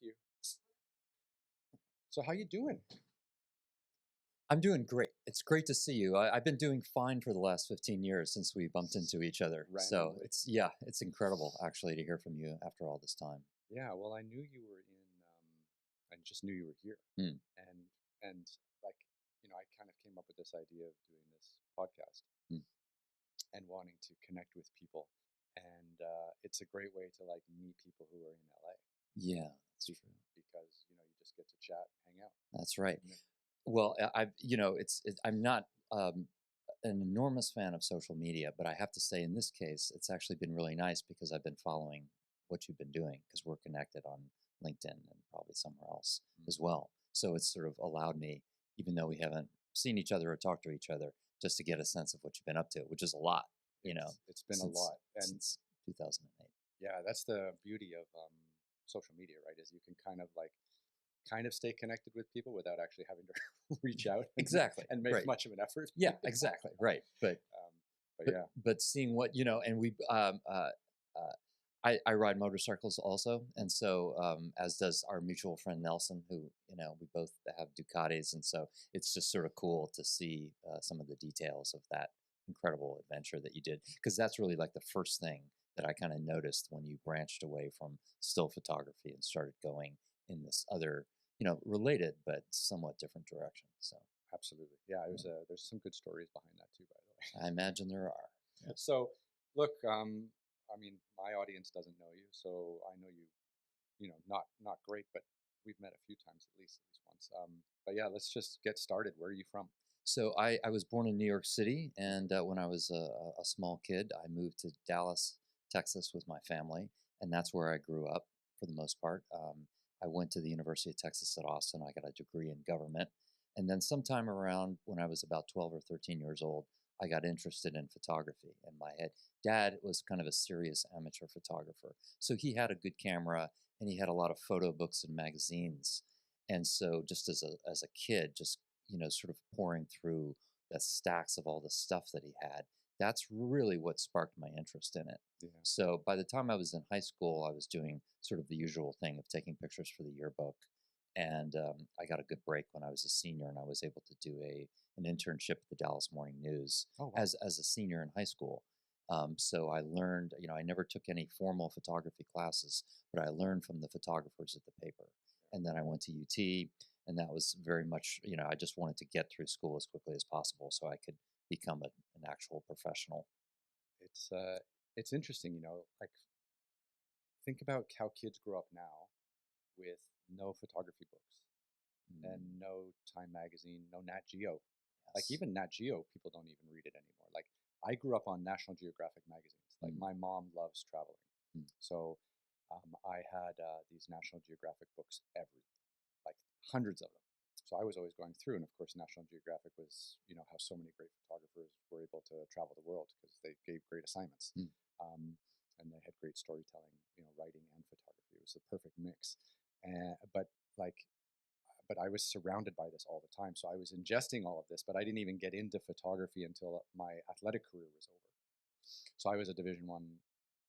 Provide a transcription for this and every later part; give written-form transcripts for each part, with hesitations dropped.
Thank you. So how you doing? I'm doing great. It's great to see you. I've been doing fine for the last 15 years since we bumped into each other. So Randomly. it's incredible actually to hear from you after all this time. Yeah, well, I knew you were in. I just knew you were here, Hmm. and like, I kind of came up with this idea of doing this podcast Hmm. and wanting to connect with people, and it's a great way to like meet people who are in LA Yeah, that's true. because you just get to chat, hang out. That's right. Yeah. Well, I'm not an enormous fan of social media, but I have to say in this case, it's actually been really nice because I've been following what you've been doing because we're connected on LinkedIn and probably somewhere else as well. So it's sort of allowed me, even though we haven't seen each other or talked to each other, just to get a sense of what you've been up to, which is a lot, It's been a lot, and since 2008. yeah, that's the beauty of social media, right? Is you can kind of stay connected with people without actually having to reach out Exactly. and make Right. much of an effort. Yeah, exactly. Right. But yeah, But seeing what, and I ride motorcycles also. And so, as does our mutual friend Nelson, who, we both have Ducatis. And so it's just sort of cool to see some of the details of that incredible adventure that you did. Because that's really like the first thing that I kind of noticed when you branched away from still photography and started going in this other, related but somewhat different direction. So absolutely. Yeah, it was there's some good stories behind that too, by the way. I imagine there are. Yeah. So, look, I mean, my audience doesn't know you, so I know you, not great, but we've met a few times at least once. But yeah, let's just get started. Where are you from? So I was born in New York City, and when I was a small kid, I moved to Dallas, Texas with my family, and that's where I grew up for the most part. I went to the University of Texas at Austin. I got a degree in government. And then sometime around when I was about 12 or 13 years old, I got interested in photography in my head. Dad was kind of a serious amateur photographer. So he had a good camera and he had a lot of photo books and magazines. And so just as a kid, just sort of pouring through the stacks of all the stuff that he had. That's really what sparked my interest in it. Yeah. So by the time I was in high school, I was doing sort of the usual thing of taking pictures for the yearbook. And I got a good break when I was a senior, and I was able to do an internship at the Dallas Morning News Oh, wow. as a senior in high school. So I learned, I never took any formal photography classes, but I learned from the photographers at the paper. And then I went to UT, and that was very much, I just wanted to get through school as quickly as possible so I could become an actual professional. It's interesting, like think about how kids grow up now with no photography books and no Time magazine, no Nat Geo. Like Yes. even Nat Geo, people don't even read it anymore. Like I grew up on National Geographic magazines. Like my mom loves traveling, so I had these National Geographic books like hundreds of them. So I was always going through, and of course, National Geographic was, how so many great photographers were able to travel the world because they gave great assignments, and they had great storytelling, writing and photography. It was the perfect mix, but like but I was surrounded by this all the time. So I was ingesting all of this, but I didn't even get into photography until my athletic career was over. So I was a Division 1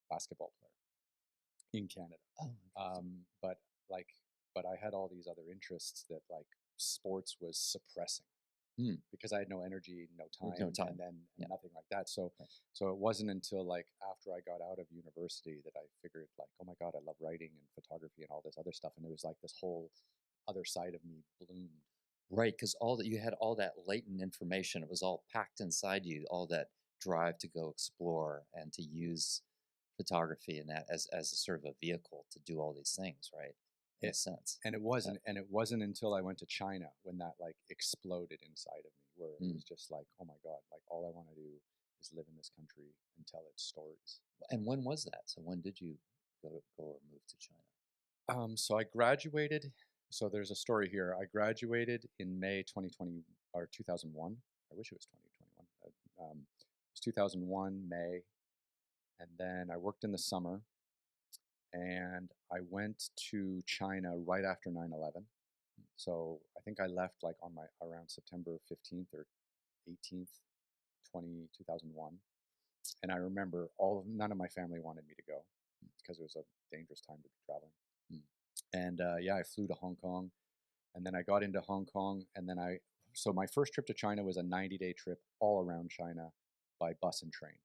basketball player in Canada. Oh, but like, but I had all these other interests that like sports was suppressing because I had no energy, no time, and nothing like that. So, so it wasn't until like after I got out of university that I figured like, oh my God, I love writing and photography and all this other stuff. And it was like this whole other side of me bloomed. Right, because you had all that latent information. It was all packed inside you, all that drive to go explore and to use photography and that as a sort of a vehicle to do all these things, right? In a sense. And it wasn't until I went to China when that like exploded inside of me, where it was just like, oh my God, like all I want to do is live in this country and tell its stories. And when was that? So when did you go or move to China? So I graduated. So there's a story here. I graduated in May 2020 or 2001. I wish it was 2021. It was 2001 May, and then I worked in the summer, and I went to China right after 9/11. So I think I left like on my around September 15th or 18th, 2001. And I remember none of my family wanted me to go because it was a dangerous time to be traveling. And yeah, I flew to Hong Kong, and then I got into Hong Kong, and then so my first trip to China was a 90-day trip all around China by bus and train.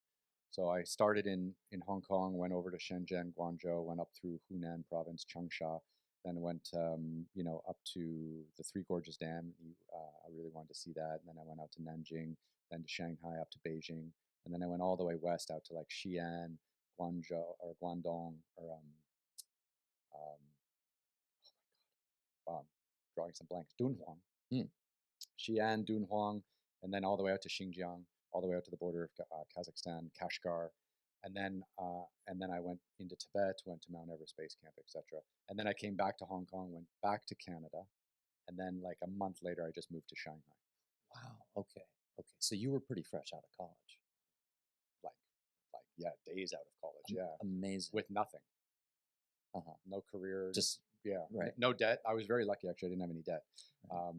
So I started in Hong Kong, went over to Shenzhen, Guangzhou, went up through Hunan province, Changsha, then went up to the Three Gorges Dam. I really wanted to see that. And then I went out to Nanjing, then to Shanghai, up to Beijing, and then I went all the way west out to like Xi'an, Guangzhou or Guangdong or um, drawing some blanks, Dunhuang, Mm. Xi'an, Dunhuang, and then all the way out to Xinjiang, all the way out to the border of Kazakhstan, Kashgar, and then I went into Tibet, went to Mount Everest Base Camp, etc. And then I came back to Hong Kong, went back to Canada, and then like a month later, I just moved to Shanghai. Wow. Okay. Okay. So you were pretty fresh out of college. Like yeah, days out of college. Yeah, Amazing. with nothing. Uh-huh. No career. Just yeah, right. No debt. I was very lucky actually. I didn't have any debt. Right.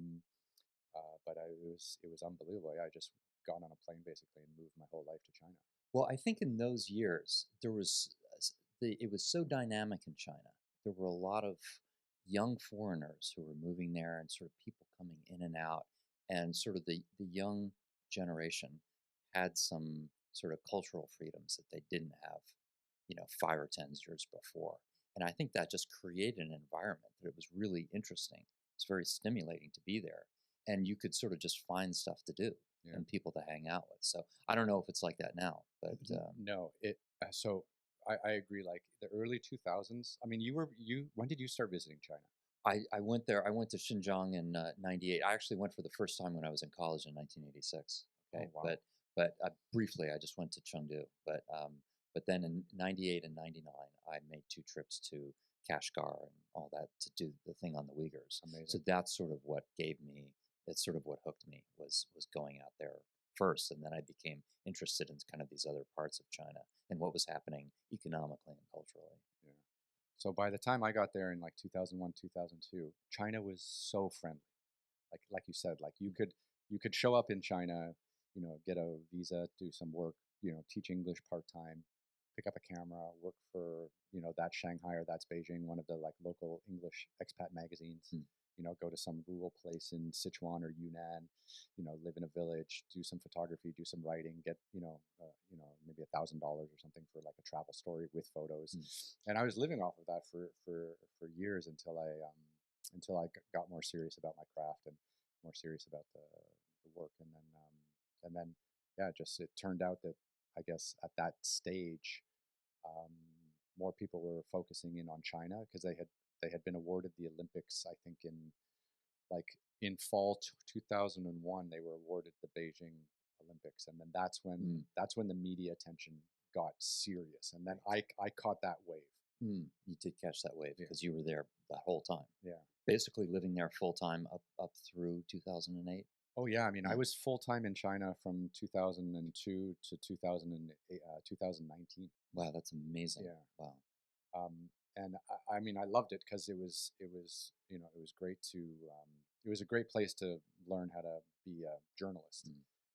But it was unbelievable. I just got on a plane basically and moved my whole life to China. Well, I think in those years there was it was so dynamic in China. There were a lot of young foreigners who were moving there, and sort of people coming in and out, and sort of the young generation had some sort of cultural freedoms that they didn't have, 5 or 10 years before. And I think that just created an environment that it was really interesting. It's very stimulating to be there, and you could sort of just find stuff to do Yeah. and people to hang out with. So I don't know if it's like that now, but No, so I agree. Like the early 2000s. I mean, when did you start visiting China? I went there. I went to Xinjiang in '98. I actually went for the first time when I was in college in 1986. Okay, Oh, wow. but briefly I just went to Chengdu. But then in '98 and '99 I made 2 trips to Kashgar and all that to do the thing on the Uyghurs. Amazing. So that's sort of what gave me. That's sort of what hooked me was going out there first, and then I became interested in kind of these other parts of China and what was happening economically and culturally. Yeah. So by the time I got there in like 2001, 2002, China was so friendly. Like you said, like you could show up in China, get a visa, do some work, teach English part-time, pick up a camera, work for, that's Shanghai or that's Beijing, one of the like local English expat magazines. Hmm. Go to some rural place in Sichuan or Yunnan, live in a village, do some photography, do some writing, get, maybe $1,000 or something for like a travel story with photos. And I was living off of that for years until I got more serious about my craft and more serious about the work. And then, yeah, just it turned out that I guess at that stage, more people were focusing in on China because they had been awarded the Olympics, I think in fall 2001, they were awarded the Beijing Olympics, and then that's when the media attention got serious, and then I caught that wave. You did catch that wave because you were there that whole time. Yeah, basically living there full time up through 2008. Oh yeah, I mean, I was full time in China from 2002 to 2008, 2019. Wow, that's amazing. Yeah. Wow. And I mean, I loved it because it was great to it was a great place to learn how to be a journalist,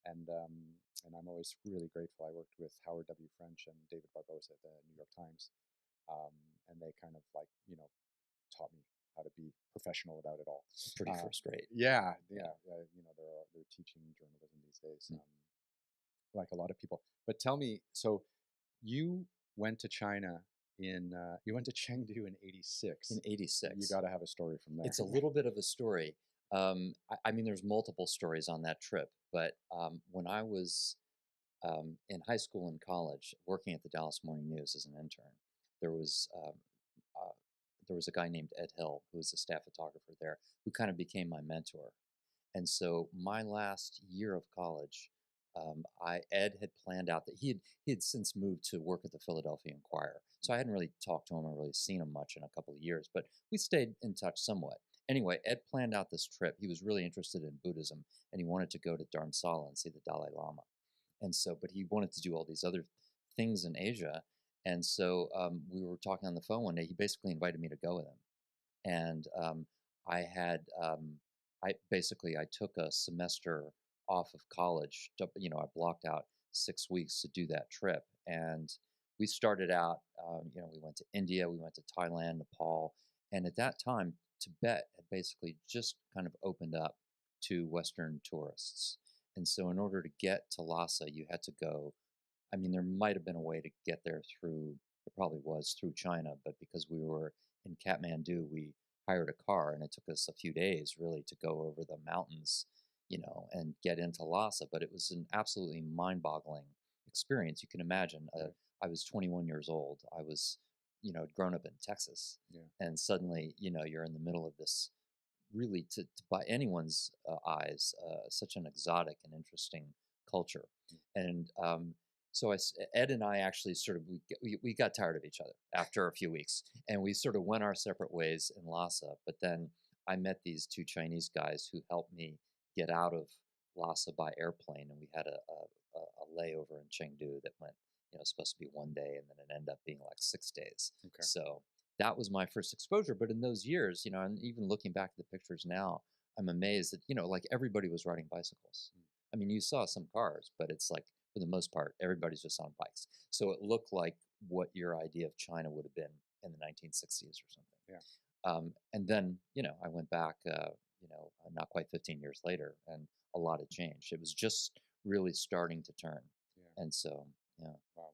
and I'm always really grateful. I worked with Howard W. French and David Barbosa at the New York Times, and they kind of like taught me how to be professional about it all. Pretty first rate. Yeah. They're teaching journalism these days, like a lot of people. But tell me, so you went to China you went to Chengdu in '86. In '86. You got to have a story from there. It's a little bit of a story. I mean, there's multiple stories on that trip, but when I was in high school and college, working at the Dallas Morning News as an intern, there was a guy named Ed Hill, who was a staff photographer there, who kind of became my mentor. And so my last year of college, Ed had planned out that he had since moved to work at the Philadelphia Inquirer. So I hadn't really talked to him or really seen him much in a couple of years, but we stayed in touch somewhat. Anyway, Ed planned out this trip. He was really interested in Buddhism, and he wanted to go to Dharamsala and see the Dalai Lama. And so, but he wanted to do all these other things in Asia. And so we were talking on the phone one day. He basically invited me to go with him. And I took a semester off of college. I blocked out 6 weeks to do that trip. And we started out, we went to India, we went to Thailand, Nepal, And at that time, Tibet had basically just kind of opened up to Western tourists. And so in order to get to Lhasa, you had to go. I mean, there might have been a way to get there there probably was through China, but because we were in Kathmandu, we hired a car and it took us a few days really to go over the mountains, and get into Lhasa. But it was an absolutely mind boggling experience. You can imagine. I was 21 years old. I was, had grown up in Texas. Yeah. And suddenly, you're in the middle of this really, to by anyone's eyes, such an exotic and interesting culture. And so Ed and I actually sort of we got tired of each other after a few weeks, and we sort of went our separate ways in Lhasa. But then I met these two Chinese guys who helped me get out of Lhasa by airplane, and we had a layover in Chengdu that went, supposed to be 1 day, and then it ended up being like 6 days. Okay. So that was my first exposure. But in those years, and even looking back at the pictures now, I'm amazed that, like everybody was riding bicycles. I mean, you saw some cars, but it's like, for the most part, everybody's just on bikes. So it looked like what your idea of China would have been in the 1960s or something. Yeah. And then, I went back, not quite 15 years later, and a lot had changed. It was just really starting to turn. Yeah. And so, yeah. Wow,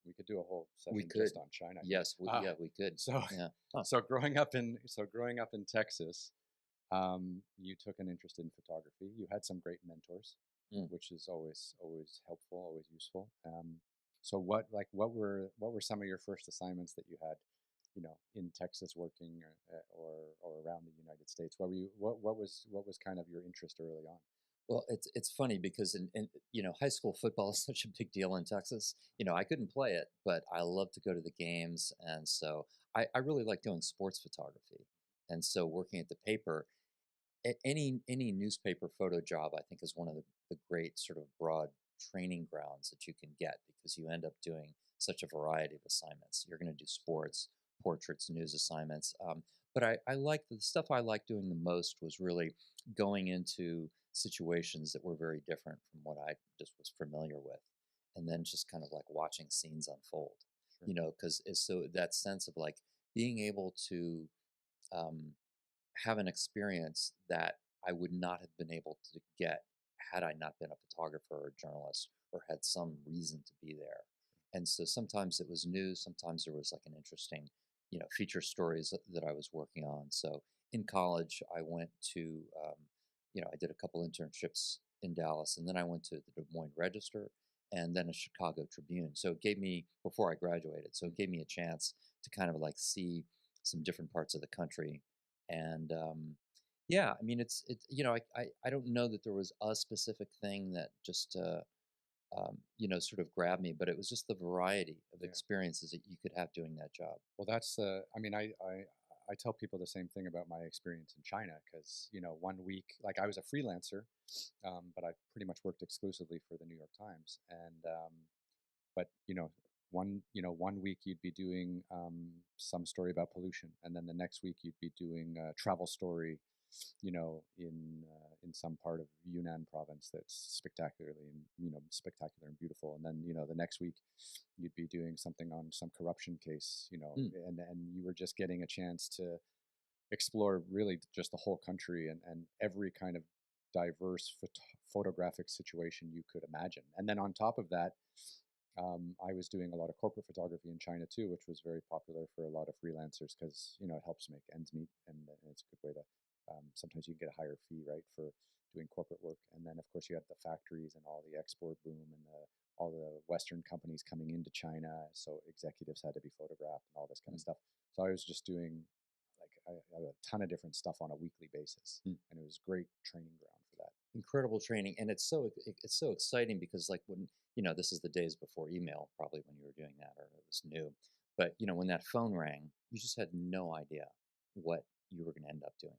we could do a whole session We could. just on China. Yes, we could. So yeah. So growing up in Texas, you took an interest in photography. You had some great mentors, which is always helpful, always useful. So what were some of your first assignments that you had, in Texas working or around the United States? What was kind of your interest early on? Well, it's funny because in high school football is such a big deal in Texas. I couldn't play it, but I love to go to the games, and so I really like doing sports photography. And so working at the paper, any newspaper photo job, I think, is one of the great sort of broad training grounds that you can get, because you end up doing such a variety of assignments. You're going to do sports, portraits, news assignments. But I like the stuff I liked doing the most was really going into situations that were very different from what I just was familiar with, and then just kind of like watching scenes unfold. Sure. Because so that sense of like being able to have an experience that I would not have been able to get had I not been a photographer or a journalist or had some reason to be there. And so sometimes it was news, sometimes there was like an interesting, feature stories that I was working on. So in college, I went to, I did a couple internships in Dallas, and then I went to the Des Moines Register and then a Chicago Tribune. So it gave me, before I graduated, so it gave me a chance to kind of like see some different parts of the country. And yeah, I mean, it's I don't know that there was a specific thing that just sort of grabbed me, but it was just the variety of experiences that you could have doing that job. Well, that's I mean, I tell people the same thing about my experience in China, because 1 week, like, I was a freelancer, but I pretty much worked exclusively for the New York Times, and but 1 week you'd be doing some story about pollution, and then the next week you'd be doing a travel story, in some part of Yunnan province that's spectacular and beautiful, and then the next week you'd be doing something on some corruption case, and you were just getting a chance to explore really just the whole country, and every kind of diverse photographic situation you could imagine. And then on top of that, I was doing a lot of corporate photography in China too, which was very popular for a lot of freelancers, because it helps make ends meet, and it's a good way to. Sometimes you can get a higher fee, right, for doing corporate work. And then, of course, you had the factories and all the export boom, and all the Western companies coming into China, so executives had to be photographed and all this kind of stuff. So I was just doing I a ton of different stuff on a weekly basis, and it was great training ground for that. Incredible training, and it's so exciting because, like, when this is the days before email, probably, when you were doing that, or it was new. But when that phone rang, you just had no idea what you were going to end up doing.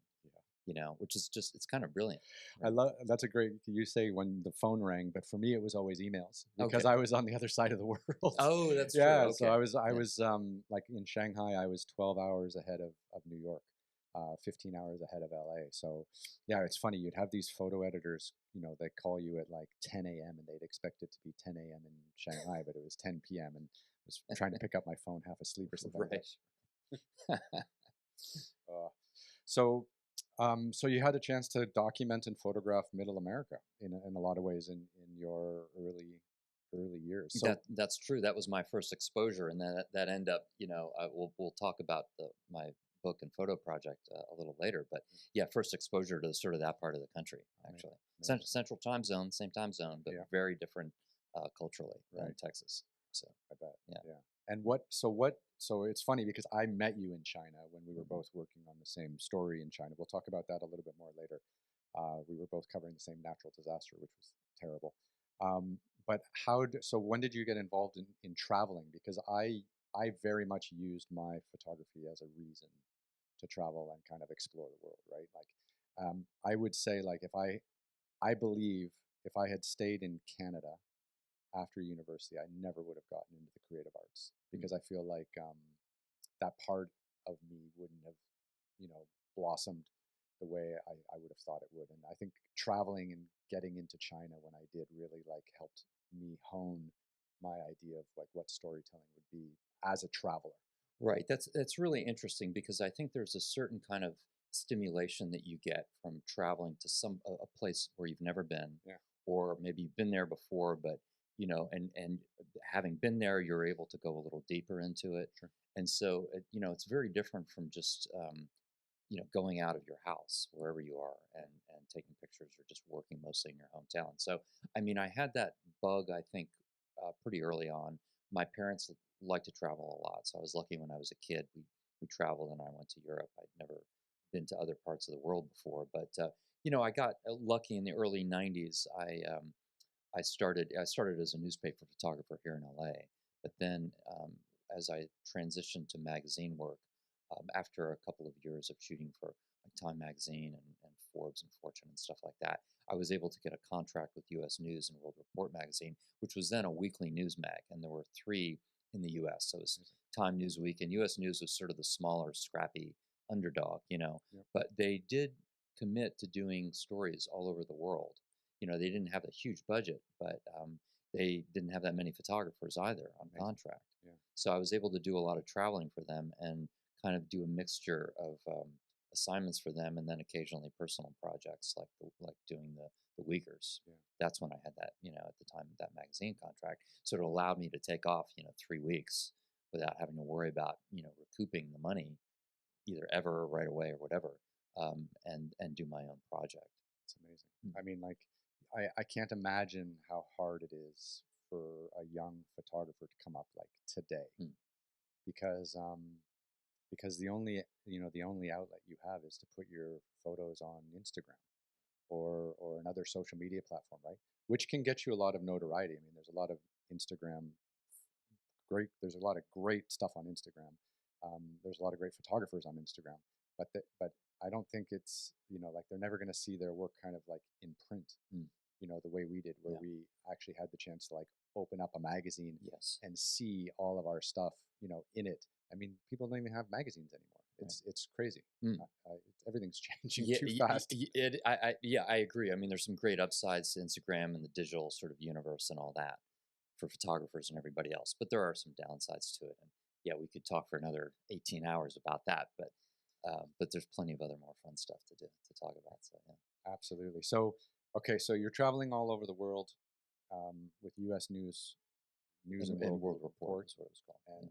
Which is just, it's kind of brilliant. Right? I love, that's a great, you say when the phone rang, but for me it was always emails, because I was on the other side of the world. Oh, that's true. Okay. So I was like in Shanghai, I was 12 hours ahead of New York, 15 hours ahead of LA. So yeah, it's funny. You'd have these photo editors, they call you at like 10 a.m. and they'd expect it to be 10 a.m. in Shanghai, but it was 10 p.m. and I was trying to pick up my phone half asleep or something. Right. so you had a chance to document and photograph Middle America in a lot of ways in your early years. So That's true. That was my first exposure, and that ended up, we'll talk about my book and photo project a little later. But yeah, first exposure to sort of that part of the country, actually. Central time zone, same time zone, but very different culturally than Texas. So I bet. Yeah. And so it's funny because I met you in China when we were both working on the same story in China. We'll talk about that a little bit more later. We were both covering the same natural disaster, which was terrible. But so when did you get involved in traveling? Because I very much used my photography as a reason to travel and kind of explore the world, right? Like, I would say, like, I believe if I had stayed in Canada after university, I never would have gotten into the creative arts because I feel like that part of me wouldn't have, blossomed the way I would have thought it would. And I think traveling and getting into China when I did really like helped me hone my idea of like what storytelling would be as a traveler. Right. That's really interesting because I think there's a certain kind of stimulation that you get from traveling to a place where you've never been, or maybe you've been there before, but and having been there, you're able to go a little deeper into it. Sure. And so it's very different from just going out of your house wherever you are and taking pictures or just working mostly in your hometown. So I mean, I had that bug, I think, pretty early on. My parents like to travel a lot, so I was lucky when I was a kid. We traveled, and I went to Europe. I'd never been to other parts of the world before, but I got lucky in the early '90s. I started as a newspaper photographer here in LA, but then as I transitioned to magazine work, after a couple of years of shooting for like Time Magazine and Forbes and Fortune and stuff like that, I was able to get a contract with U.S. News and World Report magazine, which was then a weekly news mag, and there were 3 in the U.S. So it was Time, Newsweek, and U.S. News was sort of the smaller, scrappy underdog, But they did commit to doing stories all over the world. They didn't have a huge budget, but they didn't have that many photographers either on contract. Yeah. So I was able to do a lot of traveling for them and kind of do a mixture of assignments for them, and then occasionally personal projects like doing the Uyghurs. Yeah. That's when I had that, at the time, that magazine contract. So it allowed me to take off, 3 weeks without having to worry about, recouping the money either ever or right away or whatever, and do my own project. It's amazing. I mean, like, I can't imagine how hard it is for a young photographer to come up like today, because the only outlet you have is to put your photos on Instagram or another social media platform, right? Which can get you a lot of notoriety. I mean, there's a lot of there's a lot of great stuff on Instagram. There's a lot of great photographers on Instagram, but I don't think it's like they're never going to see their work kind of like in print, the way we did, where we actually had the chance to like open up a magazine and see all of our stuff, in it. I mean, people don't even have magazines anymore. It's crazy. Everything's changing too fast. I agree. I mean, there's some great upsides to Instagram and the digital sort of universe and all that for photographers and everybody else, but there are some downsides to it. And we could talk for another 18 hours about that, but there's plenty of other more fun stuff to talk about. So absolutely. So okay, so you're traveling all over the world with U.S. News and World Report, is what it was called.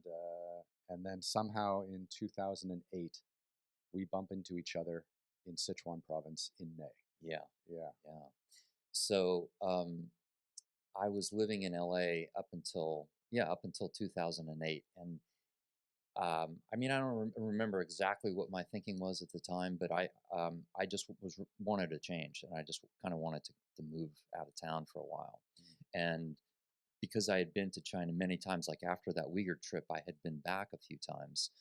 And then somehow in 2008, we bump into each other in Sichuan province in May. Yeah. Yeah. So I was living in LA up until 2008, and I mean, I don't remember exactly what my thinking was at the time, but I just wanted to change, and I just kind of wanted to move out of town for a while, and because I had been to China many times, like after that Uyghur trip, I had been back a few times,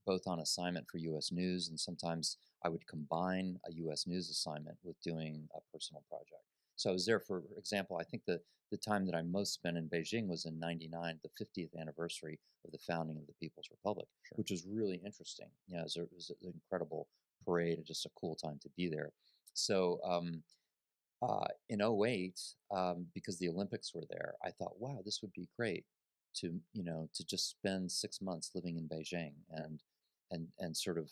both on assignment for U.S. News, and sometimes I would combine a U.S. News assignment with doing a personal project. So I was there, for example, I think the time that I most spent in Beijing was in '99, the 50th anniversary of the founding of the People's Republic, which was really interesting. It was an incredible parade and just a cool time to be there. So in '08, because the Olympics were there, I thought, wow, this would be great to just spend 6 months living in Beijing and sort of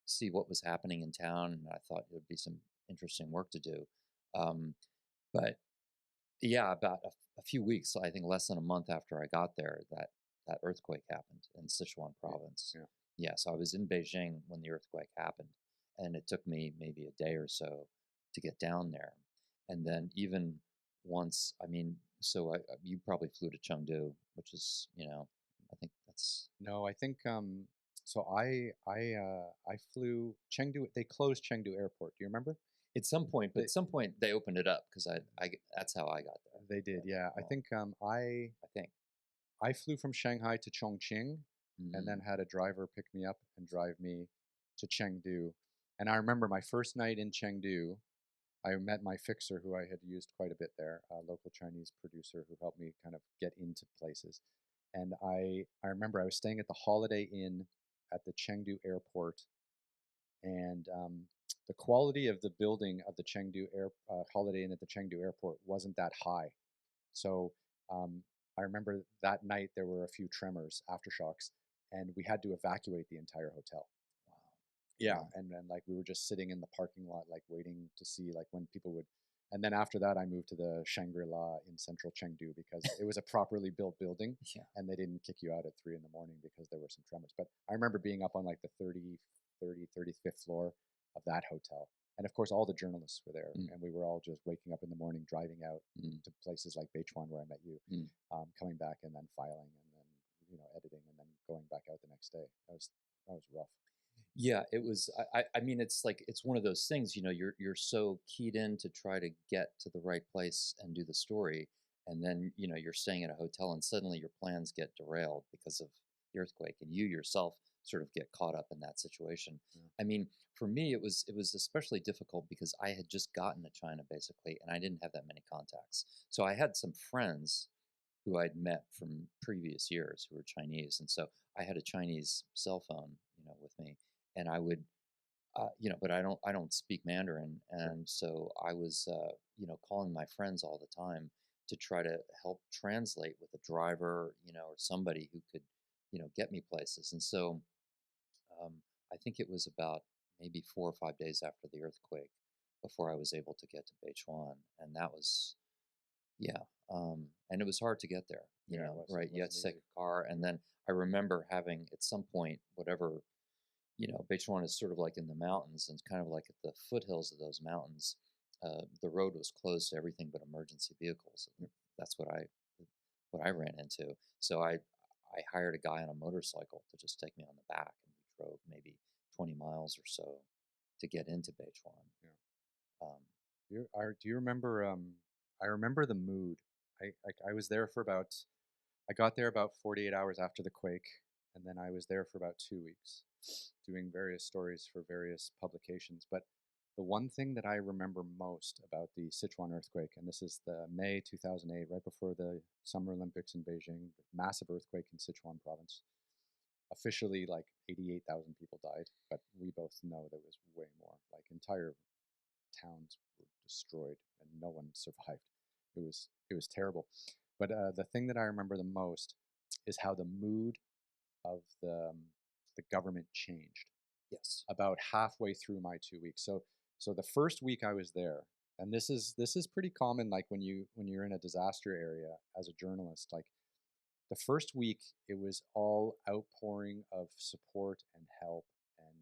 see what was happening in town, and I thought it would be some interesting work to do. Um, but yeah, about a few weeks, I think less than a month after I got there, that earthquake happened in Sichuan province. Yeah. Yeah, so I was in Beijing when the earthquake happened, and it took me maybe a day or so to get down there. And then even once, I mean, so you probably flew to Chengdu, which is, I think that's No, I think so. I flew Chengdu. They closed Chengdu Airport. Do you remember? at some point, but They at some point they opened it up because that's how I got there. they did. Yeah. I Well, think I think. I flew from Shanghai to Chongqing, and then Mm, had a driver pick me up and drive me to Chengdu. And I remember my first night in Chengdu. I met my fixer, who I had used quite a bit there, a local Chinese producer who helped me kind of get into places. And I remember I was staying at the Holiday Inn at the Chengdu airport, and the quality of the building of the Holiday Inn at the Chengdu airport wasn't that high. So um, I remember that night there were a few tremors, aftershocks, and we had to evacuate the entire hotel. wow. Yeah, Yeah. and then like we were just sitting in the parking lot, like waiting to see like when people would. And then after that, I moved to the Shangri-La in central Chengdu because it was a properly built building, Yeah. and they didn't kick you out at 3 in the morning because there were some tremors. But I remember being up on like the 35th floor of that hotel. And of course, all the journalists were there, Mm, and we were all just waking up in the morning, driving out mm, to places like Beichuan, where I met you, mm. coming back and then filing and then editing and then going back out the next day. That was rough. Yeah, it was. I mean, it's like it's one of those things. You're so keyed in to try to get to the right place and do the story, and then you're staying at a hotel, and suddenly your plans get derailed because of the earthquake, and you yourself sort of get caught up in that situation. Yeah. I mean, for me, it was especially difficult because I had just gotten to China basically, and I didn't have that many contacts. So I had some friends who I'd met from previous years who were Chinese, and so I had a Chinese cell phone, with me, and I would, but I don't speak Mandarin, Sure. and so I was, calling my friends all the time to try to help translate with a driver, or somebody who could, get me places, and so um, I think it was about maybe 4 or 5 days after the earthquake before I was able to get to Beichuan, and that was yeah, and it was hard to get there, Yeah, it was. It right? You had wasn't to take easy. a car, and then I remember having at some point, whatever, Beichuan is sort of like in the mountains, and kind of like at the foothills of those mountains. The road was closed to everything but emergency vehicles. And that's what I ran into. So I hired a guy on a motorcycle to just take me on the back, and we drove maybe 20 miles or so to get into Beichuan. Yeah. Um, Do you remember? I remember the mood. I was there for about. I got there about 48 hours after the quake, and then I was there for about 2 weeks, doing various stories for various publications. But the one thing that I remember most about the Sichuan earthquake, and this is the May 2008, right before the Summer Olympics in Beijing, massive earthquake in Sichuan province. Officially, like 88,000 people died, but we both know there was way more. Like entire towns were destroyed and no one survived. It was terrible. But the thing that I remember the most is how the mood of the government changed yes. about halfway through my 2 weeks. So the first week I was there, and this is pretty common. Like when you're in a disaster area as a journalist, like the first week it was all outpouring of support and help and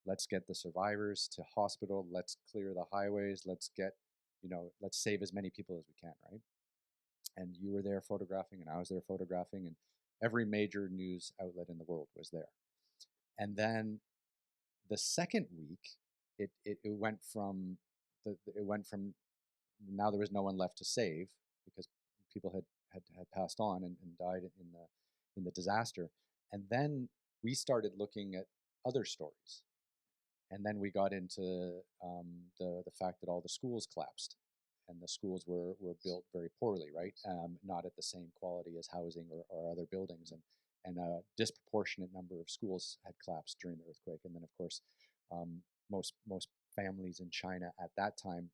let's get the survivors to hospital, let's clear the highways, let's save as many people as we can, right? And you were there photographing and I was there photographing and every major news outlet in the world was there. And then the second week it went from now there was no one left to save because people had passed on and died in the disaster. And then we started looking at other stories. And then we got into the fact that all the schools collapsed, and the schools were built very poorly, right? Not at the same quality as housing or other buildings, and a disproportionate number of schools had collapsed during the earthquake. And then, of course, most families in China at that time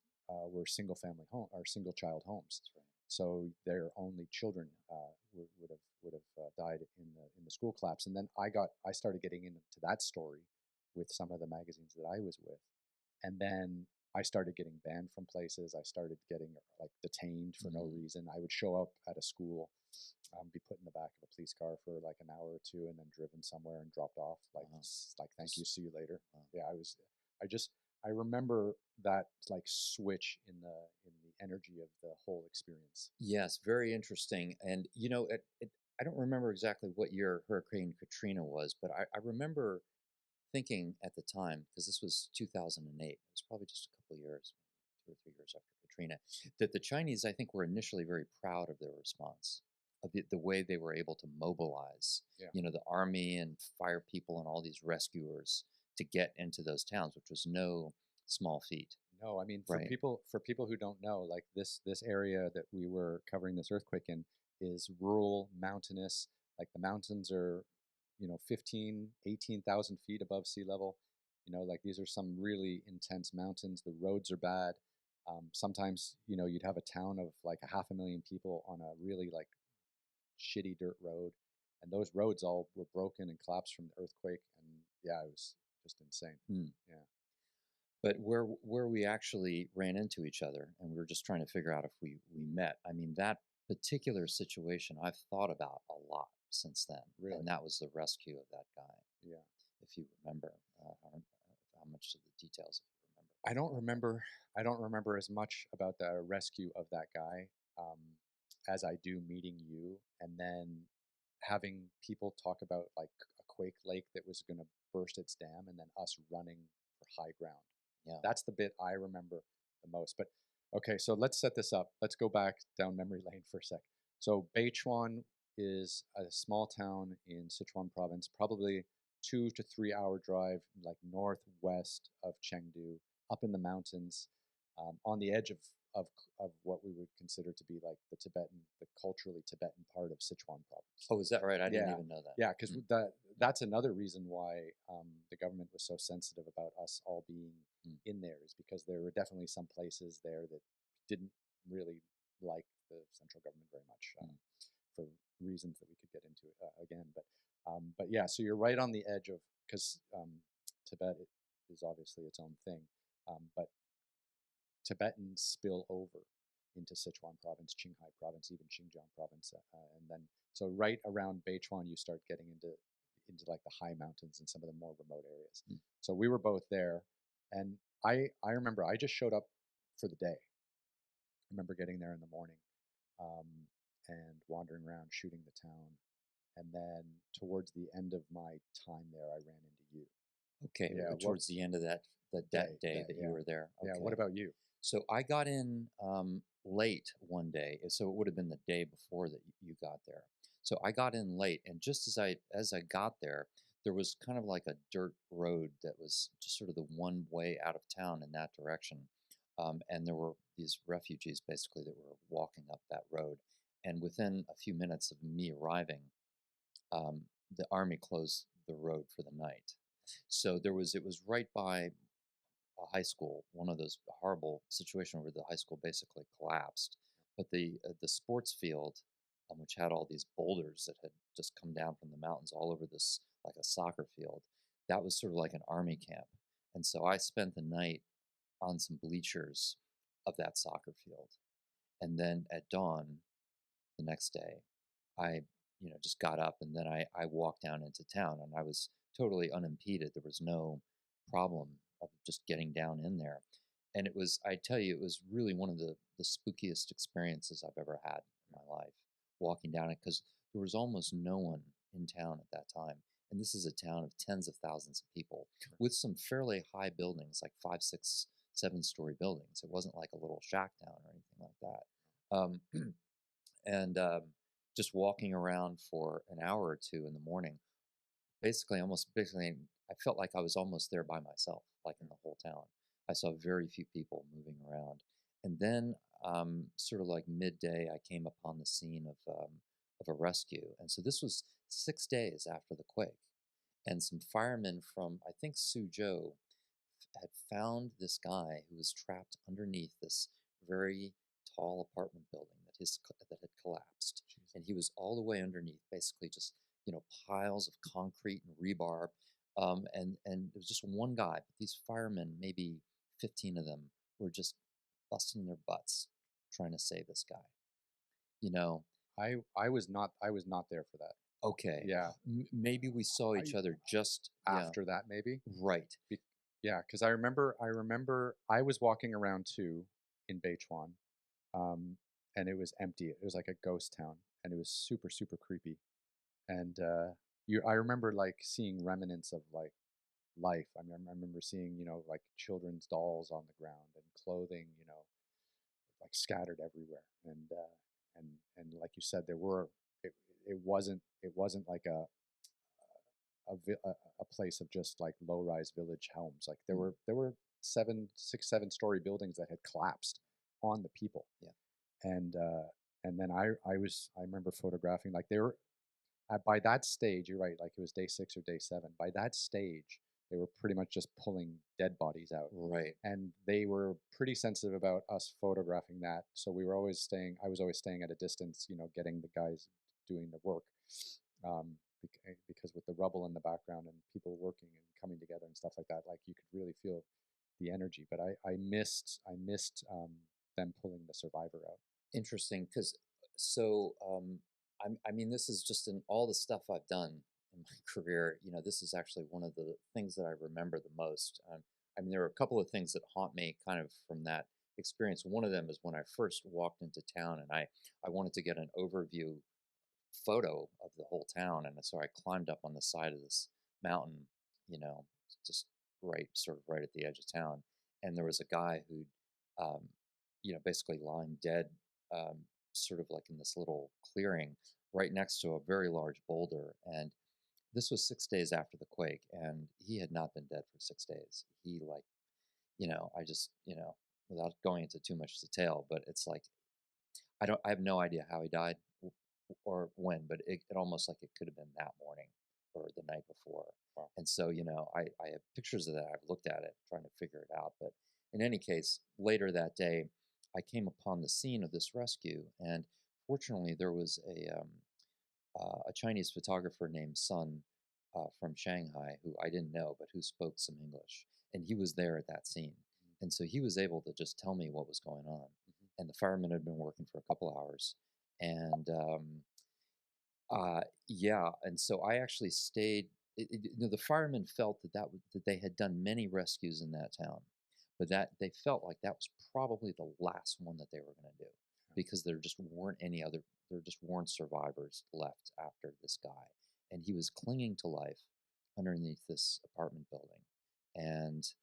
were single family home or single child homes. That's right. So their only children would have died in the school collapse. And then I started getting into that story with some of the magazines that I was with. And then I started getting banned from places. I started getting like detained for no reason. I would show up at a school, be put in the back of a police car for like an hour or two, and then driven somewhere and dropped off. Like, like thank you, see you later. Yeah, I remember that like switch in the energy of the whole experience. Yes, very interesting. And I don't remember exactly what year Hurricane Katrina was, but I remember thinking at the time, because this was 2008, it was probably just a couple of years, maybe 2 or 3 years after Katrina, that the Chinese, I think, were initially very proud of their response, of the way they were able to mobilize, the army and fire people and all these rescuers to get into those towns, which was no small feat. No, I mean, for people who don't know, like this area that we were covering this earthquake in is rural, mountainous. Like the mountains are 18,000 feet above sea level. Like these are some really intense mountains. The roads are bad. Sometimes, you'd have a town of like 500,000 people on a really like shitty dirt road. And those roads all were broken and collapsed from the earthquake. And yeah, it was just insane. Yeah. But where we actually ran into each other and we were just trying to figure out if we met, I mean, that particular situation I've thought about a lot since then. Really? And that was the rescue of that guy. Yeah. If you remember, how much of the details, if you remember. I don't remember as much about the rescue of that guy as I do meeting you, and then having people talk about like a quake lake that was going to burst its dam, and then us running for high ground. Yeah. That's the bit I remember the most. But okay, so let's set this up. Let's go back down memory lane for a sec. So Beichuan is a small town in Sichuan province, probably 2 to 3 hour drive, like northwest of Chengdu, up in the mountains, on the edge of what we would consider to be like the culturally Tibetan part of Sichuan province. Oh, is that right? I didn't even know that. Yeah, because that's another reason why the government was so sensitive about us all being in there, is because there were definitely some places there that didn't really like the central government very much for reasons that we could get into again. But yeah, so you're right on the edge of, because Tibet is obviously its own thing, but Tibetans spill over into Sichuan province, Qinghai province, even Xinjiang province, and then so right around Beichuan you start getting into like the high mountains and some of the more remote areas. So we were both there, and I remember I just showed up for the day. I remember getting there in the morning and wandering around shooting the town, and then towards the end of my time there, I ran into you. Okay, yeah, towards the end of that day that you were there. Okay. Yeah. What about you? So I got in late one day, so it would have been the day before that you got there. So I got in late, and just as I got there was kind of like a dirt road that was just sort of the one way out of town in that direction, and there were these refugees basically that were walking up that road. And within a few minutes of me arriving, the army closed the road for the night. So it was right by a high school, one of those horrible situations where the high school basically collapsed. But the sports field, which had all these boulders that had just come down from the mountains all over this, like a soccer field, that was sort of like an army camp. And so I spent the night on some bleachers of that soccer field. And then at dawn the next day, I just got up, and then I walked down into town, and I was totally unimpeded. There was no problem of just getting down in there. And I tell you, it was really one of the spookiest experiences I've ever had in my life, walking down it, because there was almost no one in town at that time. And this is a town of tens of thousands of people with some fairly high buildings, like 5, 6, 7-story buildings. It wasn't like a little shack town or anything like that. And just walking around for an hour or two in the morning, basically, I felt like I was almost there by myself, like in the whole town. I saw very few people moving around. And then, sort of like midday, I came upon the scene of a rescue. And so this was 6 days after the quake. And some firemen from, I think, Suzhou had found this guy who was trapped underneath this very tall apartment building that had collapsed. Jeez. And he was all the way underneath, basically just piles of concrete and rebar, And it was just one guy, but these firemen, maybe 15 of them, were just busting their butts trying to save this guy. You know, I was not there for that. okay, Yeah, maybe we saw each other just after that maybe. right. Yeah, because I remember I was walking around too in Beichuan, and it was empty. It was like a ghost town, and it was super super creepy. And I remember like seeing remnants of like life. I remember seeing like children's dolls on the ground and clothing like scattered everywhere. And like you said, it, it wasn't like a place of just like low rise village homes. Like there were 7 6 7 story buildings that had collapsed on the people. Yeah. And then I remember photographing like they were by that stage. You're right, like it was day 6 or day 7. By that stage they were pretty much just pulling dead bodies out, Right. and they were pretty sensitive about us photographing that. So I was always staying at a distance, getting the guys doing the work, because with the rubble in the background and people working and coming together and stuff like that, like you could really feel the energy. But I missed them pulling the survivor out. Interesting, because so I mean, this is just in all the stuff I've done in my career. This is actually one of the things that I remember the most. I mean, there are a couple of things that haunt me kind of from that experience. One of them is when I first walked into town, and I wanted to get an overview photo of the whole town, and so I climbed up on the side of this mountain, you know, just sort of right at the edge of town, and there was a guy who, um, basically lying dead, um, sort of like in this little clearing right next to a very large boulder, and this was 6 days after the quake, and he had not been dead for 6 days. He like, I just, without going into too much detail, but it's like I have no idea how he died or when, but it almost like it could have been that morning or the night before. Wow. And so, I have pictures of that. I've looked at it, trying to figure it out. But in any case, later that day, I came upon the scene of this rescue, and fortunately, there was a Chinese photographer named Sun from Shanghai who I didn't know, but who spoke some English, and he was there at that scene, and so he was able to just tell me what was going on. And the firemen had been working for a couple hours, and yeah, and so I actually stayed. The firemen felt that they had done many rescues in that town, but that they felt like that was probably the last one that they were going to do, because there just weren't survivors left after this guy, and he was clinging to life underneath this apartment building, and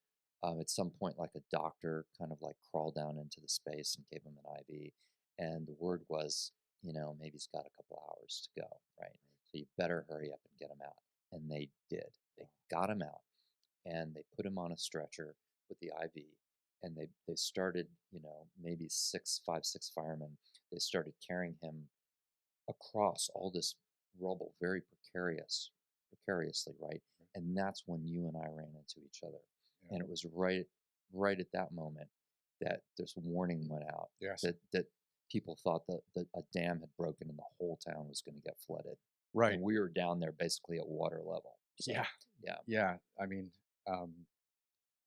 at some point, like a doctor kind of like crawled down into the space and gave him an IV, and the word was, maybe he's got a couple hours to go, right? So you better hurry up and get him out. And they did. They got him out, and they put him on a stretcher with the IV, and they started, maybe 6 firemen. They started carrying him across all this rubble, very precariously, right? And that's when you and I ran into each other. Yeah. And it was right at that moment that this warning went out. Yes. That people thought that a dam had broken and the whole town was going to get flooded. Right. And we were down there basically at water level. So, Yeah. Yeah. Yeah. I mean,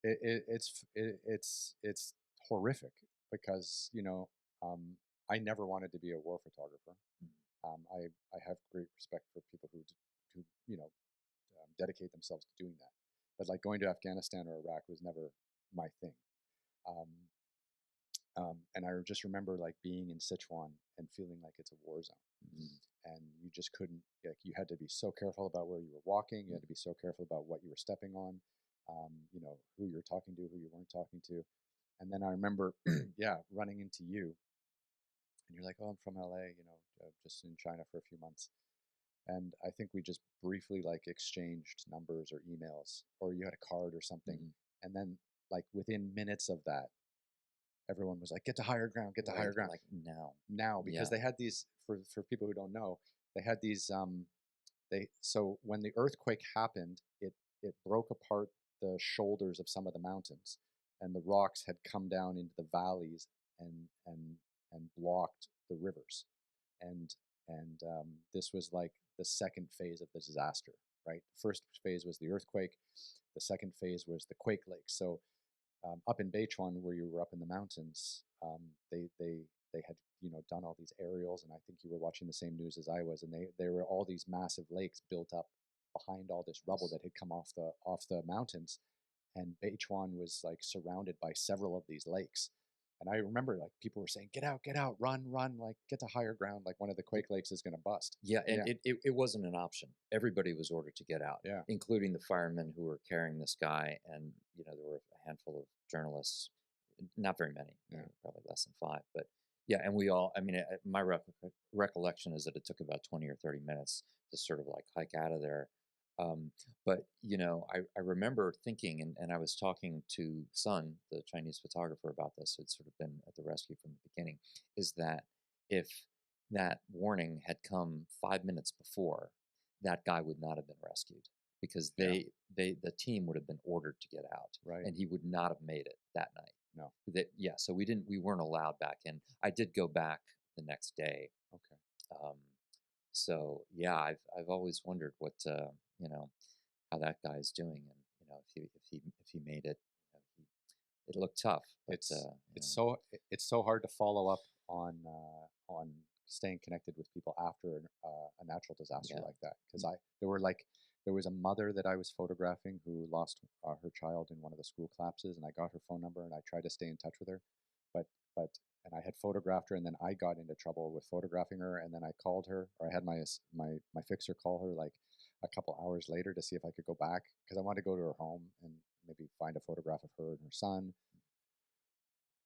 it's horrific because I never wanted to be a war photographer. I have great respect for people who dedicate themselves to doing that, but like going to Afghanistan or Iraq was never my thing. Um, and I just remember like being in Sichuan and feeling like it's a war zone. And you just couldn't, like, you had to be so careful about where you were walking. You had to be so careful about what you were stepping on, who you were talking to, who you weren't talking to. And then I remember, yeah, running into you, and you're like, "Oh, I'm from LA, just in China for a few months." And I think we just briefly like exchanged numbers or emails, or you had a card or something. And then like within minutes of that, everyone was like, "Get to higher ground, get to higher ground." Like Now, because Yeah. they had these, for people who don't know, they had these so when the earthquake happened, it broke apart the shoulders of some of the mountains, and the rocks had come down into the valleys and blocked the rivers, and this was like the second phase of the disaster. right? The first phase was the earthquake. The second phase was the quake lakes. So up in Sichuan, where you were up in the mountains, they had done all these aerials, and I think you were watching the same news as I was, and there were all these massive lakes built up behind all this rubble that had come off the mountains, and Sichuan was like surrounded by several of these lakes. And I remember like people were saying, get out, run, like get to higher ground, like one of the quake lakes is going to bust. Yeah, and it wasn't an option. Everybody was ordered to get out, Yeah. including the firemen who were carrying this guy, and there were a handful of journalists, not very many, probably less than 5, but yeah, and we all, I mean, my recollection is that it took about 20 or 30 minutes to sort of like hike out of there. But I remember thinking, and I was talking to Sun, the Chinese photographer, about this, who'd sort of been at the rescue from the beginning, is that if that warning had come 5 minutes before, that guy would not have been rescued, because the team would have been ordered to get out, right, and he would not have made it that night. No. So we weren't allowed back in. I did go back the next day. Okay. So yeah, I've always wondered what how that guy's doing, and if he made it. It looked tough. But, it's so hard to follow up on staying connected with people after a natural disaster like that, because there was a mother that I was photographing who lost her child in one of the school collapses, and I got her phone number and I tried to stay in touch with her, but and I had photographed her, and then I got into trouble with photographing her, and then I called her, or I had my fixer call her like a couple hours later to see if I could go back, because I wanted to go to her home and maybe find a photograph of her and her son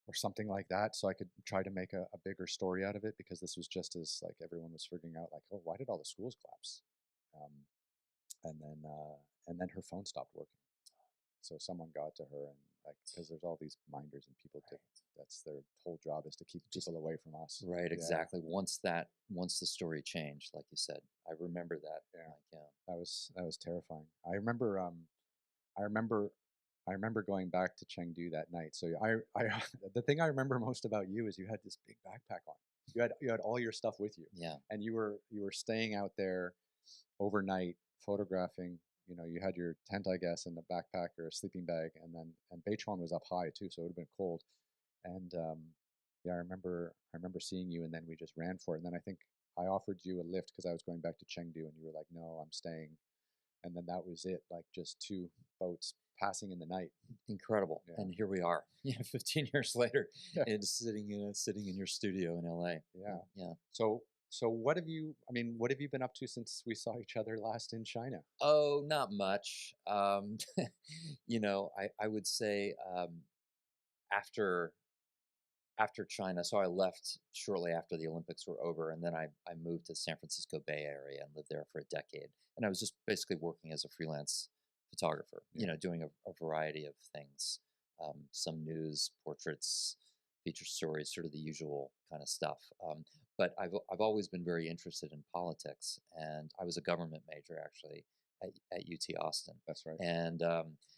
or something like that, so I could try to make a bigger story out of it, because this was just as like everyone was figuring out like, oh, why did all the schools collapse? And then her phone stopped working, so someone got to her, and like, because there's all these minders and people that's their whole job is to keep people away from us. Right, exactly. Once the story changed, like you said, I remember that. Yeah, that was terrifying. I remember going back to Chengdu that night. So the thing I remember most about you is you had this big backpack on. You had all your stuff with you. Yeah. And you were staying out there overnight photographing. You had your tent, I guess, and a backpack or a sleeping bag, and Beichuan was up high too, so it would have been cold. And I remember seeing you, and then we just ran for it. And then I think I offered you a lift because I was going back to Chengdu, and you were like, "No, I'm staying." And then that was it, like just 2 boats passing in the night. Incredible. Yeah. And here we are, 15 years later, and sitting in your studio in LA. Yeah. Yeah. So what have you been up to since we saw each other last in China? Oh, not much. I would say after China, so I left shortly after the Olympics were over, and then I moved to San Francisco Bay Area and lived there for a decade. And I was just basically working as a freelance photographer, doing a variety of things, some news, portraits, feature stories, sort of the usual kind of stuff. But I've always been very interested in politics, and I was a government major actually at UT Austin. That's right. And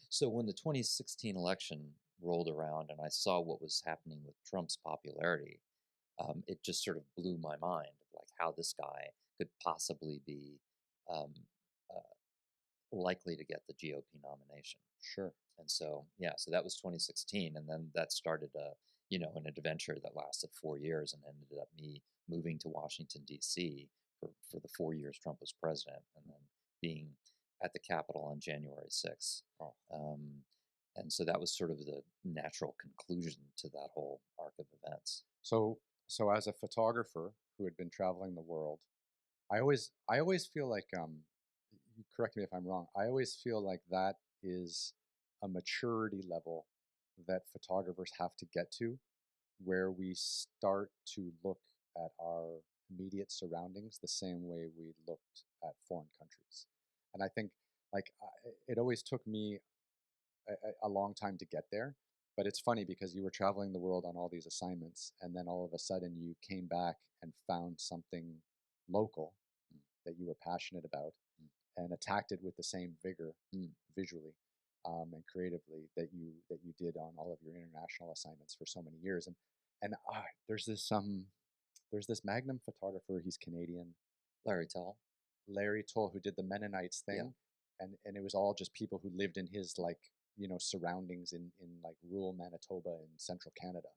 so when the 2016 election rolled around and I saw what was happening with Trump's popularity, it just sort of blew my mind of like how this guy could possibly be likely to get the GOP nomination. Sure. And so that was 2016, and then that started an adventure that lasted 4 years and ended up me moving to Washington D.C. for the 4 years Trump was president, and then being at the Capitol on January 6th. Oh. And so that was sort of the natural conclusion to that whole arc of events. So as a photographer who had been traveling the world, I always feel like, correct me if I'm wrong, I always feel like that is a maturity level that photographers have to get to, where we start to look at our immediate surroundings the same way we looked at foreign countries. And I think it always took me a long time to get there. But it's funny because you were traveling the world on all these assignments, and then all of a sudden you came back and found something local that you were passionate about and attacked it with the same vigor visually and creatively that you did on all of your international assignments for so many years. And there's this Magnum photographer. He's Canadian. Larry Toll, who did the Mennonites thing. and it was all just people who lived in his like surroundings in like rural Manitoba and central Canada.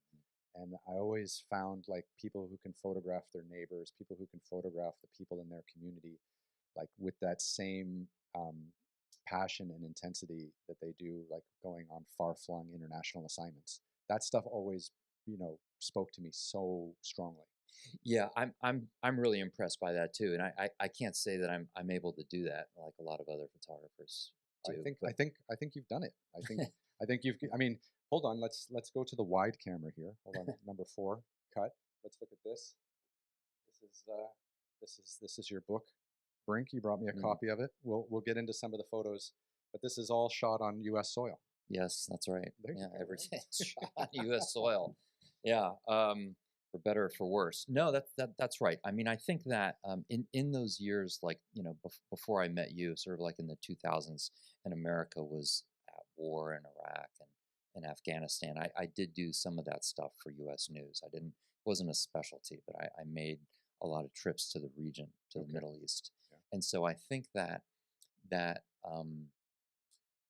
And I always found like people who can photograph their neighbors, people who can photograph the people in their community, like with that same passion and intensity that they do, like going on far-flung international assignments. That stuff always, spoke to me so strongly. Yeah, I'm really impressed by that too, and I can't say that I'm able to do that like a lot of other photographers do. I think you've done it. I think you've. I mean, hold on. Let's go to the wide camera here. Hold on, number 4, cut. Let's look at this. This is your book, Brink. You brought me a copy of it. We'll get into some of the photos, but this is all shot on U.S. soil. Yes, that's right. There you Yeah, go, everything's shot on U.S. soil. Yeah, for better or for worse. No, that's right. I mean, I think that in those years, like before I met you, sort of like in the 2000s, and America was at war in Iraq and Afghanistan. I did do some of that stuff for U.S. News. Wasn't a specialty, but I made a lot of trips to the region, to the Middle East, and so I think that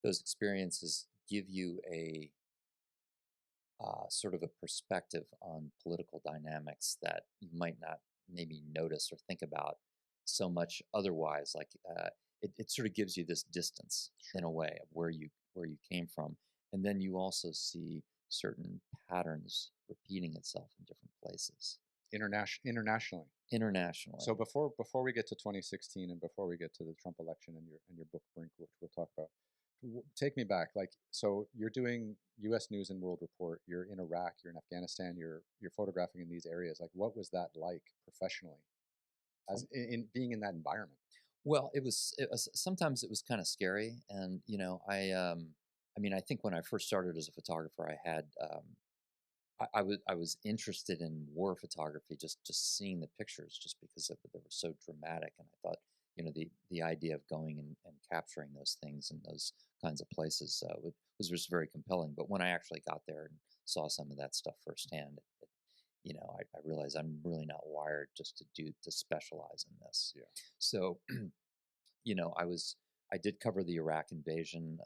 those experiences give you a sort of a perspective on political dynamics that you might not maybe notice or think about so much otherwise. Like it sort of gives you this distance in a way of where you came from, and then you also see certain patterns repeating itself in different places. Internationally. So before we get to 2016 and before we get to the Trump election and your book Brink, which we'll talk about, take me back. Like, so you're doing U.S. News and World Report. You're in Iraq. You're in Afghanistan. You're photographing in these areas. Like, what was that like professionally, as in being in that environment? Well, it was sometimes it was kind of scary, and I mean, I think when I first started as a photographer, I had I was interested in war photography, just seeing the pictures, just because they were so dramatic, and I thought, the idea of going and capturing those things in those kinds of places was just very compelling. But when I actually got there and saw some of that stuff firsthand, I realized I'm really not wired just to specialize in this. Yeah. So, I did cover the Iraq invasion.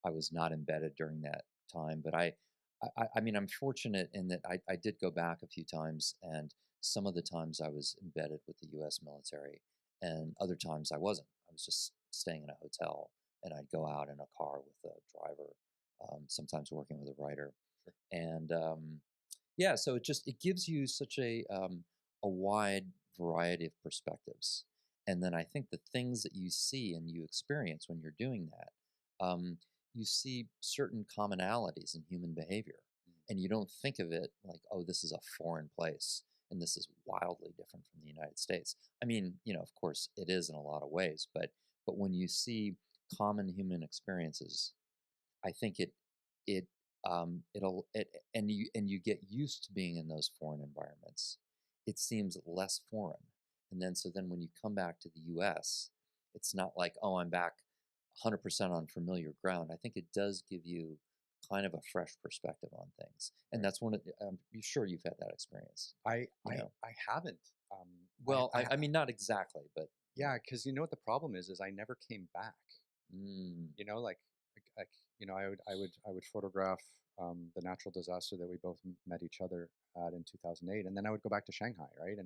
I was not embedded during that time, but I mean, I'm fortunate in that I did go back a few times, and some of the times I was embedded with the U.S. military, and other times I wasn't. I was just staying in a hotel, and I'd go out in a car with a driver, sometimes working with a writer, and yeah. So it gives you such a wide variety of perspectives, and then I think the things that you see and you experience when you're doing that. You see certain commonalities in human behavior, and you don't think of it like, oh, this is a foreign place and this is wildly different from the United States. I mean, of course it is in a lot of ways, but when you see common human experiences, I think and you get used to being in those foreign environments. It seems less foreign, and then when you come back to the U.S., it's not like, oh, I'm back 100% on familiar ground. I think it does give you kind of a fresh perspective on things, and that's one of. I'm sure you've had that experience. I haven't. Well, I mean, not exactly, but yeah, because what the problem is I never came back. Like I would photograph the natural disaster that we both met each other at in 2008, and then I would go back to Shanghai, right?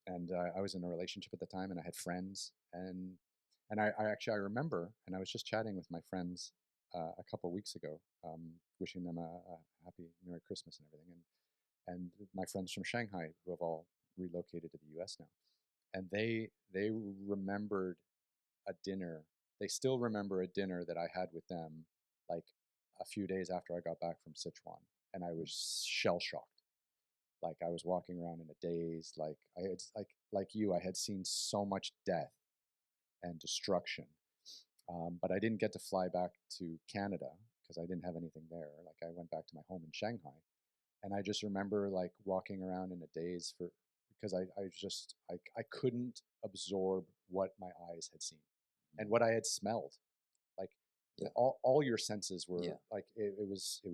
And I was in a relationship at the time, and I had friends, and I remember, and I was just chatting with my friends a couple weeks ago, wishing them a happy Merry Christmas and everything, and my friends from Shanghai who have all relocated to the U.S. now, and they remembered a dinner. They still remember a dinner that I had with them, like a few days after I got back from Sichuan, and I was shell shocked. Like I was walking around in a daze. Like I had, like you, I had seen so much death and destruction, but I didn't get to fly back to Canada because I didn't have anything there. Like I went back to my home in Shanghai, and I just remember like walking around in a daze because I couldn't absorb what my eyes had seen and what I had smelled. Like all your senses were like it was the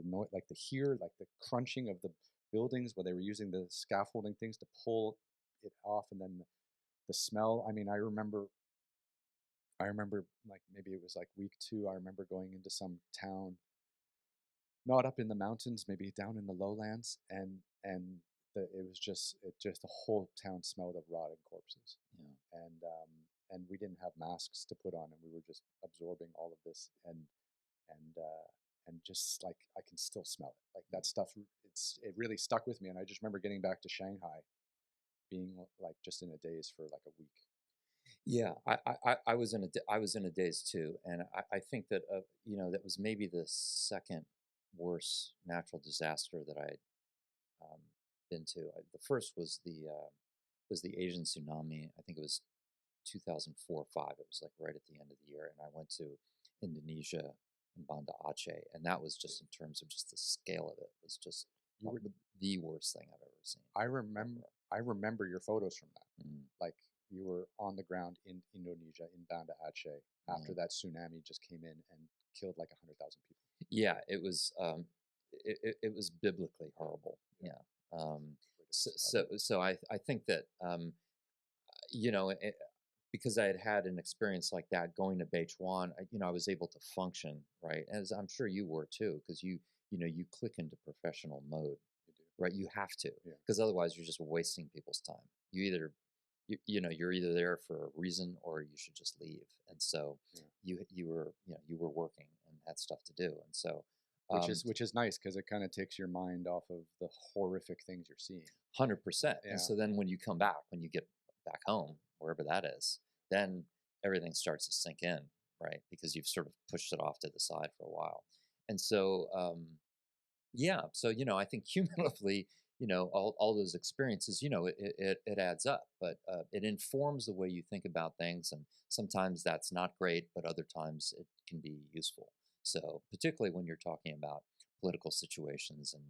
noise, like like the crunching of the buildings where they were using the scaffolding things to pull it off, and then the smell. I mean, I remember I remember, like, maybe it was like week 2. I remember going into some town, not up in the mountains, maybe down in the lowlands, and it was just the whole town smelled of rotting corpses. Yeah. And we didn't have masks to put on, and we were just absorbing all of this, and just like I can still smell it. Like that stuff, it really stuck with me, and I just remember getting back to Shanghai, being like just in a daze for like a week. Yeah, I was in I was in a daze too, and I think that that was maybe the second worst natural disaster that I'd um, been to. The first was the Asian tsunami. I think it was 2004 or 5. It was like right at the end of the year, and I went to Indonesia and Banda Aceh, and that was just in terms of just the scale of it was just You were, the worst thing I've ever seen. I remember your photos from that. Mm. Like you were on the ground in Indonesia in Banda Aceh after that tsunami just came in and killed like 100,000 people. Yeah, it was biblically horrible. Yeah. So I think that you know it, because I had an experience like that going to Beichuan, I was able to function, right, as I'm sure you were too, because you click into professional mode, You do. right? You have to, Yeah. because otherwise you're just wasting people's time. You're either there for a reason or you should just leave. And so you were working and had stuff to do, and so Which is nice because it kind of takes your mind off of the horrific things you're seeing. 100%. Yeah. And so then when you come back, when you get back home, wherever that is, then everything starts to sink in, right? Because you've sort of pushed it off to the side for a while. And so, yeah, so, I think cumulatively, all those experiences, it adds up, but it informs the way you think about things. And sometimes that's not great, but other times it can be useful. So, particularly when you're talking about political situations and,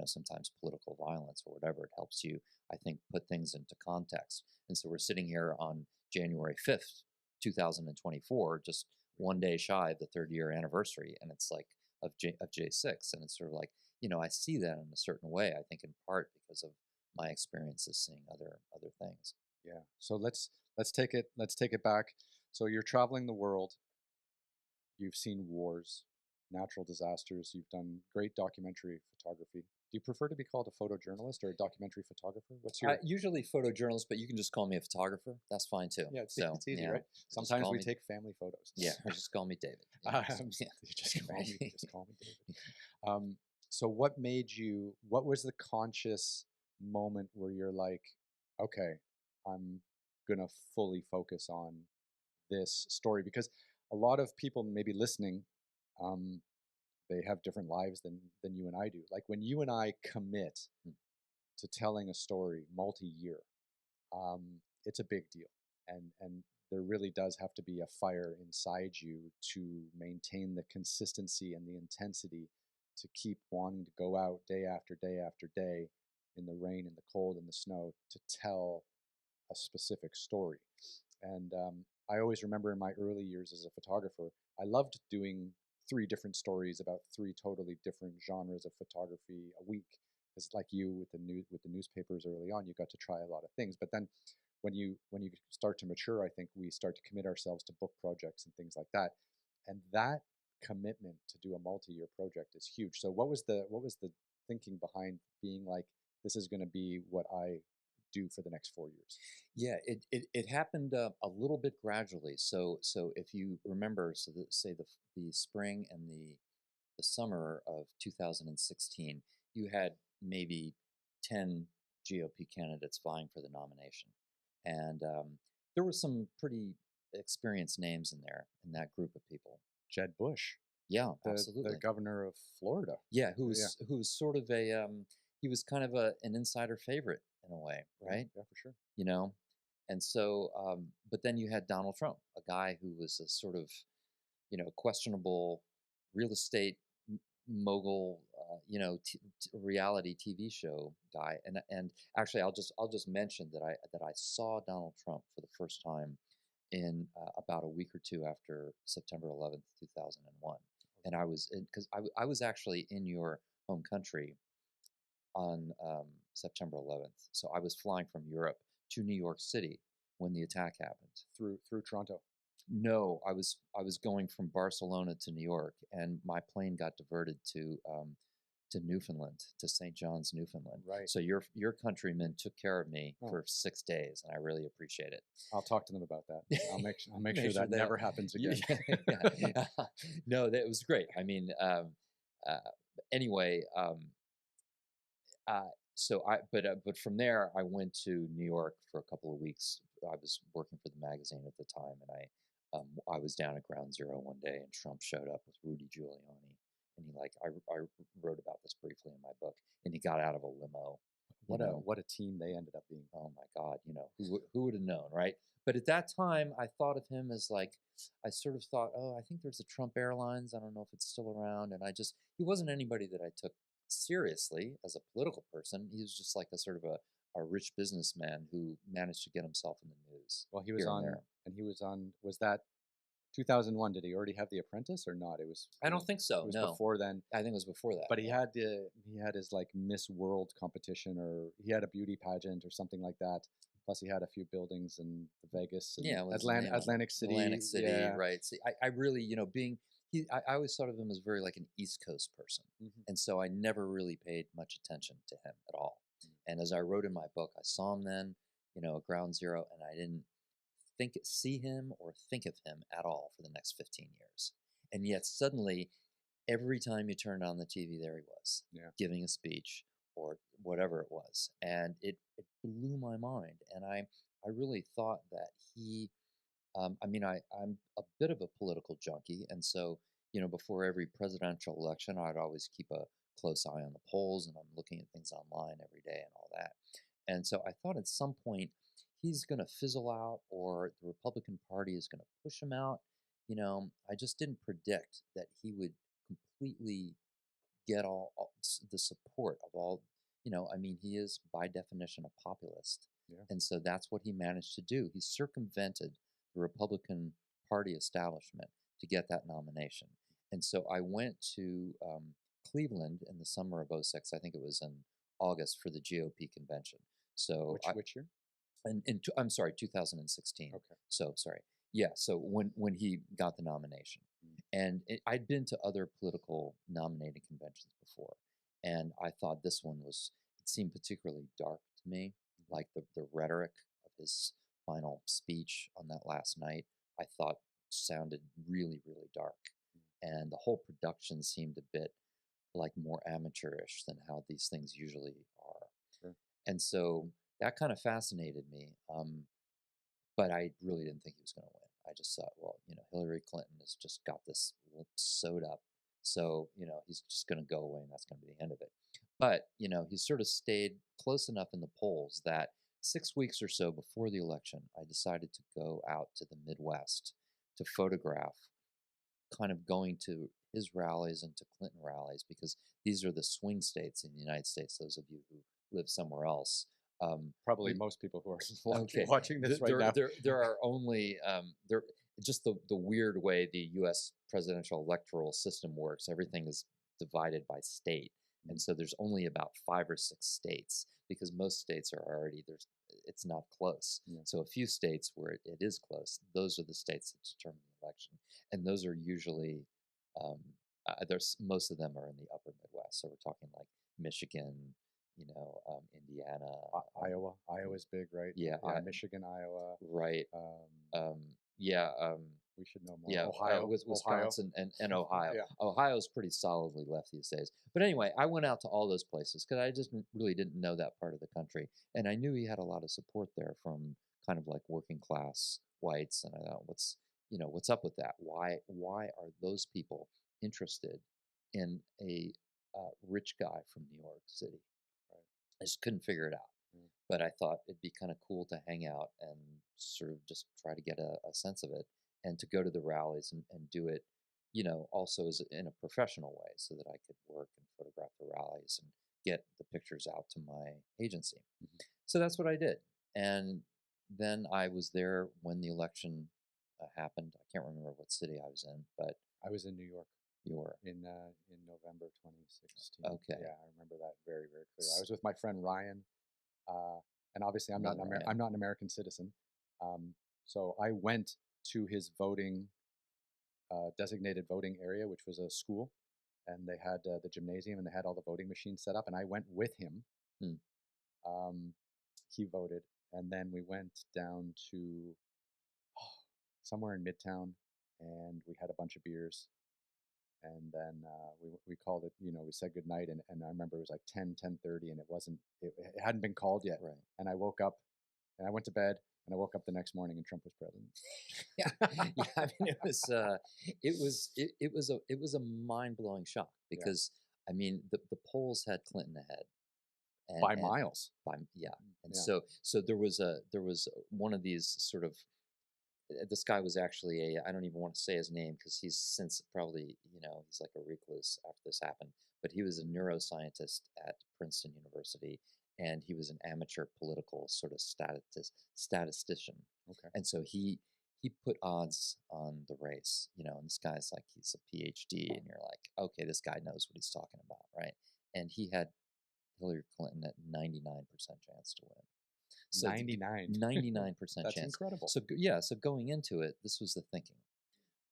sometimes political violence or whatever, it helps you, I think, put things into context. And so we're sitting here on January 5th, 2024, just one day shy of the 3rd-year anniversary. And it's like, of J6. And it's sort of like, I see that in a certain way. I think in part because of my experiences seeing other things. Yeah. So let's take it back. So you're traveling the world. You've seen wars, natural disasters. You've done great documentary photography. Do you prefer to be called a photojournalist or a documentary photographer? What's your Usually photojournalist, but you can just call me a photographer. That's fine too. Yeah, it's easy, right? Sometimes we take family photos. Yeah, or just call me David. Just call me David. So what was the conscious moment where you're like, okay, I'm gonna fully focus on this story? Because a lot of people maybe listening, um, they have different lives than you and I do. Like when you and I commit to telling a story multi-year, it's a big deal, and there really does have to be a fire inside you to maintain the consistency and the intensity to keep wanting to go out day after day after day in the rain, in the cold, in the snow to tell a specific story. And I always remember in my early years as a photographer, I loved doing 3 different stories about 3 totally different genres of photography a week. Because like you with the newspapers early on, you got to try a lot of things. But then when you start to mature, I think we start to commit ourselves to book projects and things like that. And that commitment to do a multi-year project is huge. So what was the thinking behind being like, this is going to be what I do for the next 4 years? Yeah, it happened a little bit gradually. So if you remember, so say the spring and the summer of 2016, you had maybe 10 GOP candidates vying for the nomination, and there were some pretty experienced names in there in that group of people. Jeb Bush, Yeah, the absolutely. governor of Florida. Yeah, who was sort of he was kind of an insider favorite in a way, right? Yeah, for sure. And so but then you had Donald Trump, a guy who was a sort of questionable real estate mogul, reality TV show guy. And actually, I'll just mention that I saw Donald Trump for the first time in about a week or two after September 11th, 2001, and I was because I was actually in your home country on September 11th, so I was flying from Europe to New York City when the attack happened Through Toronto. No, I was going from Barcelona to New York, and my plane got diverted to Newfoundland, to St. John's, Newfoundland. Right. So your countrymen took care of me Oh. for 6 days, and I really appreciate it. I'll talk to them about that. I'll make sure Make sure sure that they- never happens again. Yeah. No, that was great. I mean, uh, anyway, uh, but from there I went to New York for a couple of weeks. I was working for the magazine at the time, and I was down at Ground Zero one day, and Trump showed up with Rudy Giuliani, and I wrote about this briefly in my book, and he got out of a limo. What a team they ended up being. Oh my God, who would have known, right? But at that time, I thought of him as like, I sort of thought, oh, I think there's a Trump Airlines. I don't know if it's still around. And he wasn't anybody that I took seriously as a political person. He was just like a sort of a rich businessman who managed to get himself in the news. Well, he was was that 2001? Did he already have The Apprentice or not? I don't think so. It was No, before then. I think it was before that. But he had his like Miss World competition, or he had a beauty pageant or something like that. Plus, he had a few buildings in Vegas and Atlantic City. Atlantic City, yeah. right? See, I really, I always thought of him as very like an East Coast person, and so I never really paid much attention to him at all. And as I wrote in my book, I saw him then, at Ground Zero, and I didn't see him or think of him at all for the next 15 years. And yet suddenly, every time you turned on the TV, there he was, giving a speech or whatever it was. And it blew my mind. And I really thought that I'm a bit of a political junkie. And so, before every presidential election, I'd always keep a close eye on the polls, and I'm looking at things online every day and all that. And so I thought at some point he's going to fizzle out, or the Republican Party is going to push him out. I just didn't predict that he would completely get all the support of all. He is by definition a populist, and so that's what he managed to do. He circumvented the Republican Party establishment to get that nomination. And so I went to Cleveland in the summer of '06. I think it was in August, for the GOP convention. So which year? I'm sorry, 2016. Okay. So sorry. Yeah. So when he got the nomination, and I'd been to other political nominating conventions before, and I thought this one it seemed particularly dark to me, like the rhetoric of his final speech on that last night, I thought sounded really, really dark. And the whole production seemed a bit like more amateurish than how these things usually are. Sure. And so that kind of fascinated me. But I really didn't think he was going to win. I just thought, well, Hillary Clinton has just got this sewed up. So, he's just going to go away, and that's going to be the end of it. But, he sort of stayed close enough in the polls that 6 weeks or so before the election, I decided to go out to the Midwest to photograph, kind of going to his rallies and to Clinton rallies, because these are the swing states in the United States, those of you who live somewhere else. Probably most people who are watching this right now. There are only just the weird way the U.S. presidential electoral system works. Everything is divided by state, and so there's only about 5 or 6 states, because most states are already it's not close. So a few states where it is close, those are the states that determine the election, and those are usually most of them are in the upper Midwest. So we're talking like Michigan, Indiana, Iowa. Iowa's big, right? Yeah, Michigan, Iowa. Right. We should know more. Yeah, Ohio, Wisconsin, and Ohio. Yeah. Ohio's pretty solidly left these days. But anyway, I went out to all those places because I just really didn't know that part of the country, and I knew he had a lot of support there from kind of like working class whites. And I thought, what's up with that? Why are those people interested in a rich guy from New York City? I just couldn't figure it out. But I thought it'd be kind of cool to hang out and sort of just try to get a sense of it, and to go to the rallies and do it, also in a professional way, so that I could work and photograph the rallies and get the pictures out to my agency. So that's what I did. And then I was there when the election happened. I can't remember what city I was in, but I was in New York. You were in November 2016. Okay. Yeah, I remember that very, very clear. I was with my friend Ryan, and obviously I'm not an American citizen. So I went to his voting designated voting area, which was a school, and they had the gymnasium, and they had all the voting machines set up, and I went with him. Hmm. He voted, and then we went down to somewhere in Midtown, and we had a bunch of beers, and then we called it, we said goodnight, and I remember it was like 10:30, and it hadn't been called yet. Right. And I woke up, and I went to bed, and I woke up the next morning, and Trump was president. Yeah. I mean, it was a mind-blowing shock because I mean the polls had Clinton ahead. By miles. And so there was one of these sort of, this guy was actually I don't even want to say his name because he's since probably, he's like a recluse after this happened, but he was a neuroscientist at Princeton University, and he was an amateur political sort of statistician. Okay. And so he put odds on the race, and this guy's like, he's a PhD, and you're like, okay, this guy knows what he's talking about, right? And he had Hillary Clinton at 99% chance to win. So 99% That's chance. incredible. So going into it, this was the thinking.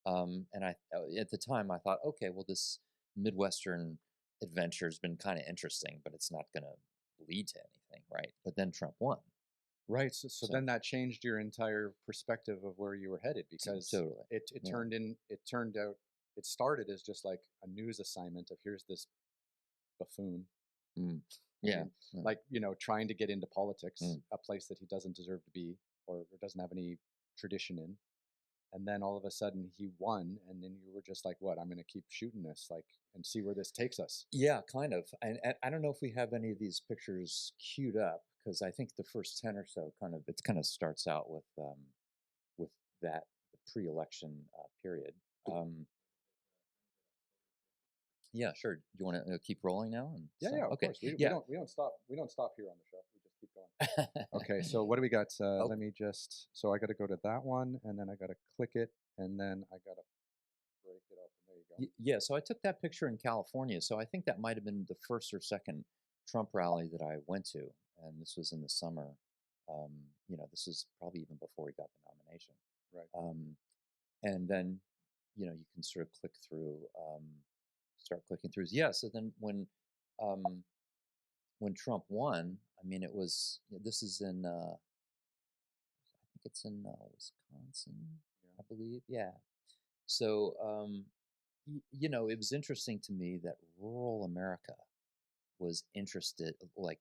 And I at the time I thought, okay, well, this Midwestern adventure has been kind of interesting, but it's not going to lead to anything, right? But then Trump won. Right. So then that changed your entire perspective of where you were headed, because Totally. it turned out, it started as just like a news assignment of, here's this buffoon. Yeah. Like, trying to get into politics, a place that he doesn't deserve to be, or doesn't have any tradition in. And then all of a sudden he won, and then you were just like, what, I'm going to keep shooting this, like, and see where this takes us. Yeah, kind of. And I don't know if we have any of these pictures queued up, because I think the first 10 or so it kind of starts out with that pre-election period. Yeah, sure. Do you want to keep rolling now? Yeah, of course. We don't stop. We don't stop here on the show. We just keep going. Okay, so what do we got? Let me just. So I got to go to that one, and then I got to click it, and then I got to break it up. And there you go. Yeah. So I took that picture in California. So I think that might have been the first or second Trump rally that I went to, and this was in the summer. This is probably even before he got the nomination. Right. And then, you can sort of click through. Start clicking through. Yeah. So then when Trump won, I mean, it was, this is in, I think it's in Wisconsin, I believe. Yeah. So, it was interesting to me that rural America was interested, like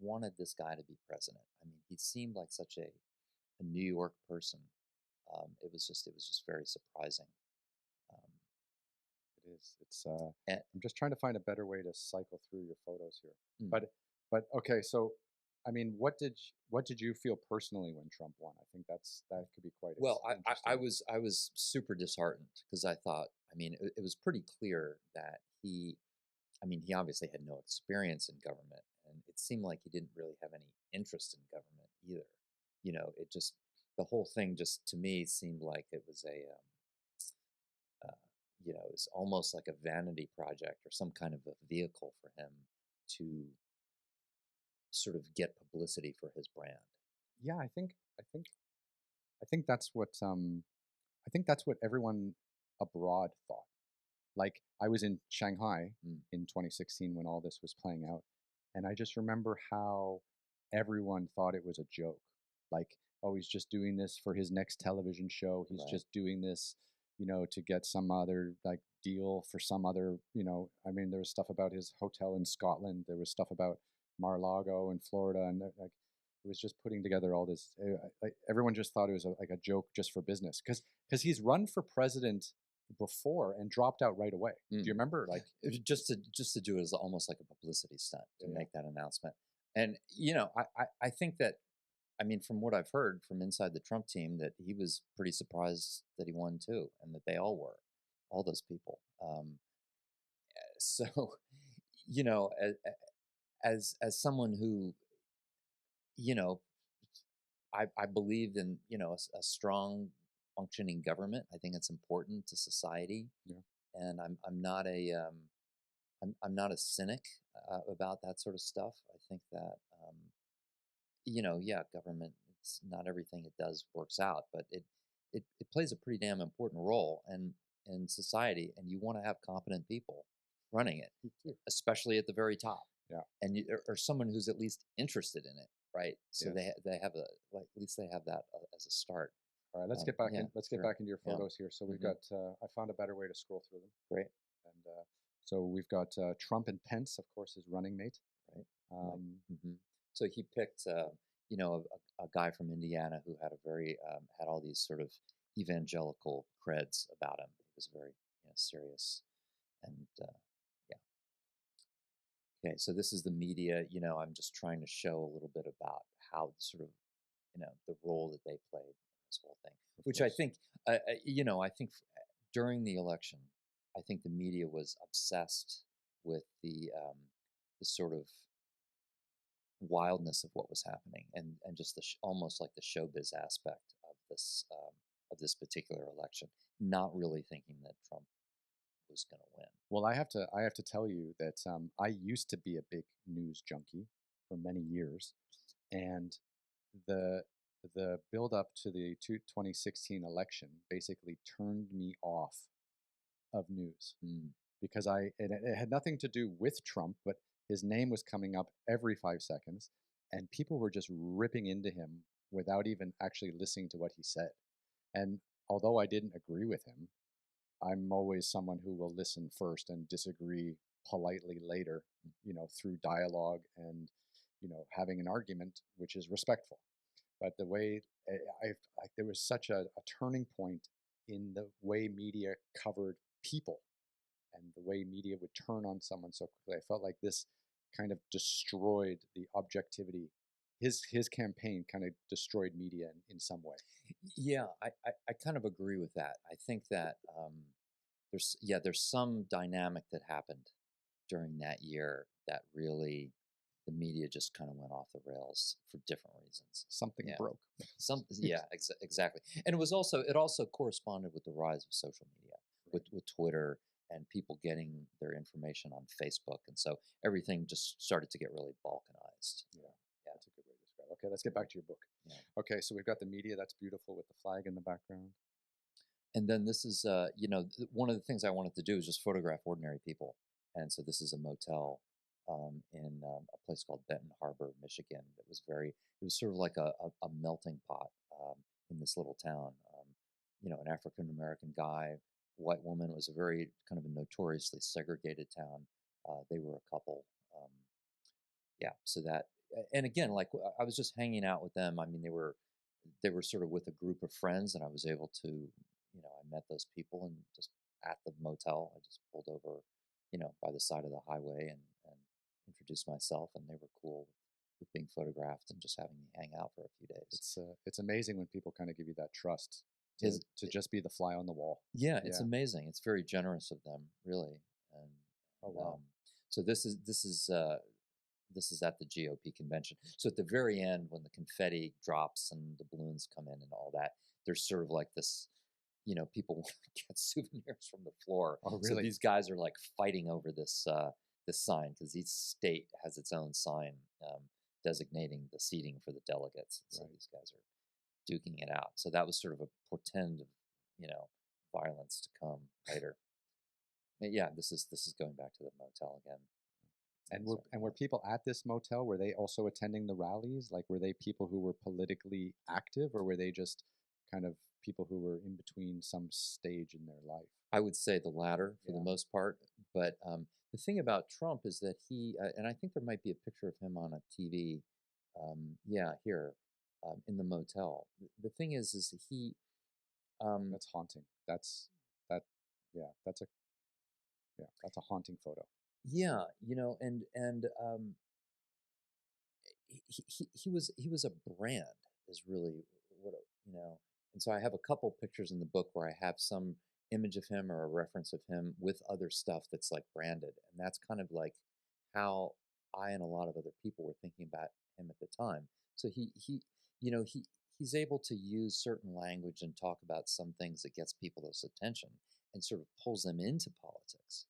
wanted this guy to be president. I mean, he seemed like such a New York person. It was just very surprising. It's I'm just trying to find a better way to cycle through your photos here. But okay, so I mean, what did you feel personally when Trump won? I think that could be quite well. I was super disheartened, because I thought, I mean, it was pretty clear that he obviously had no experience in government, and it seemed like he didn't really have any interest in government either. It just, the whole thing just, to me, seemed like it was it was almost like a vanity project, or some kind of a vehicle for him to sort of get publicity for his brand. Yeah, I think that's what everyone abroad thought. Like, I was in Shanghai in 2016 when all this was playing out, and I just remember how everyone thought it was a joke. Like, oh, he's just doing this for his next television show. He's just doing this, to get some other like deal for some other, I mean, there was stuff about his hotel in Scotland. There was stuff about Mar-a-Lago in Florida, and like, it was just putting together all this. Like, everyone just thought it was like a joke just for business, because he's run for president before and dropped out right away. Do you remember? Like, just to do it as almost like a publicity stunt to make that announcement. And I think that, I mean, from what I've heard from inside the Trump team, that he was pretty surprised that he won too, and that they all were, all those people. So, as someone who, I believe in, a strong functioning government. I think it's important to society. Yeah. And I'm not a cynic about that sort of stuff. I think that, government, it's not everything it does works out, but it plays a pretty damn important role in society, and you want to have competent people running it, especially at the very top. Yeah. And or someone who's at least interested in it, right? So Yes. they have at least they have that as a start. All right, let's get back yeah, in. Let's get sure. back into your Yeah. photos here. So we've Mhm. got. I found a better way to scroll through them. Great. And so we've got Trump and Pence, of course, his running mate. Right. Um, So he picked, a guy from Indiana who had a very had all these sort of evangelical creds about him. He was very serious, and yeah. Okay, so this is the media. I'm just trying to show a little bit about how sort of the role that they played in this whole thing, which I course. think, I think during the election, I think the media was obsessed with the sort of wildness of what was happening, and just almost like the showbiz aspect of this particular election, not really thinking that Trump was going to win. Well, I have to tell you that I used to be a big news junkie for many years, and the the build up to the 2016 election basically turned me off of news Mm. because it had nothing to do with Trump, but his name was coming up every 5 seconds, and people were just ripping into him without even actually listening to what he said. And although I didn't agree with him, I'm always someone who will listen first and disagree politely later, through dialogue and, having an argument, which is respectful. But the way there was such a turning point in the way media covered people and the way media would turn on someone so quickly. I felt like this kind of destroyed the objectivity. His campaign kind of destroyed media in some way. Yeah, I kind of agree with that. I think that there's some dynamic that happened during that year that really the media just kind of went off the rails for different reasons. Something Yeah. broke. Exactly. And it also corresponded with the rise of social media, with Twitter and people getting their information on Facebook, and so everything just started to get really balkanized. Yeah, that's a good way to describe it. Okay, let's get back to your book. Yeah. Okay, so we've got the media. That's beautiful with the flag in the background. And then this is, one of the things I wanted to do is just photograph ordinary people. And so this is a motel in a place called Benton Harbor, Michigan. It was sort of like a melting pot in this little town. An African American guy, white woman. It was a very kind of a notoriously segregated town. They were a couple. Yeah, so that, and again, like I was just hanging out with them. I mean, they were sort of with a group of friends, and I was able to, I met those people, and just at the motel, I just pulled over, by the side of the highway, and introduced myself, and they were cool with being photographed and just having me hang out for a few days. It's amazing when people kind of give you that trust Is to just be the fly on the wall. Yeah, it's amazing. It's very generous of them, really. And Oh wow. so this is at the GOP convention. So at the very end, when the confetti drops and the balloons come in and all that, there's sort of like this, people want to get souvenirs from the floor. Oh So really? these guys are like fighting over this sign, because each state has its own sign designating the seating for the delegates. So Right. these guys are duking it out. So that was sort of a portend of, violence to come later. Yeah, this is going back to the motel again. And were people at this motel? Were they also attending the rallies? Like, were they people who were politically active, or were they just kind of people who were in between some stage in their life? I would say the latter for the most part. But the thing about Trump is that and I think there might be a picture of him on a TV. Here in the motel. The thing is he. That's haunting. That. Yeah, that's a haunting photo. Yeah, and he was a brand, is really what and so I have a couple pictures in the book where I have some image of him or a reference of him with other stuff that's like branded, and that's kind of like how I and a lot of other people were thinking about him at the time. So he's able to use certain language and talk about some things that gets people's attention and sort of pulls them into politics.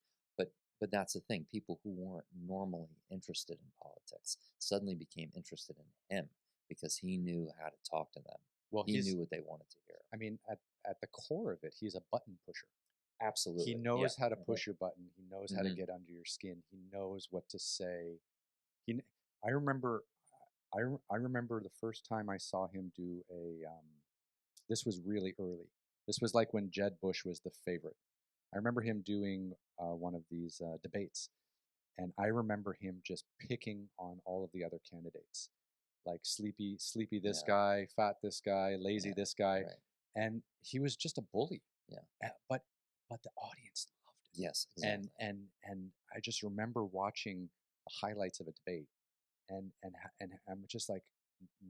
But that's the thing. People who weren't normally interested in politics suddenly became interested in him because he knew how to talk to them. Well, He knew what they wanted to hear. I mean, at the core of it, he's a button pusher. Absolutely. He knows how to Mm-hmm. push your button. He knows how to get under your skin. He knows what to say. He, I remember, I remember the first time I saw him do a. This was really early. This was like when Jeb Bush was the favorite. I remember him doing one of these debates, and I remember him just picking on all of the other candidates, like sleepy this guy, fat this guy, lazy this guy, and he was just a bully. Yeah. But the audience loved it. Yes, exactly. And I just remember watching the highlights of a debate, and I'm just like,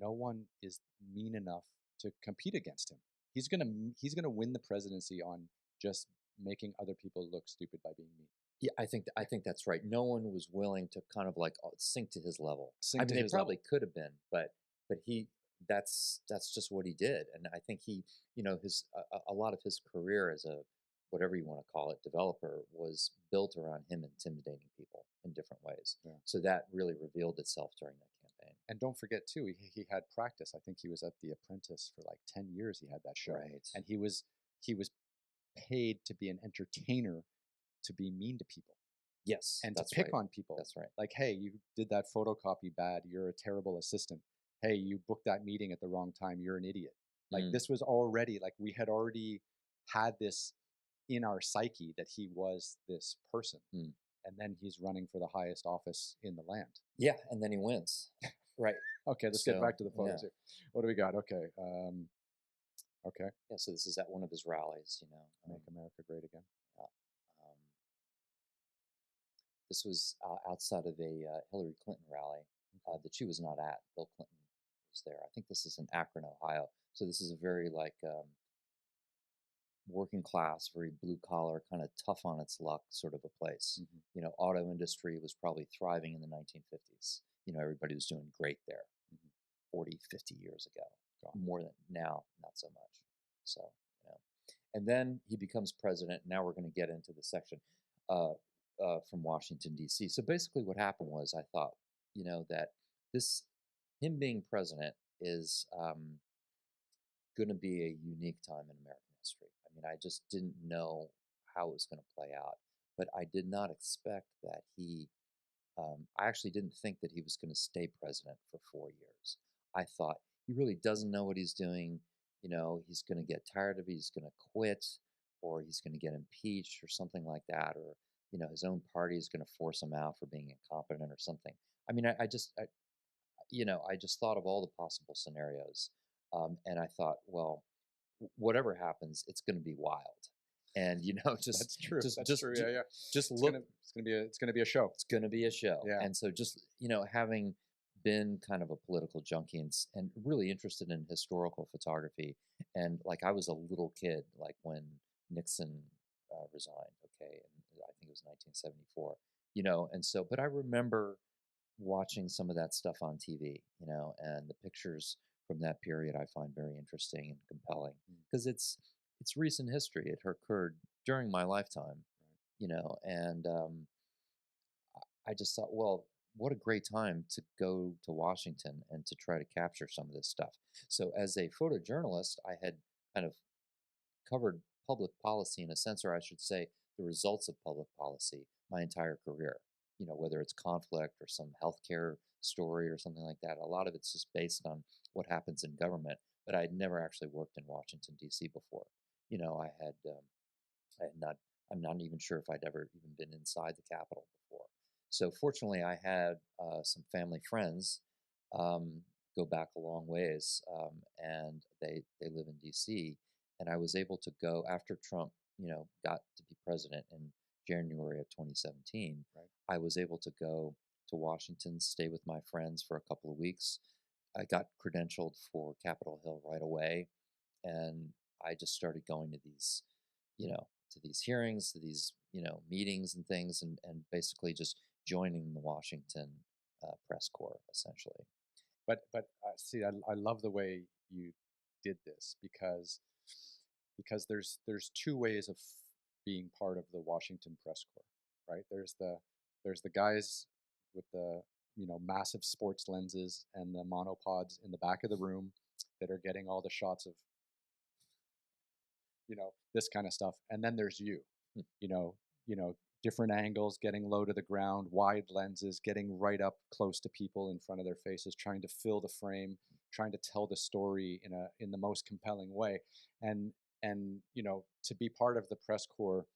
no one is mean enough to compete against him. He's gonna win the presidency on just making other people look stupid by being mean. Yeah, I think that's right. No one was willing to kind of like sink to his level. Sink I mean, to they his probably level. could have been, but he that's just what he did, and I think he, his a lot of his career as a whatever you want to call it developer was built around him intimidating people in different ways. Yeah. So that really revealed itself during that campaign. And don't forget too, he had practice. I think he was at The Apprentice for like 10 years. He had that show, Right. and he was paid to be an entertainer, to be mean to people. Yes, and to pick on people. That's right. Like, hey, you did that photocopy bad. You're a terrible assistant. Hey, you booked that meeting at the wrong time. You're an idiot. Like this was already like we had already had this in our psyche that he was this person, and then he's running for the highest office in the land. Yeah, and then he wins. Right. Okay, let's get back to the photos here. What do we got? Okay. Okay. Yeah, so this is at one of his rallies, Make America Great Again. This was outside of a Hillary Clinton rally that she was not at. Bill Clinton was there. I think this is in Akron, Ohio. So this is a very like working class, very blue collar, kind of tough on its luck sort of a place. Auto industry was probably thriving in the 1950s. Everybody was doing great there 40, 50 years ago. More than now, not so much. So, and then he becomes president. Now we're going to get into the section from Washington, D.C. So basically what happened was I thought, that him being president is going to be a unique time in American history. I mean, I just didn't know how it was going to play out, but I did not expect that I actually didn't think that he was going to stay president for 4 years. I thought he really doesn't know what he's doing. He's going to get tired of it. He's going to quit, or he's going to get impeached or something like that, or his own party is going to force him out for being incompetent or something. I mean, I just thought of all the possible scenarios, and I thought, well, whatever happens, it's going to be wild. And just that's true. That's true. Yeah. Just it's look. It's gonna be a show. It's going to be a show. Yeah. And so just having been kind of a political junkie and really interested in historical photography, and like I was a little kid, like when Nixon resigned. Okay, and I think it was 1974. And so, but I remember watching some of that stuff on TV. And the pictures from that period I find very interesting and compelling because it's recent history. It occurred during my lifetime, and I just thought, well, what a great time to go to Washington and to try to capture some of this stuff. So as a photojournalist, I had kind of covered public policy in a sense, or I should say the results of public policy my entire career. Whether it's conflict or some healthcare story or something like that. A lot of it's just based on what happens in government, but I had never actually worked in Washington, D.C. before. I'm not even sure if I'd ever even been inside the Capitol before. So fortunately, I had some family friends go back a long ways, and they live in D.C. And I was able to go after Trump, got to be president in January of 2017. Right. I was able to go to Washington, stay with my friends for a couple of weeks. I got credentialed for Capitol Hill right away, and I just started going to these, to these hearings, to these, meetings and things, and basically just joining the Washington press corps, essentially. But see, I love the way you did this because there's two ways of being part of the Washington press corps, right? There's the guys with the massive sports lenses and the monopods in the back of the room that are getting all the shots of, this kind of stuff. And then there's you, Hmm. different angles, getting low to the ground, wide lenses, getting right up close to people in front of their faces, trying to fill the frame, trying to tell the story in the most compelling way. And to be part of the press corps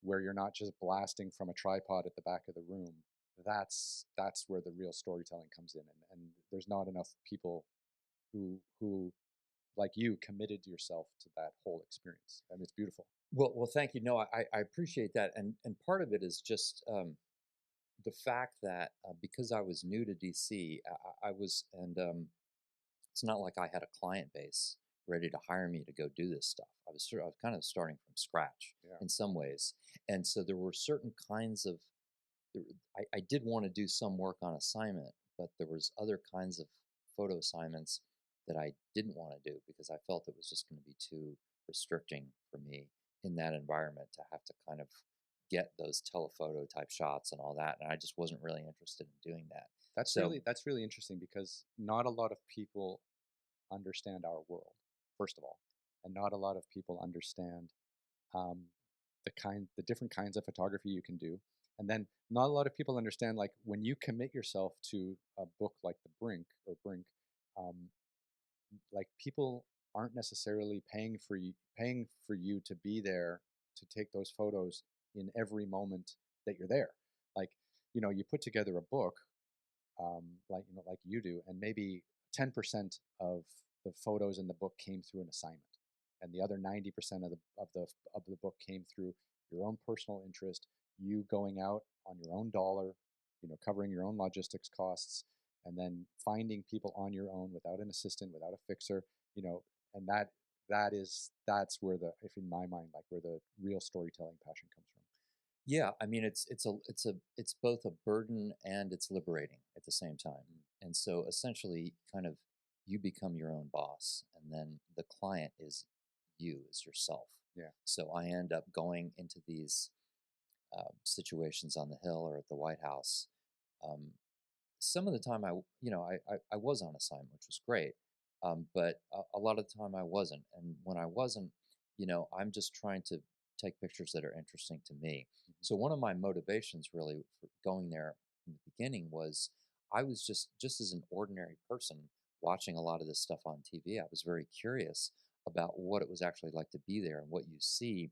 where you're not just blasting from a tripod at the back of the room, that's where the real storytelling comes in. And there's not enough people who like you committed yourself to that whole experience. I mean, it's beautiful. Well, thank you. No, I appreciate that, and part of it is just the fact that because I was new to DC, I was, and it's not like I had a client base ready to hire me to go do this stuff. I was kind of starting from scratch in some ways, and so there were certain kinds of. I did want to do some work on assignment, but there was other kinds of photo assignments that I didn't want to do because I felt it was just going to be too restricting for me in that environment to have to kind of get those telephoto type shots and all that, and I just wasn't really interested in doing that. That's really interesting because not a lot of people understand our world, first of all, and not a lot of people understand um, the different kinds of photography you can do, and then not a lot of people understand, like, when you commit yourself to a book like the Brink, um, like, people aren't necessarily paying for you to be there to take those photos in every moment that you're there. Like, you put together a book, like you do, and maybe 10% of the photos in the book came through an assignment, and the other 90% of the book came through your own personal interest, you going out on your own dollar, covering your own logistics costs, and then finding people on your own without an assistant, without a fixer, and that's where if in my mind, like, where the real storytelling passion comes from. Yeah, I mean it's both a burden and it's liberating at the same time. And so essentially kind of you become your own boss and then the client is you, is yourself. Yeah. So I end up going into these situations on the Hill or at the White House. Um, some of the time I was on assignment, which was great. But a lot of the time I wasn't. And when I wasn't, I'm just trying to take pictures that are interesting to me. So one of my motivations really for going there in the beginning was I was just as an ordinary person watching a lot of this stuff on TV. I was very curious about what it was actually like to be there and what you see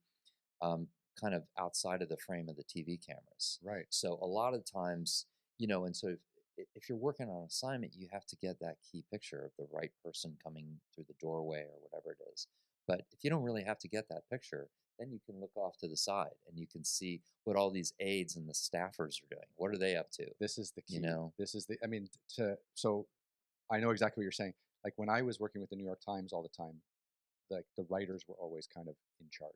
um, kind of outside of the frame of the TV cameras. Right. So a lot of times, and so if you're working on an assignment, you have to get that key picture of the right person coming through the doorway or whatever it is. But if you don't really have to get that picture, then you can look off to the side and you can see what all these aides and the staffers are doing. What are they up to? This is the key. I mean, so I know exactly what you're saying. Like, when I was working with the New York Times all the time, like, the writers were always kind of in charge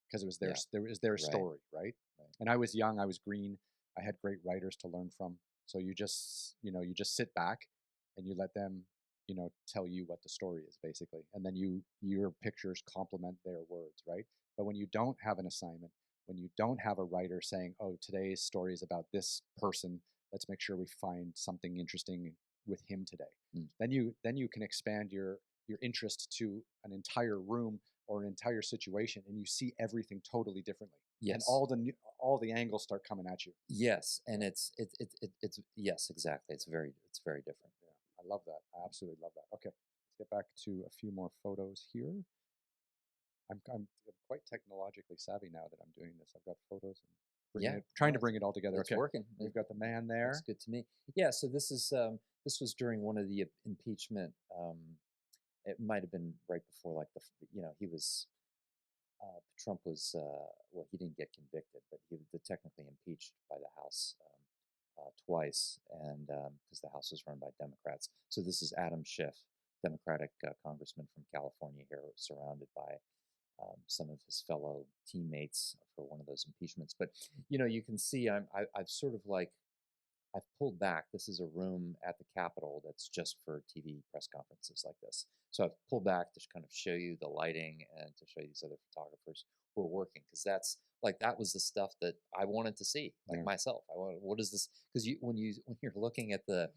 because it was their story, right? And I was young, I was green, I had great writers to learn from. So you just sit back and you let them, tell you what the story is, basically, and then your pictures complement their words, right? But when you don't have an assignment, when you don't have a writer saying, "Oh, today's story is about this person, let's make sure we find something interesting with him today," then you can expand your interest to an entire room or an entire situation, and you see everything totally differently. Yes. And all the angles start coming at you. Yes, and it's yes, exactly. It's very different. Yeah, I love that. I absolutely love that. Okay, let's get back to a few more photos here. I'm quite technologically savvy now that I'm doing this. I've got photos and trying to bring it all together. It's okay, working. We've got the man there. That's good to me. Yeah. So this was during one of the impeachment. It might have been right before, like he was Trump was well, he didn't get convicted, but he was technically impeached by the House twice, and because the House was run by Democrats. So this is Adam Schiff, Democratic congressman from California, here, surrounded by some of his fellow teammates for one of those impeachments. But you can see I've sort of like I've pulled back. This is a room at the Capitol that's just for TV press conferences like this. So I've pulled back to kind of show you the lighting and to show you these other photographers who are working, because that was the stuff that I wanted to see, like myself. I wanted, what is this? Because when you're looking at the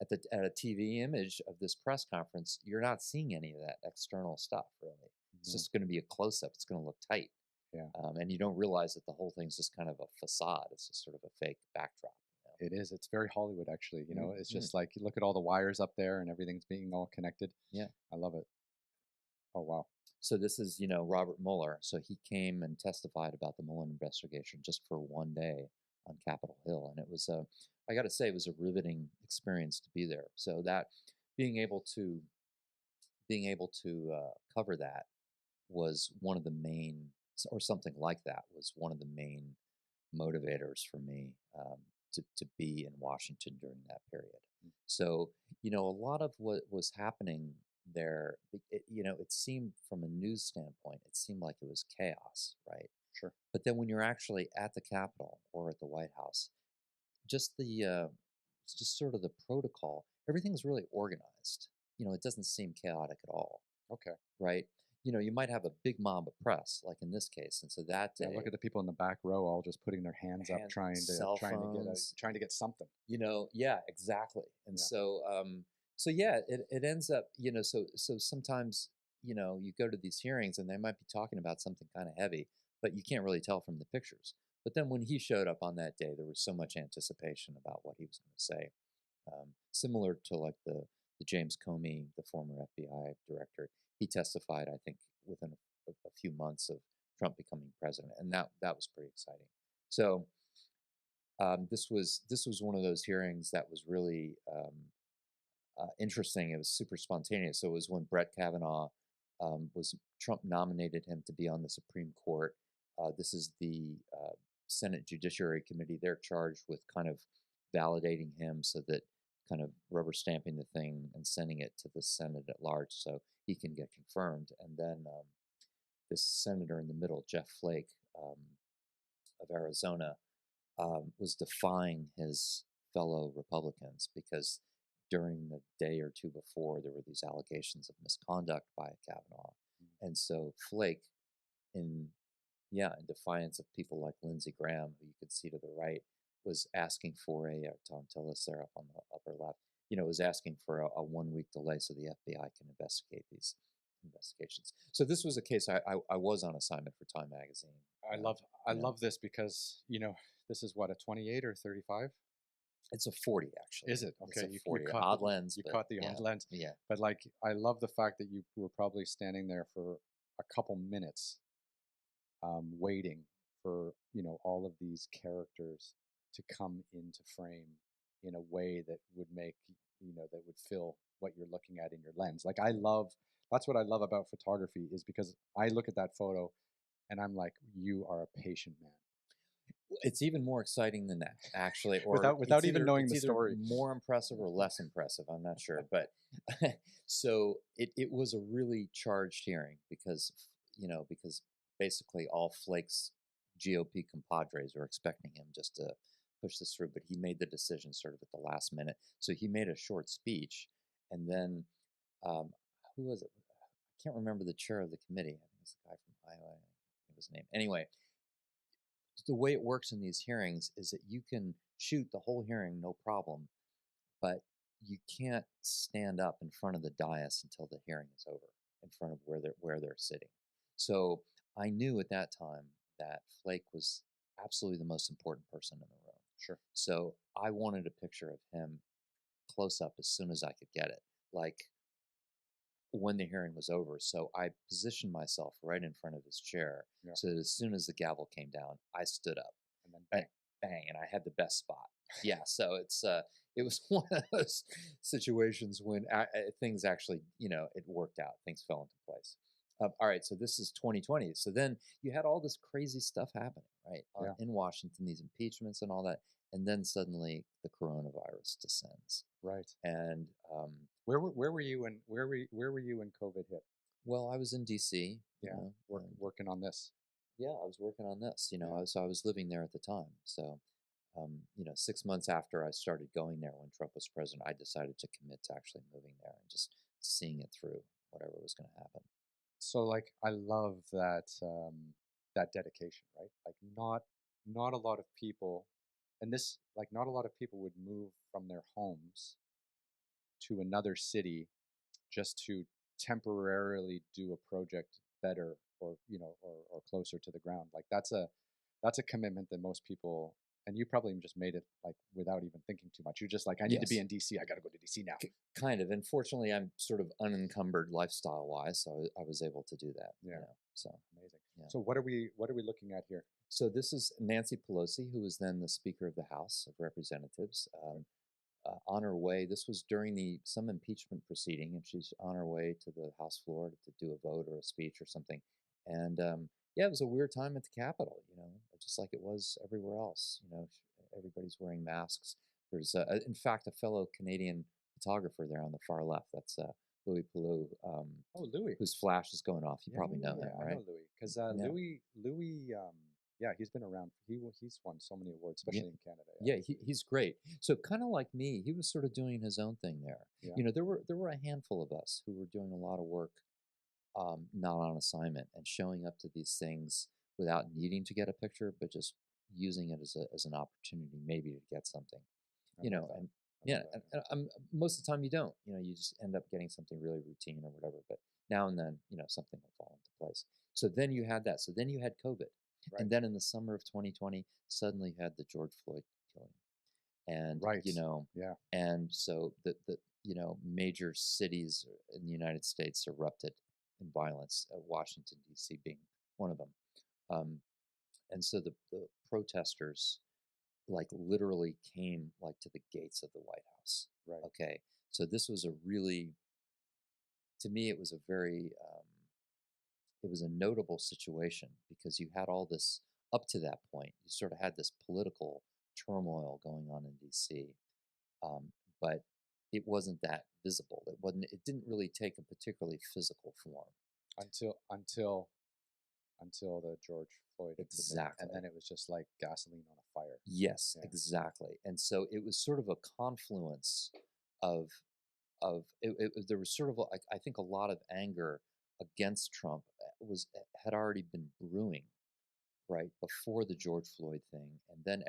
at a TV image of this press conference, you're not seeing any of that external stuff really. It's No. just going to be a close up. It's going to look tight, Yeah. and you don't realize that the whole thing's just kind of a facade. It's just sort of a fake backdrop. It is. It's very Hollywood, actually. You know, it's Mm. just like you look at all the wires up there and everything's being all connected. Yeah. I love it. Oh, wow. So this is, Robert Mueller. So he came and testified about the Mueller investigation just for one day on Capitol Hill, and it was I got to say, it was a riveting experience to be there. So that being able to cover that was one of the main, or something like that was one of the main motivators for me to be in Washington during that period. So, a lot of what was happening there, it seemed from a news standpoint, it seemed like it was chaos, right? Sure. But then when you're actually at the Capitol or at the White House, just just sort of the protocol, everything's really organized. It doesn't seem chaotic at all, Okay. right? You might have a big mob of press, like in this case, and so that day, Yeah, look at the people in the back row, all just putting their hands up, cell trying phones, to get something. yeah, exactly. And Yeah. so yeah, it ends up, so sometimes, you go to these hearings and they might be talking about something kind of heavy, but you can't really tell from the pictures. But then when he showed up on that day, there was so much anticipation about what he was going to say. Similar to like the James Comey, the former FBI director, he testified, I think, within a few months of Trump becoming president, and that was pretty exciting. So this was one of those hearings that was really interesting. It was super spontaneous. So it was when Brett Kavanaugh was Trump nominated him to be on the Supreme Court. This is the Senate Judiciary Committee. They're charged with kind of validating him, so that kind of rubber stamping the thing and sending it to the Senate at large so he can get confirmed. And then this senator in the middle, Jeff Flake of Arizona, was defying his fellow Republicans because during the day or two before, there were these allegations of misconduct by Kavanaugh. And so Flake, in defiance of people like Lindsey Graham, who you could see to the right, was asking for Tom Tillis there up on the upper left, was asking for a 1 week delay so the FBI can investigate these investigations. So this was a case I was on assignment for Time Magazine. I love this because, this is what, a 28 or 35? It's a 40, actually. Is it? Okay. It's a 40. Odd lens. You caught the odd lens. Yeah. But like, I love the fact that you were probably standing there for a couple minutes, waiting for, all of these characters to come into frame in a way that would make, that would fill what you're looking at in your lens. Like, that's what I love about photography, is because I look at that photo and I'm like, you are a patient man. It's even more exciting than that, actually. Or without even knowing the story. More impressive or less impressive, I'm not sure. But so it was a really charged hearing because basically all Flake's GOP compadres were expecting him just to push this through, but he made the decision sort of at the last minute. So he made a short speech, and then who was it? I can't remember the chair of the committee. I think it's the guy from Iowa. I think his name. Anyway, the way it works in these hearings is that you can shoot the whole hearing, no problem, but you can't stand up in front of the dais until the hearing is over, in front of where they're sitting. So I knew at that time that Flake was absolutely the most important person in the room. Sure. So I wanted a picture of him close up as soon as I could get it, like when the hearing was over. So I positioned myself right in front of his chair, so that as soon as the gavel came down, I stood up, and then bang, and I had the best spot. Yeah, so it was one of those situations when things actually, it worked out. Things fell into place. All right, so this is 2020. So then you had all this crazy stuff happening, right, in Washington, these impeachments and all that, and then suddenly the coronavirus descends. Right. And where were you when COVID hit? Well, I was in DC. Working on this. Yeah, I was working on this. I was living there at the time. So, 6 months after I started going there when Trump was president, I decided to commit to actually moving there and just seeing it through, whatever was going to happen. So, like, I love that that dedication, right? Like, not a lot of people, and this, like, not a lot of people would move from their homes to another city just to temporarily do a project better, or or closer to the ground. Like that's a commitment that most people, and you probably just made it like without even thinking too much. You're just like, I need to be Yes. in DC. I got to go to DC now. Kind of. And fortunately, I'm sort of unencumbered lifestyle wise, so I was able to do that. Yeah. So Amazing. yeah. So what are we looking at here? So this is Nancy Pelosi, who was then the Speaker of the House of Representatives. On her way, this was during some impeachment proceeding, and she's on her way to the House floor to do a vote or a speech or something. And yeah, it was a weird time at the Capitol, just like it was everywhere else. Everybody's wearing masks. There's, in fact, a fellow Canadian photographer there on the far left. That's Louis Palou. Oh, Louis, whose flash is going off. You probably know him, right? I know Louis because Louis, yeah, he's been around. He's won so many awards, especially in Canada. Yeah, he's great. So kind of like me, he was sort of doing his own thing there. Yeah. There were a handful of us who were doing a lot of work, not on assignment, and showing up to these things without needing to get a picture, but just using it as an opportunity maybe to get something. And yeah, and most of the time you don't. You just end up getting something really routine or whatever. But now and then, something will fall into place. So then you had that. So then you had COVID. Right. And then in the summer of 2020, suddenly you had the George Floyd killing. And, yeah. And so the major cities in the United States erupted in violence, Washington, D.C. being one of them. And so the protesters like literally came like to the gates of the White House. Right. Okay. So this was to me, it was it was a notable situation because you had all this up to that point. You sort of had this political turmoil going on in D.C., but it wasn't that visible. It didn't really take a particularly physical form until the George Floyd incident. Exactly. And then it was just like gasoline on a fire. Yes, exactly. And so it was sort of a confluence of there was sort of I think a lot of anger against Trump had already been brewing right before the George Floyd thing, and then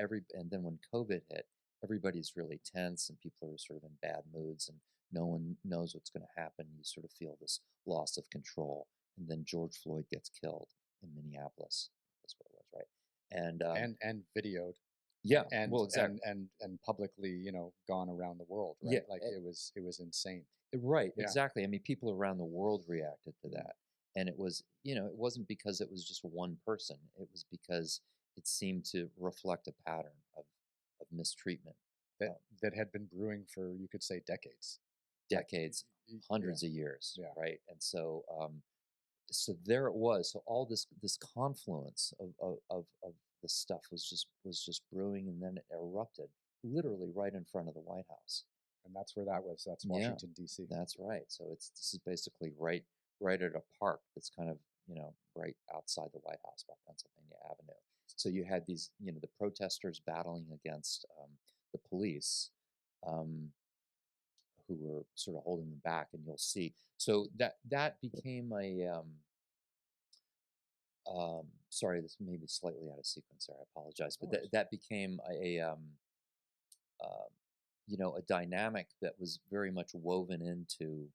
when COVID hit, everybody's really tense and people are sort of in bad moods and no one knows what's going to happen. You sort of feel this loss of control, and then George Floyd gets killed in Minneapolis. That's what it was, right? And videoed. Yeah, and well, exactly. and publicly, gone around the world, right? Yeah, like it was insane. Right, Yeah. exactly. I mean, people around the world reacted to that, and it was, it wasn't because it was just one person. It was because it seemed to reflect a pattern of mistreatment that had been brewing for, you could say, decades, hundreds of years, Yeah. right? And so, so there it was. So all this confluence of the stuff was just brewing, and then it erupted literally right in front of the White House. And that's where that was. That's Washington, D.C. That's right. So this is basically right at a park that's kind of right outside the White House by Pennsylvania Avenue. So you had these the protesters battling against the police, who were sort of holding them back, and you'll see. So that became a sorry, this may be slightly out of sequence there. I apologize, but that became a dynamic that was very much woven into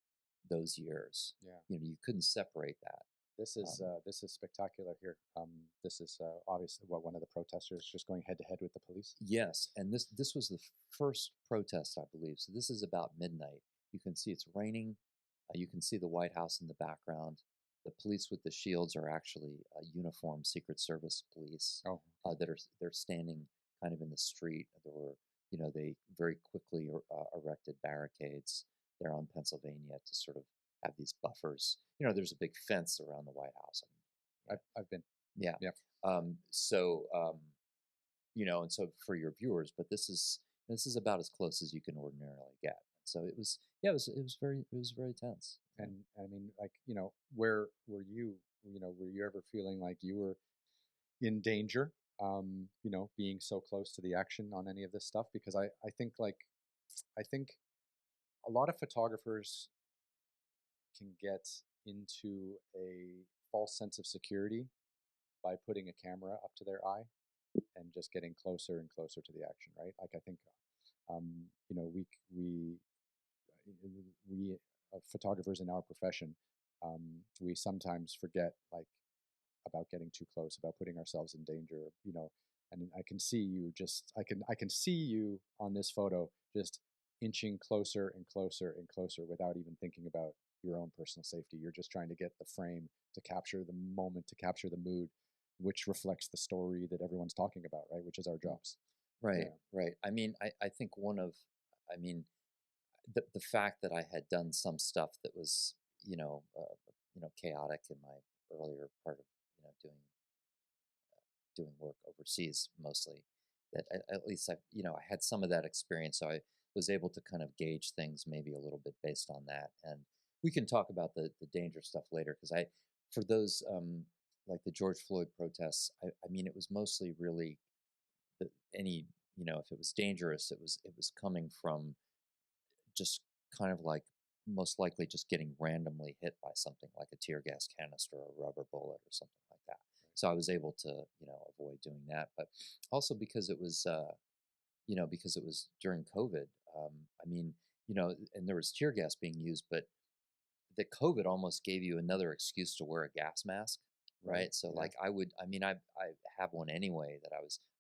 those years. Yeah. You couldn't separate that. This is spectacular here. This is obviously one of the protesters just going head to head with the police. Yes, and this was the first protest, I believe. So this is about midnight. You can see it's raining. You can see the White House in the background. The police with the shields are actually uniformed Secret Service police. They're standing kind of in the street. There were they very quickly erected barricades there on Pennsylvania to sort of have these buffers. There's a big fence around the White House. I've been. Yeah. So, and so for your viewers, but this is about as close as you can ordinarily get. So it was very tense. And I mean, like, where were you? Were you ever feeling like you were in danger? Being so close to the action on any of this stuff, because I think a lot of photographers can get into a false sense of security by putting a camera up to their eye and just getting closer and closer to the action, right? Like I think, we we photographers in our profession, we sometimes forget like about getting too close, about putting ourselves in danger, and I can see you I can see you on this photo just inching closer and closer and closer without even thinking about your own personal safety. You're just trying to get the frame to capture the moment, to capture the mood, which reflects the story that everyone's talking about, right? Which is our jobs. Right, right. I mean, I think I mean, the fact that I had done some stuff that was, chaotic in my earlier part of, doing work overseas mostly, that at least I had some of that experience, so I was able to kind of gauge things maybe a little bit based on that. And we can talk about the danger stuff later, because for those like the George Floyd protests, I mean, it was mostly really any, if it was dangerous, it was coming from just kind of like most likely just getting randomly hit by something like a tear gas canister or a rubber bullet or something like that. So I was able to, avoid doing that. But also because it was, because it was during COVID. I mean, and there was tear gas being used, but the COVID almost gave you another excuse to wear a gas mask, right? So like I have one anyway that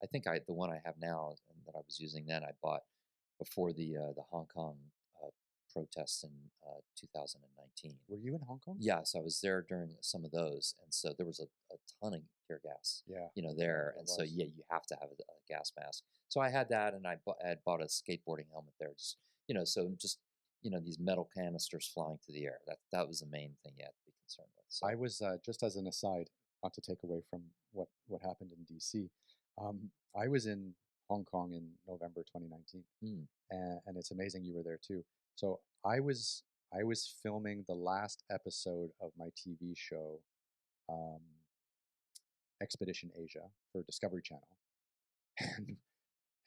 I think the one I have now and that I was using then I bought before the Hong Kong protests in 2019. Were you in Hong Kong? Yes, I was there during some of those, and so there was a ton of tear gas, there, and so you have to have a gas mask. So I had that, and I had bought a skateboarding helmet there, just these metal canisters flying through the air. That was the main thing you had to be concerned with. So. I was just as an aside, not to take away from what happened in DC. I was in Hong Kong in November 2019, and it's amazing you were there too. So I was filming the last episode of my TV show, Expedition Asia, for Discovery Channel,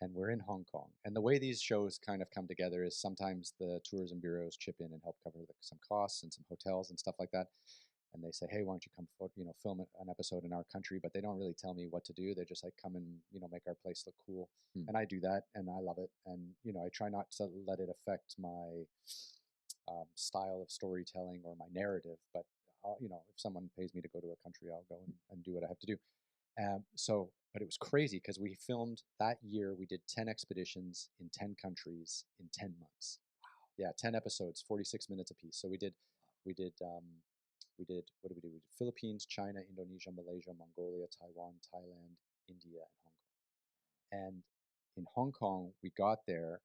and we're in Hong Kong. And the way these shows kind of come together is sometimes the tourism bureaus chip in and help cover some costs and some hotels and stuff like that. And they say, hey, why don't you come, film an episode in our country? But they don't really tell me what to do. They're just like, come and, make our place look cool. And I do that, and I love it. And, I try not to let it affect my style of storytelling or my narrative. But, if someone pays me to go to a country, I'll go and do what I have to do. But it was crazy because we filmed that year. We did 10 expeditions in 10 countries in 10 months. Wow. Yeah, 10 episodes, 46 minutes apiece. So we did what did we do? We did Philippines, China, Indonesia, Malaysia, Mongolia, Taiwan, Thailand, India, and Hong Kong. And in Hong Kong, we got there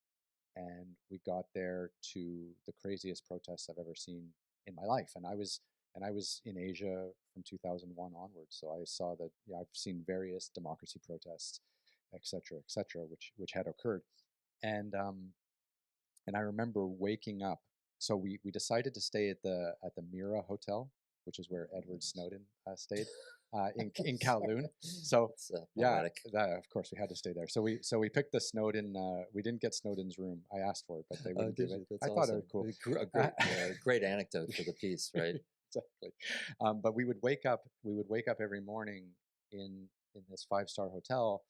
to the craziest protests I've ever seen in my life. And I was in Asia from 2001 onwards. So I saw that, I've seen various democracy protests, et cetera, which had occurred. And I remember waking up. So we decided to stay at the Mira Hotel, which is where Edward Snowden stayed in Kowloon. So of course we had to stay there. So we picked the Snowden. We didn't get Snowden's room. I asked for it, but they wouldn't give it. I thought it was cool. Great anecdote for the piece, right? Exactly. But we would wake up every morning in this 5-star hotel,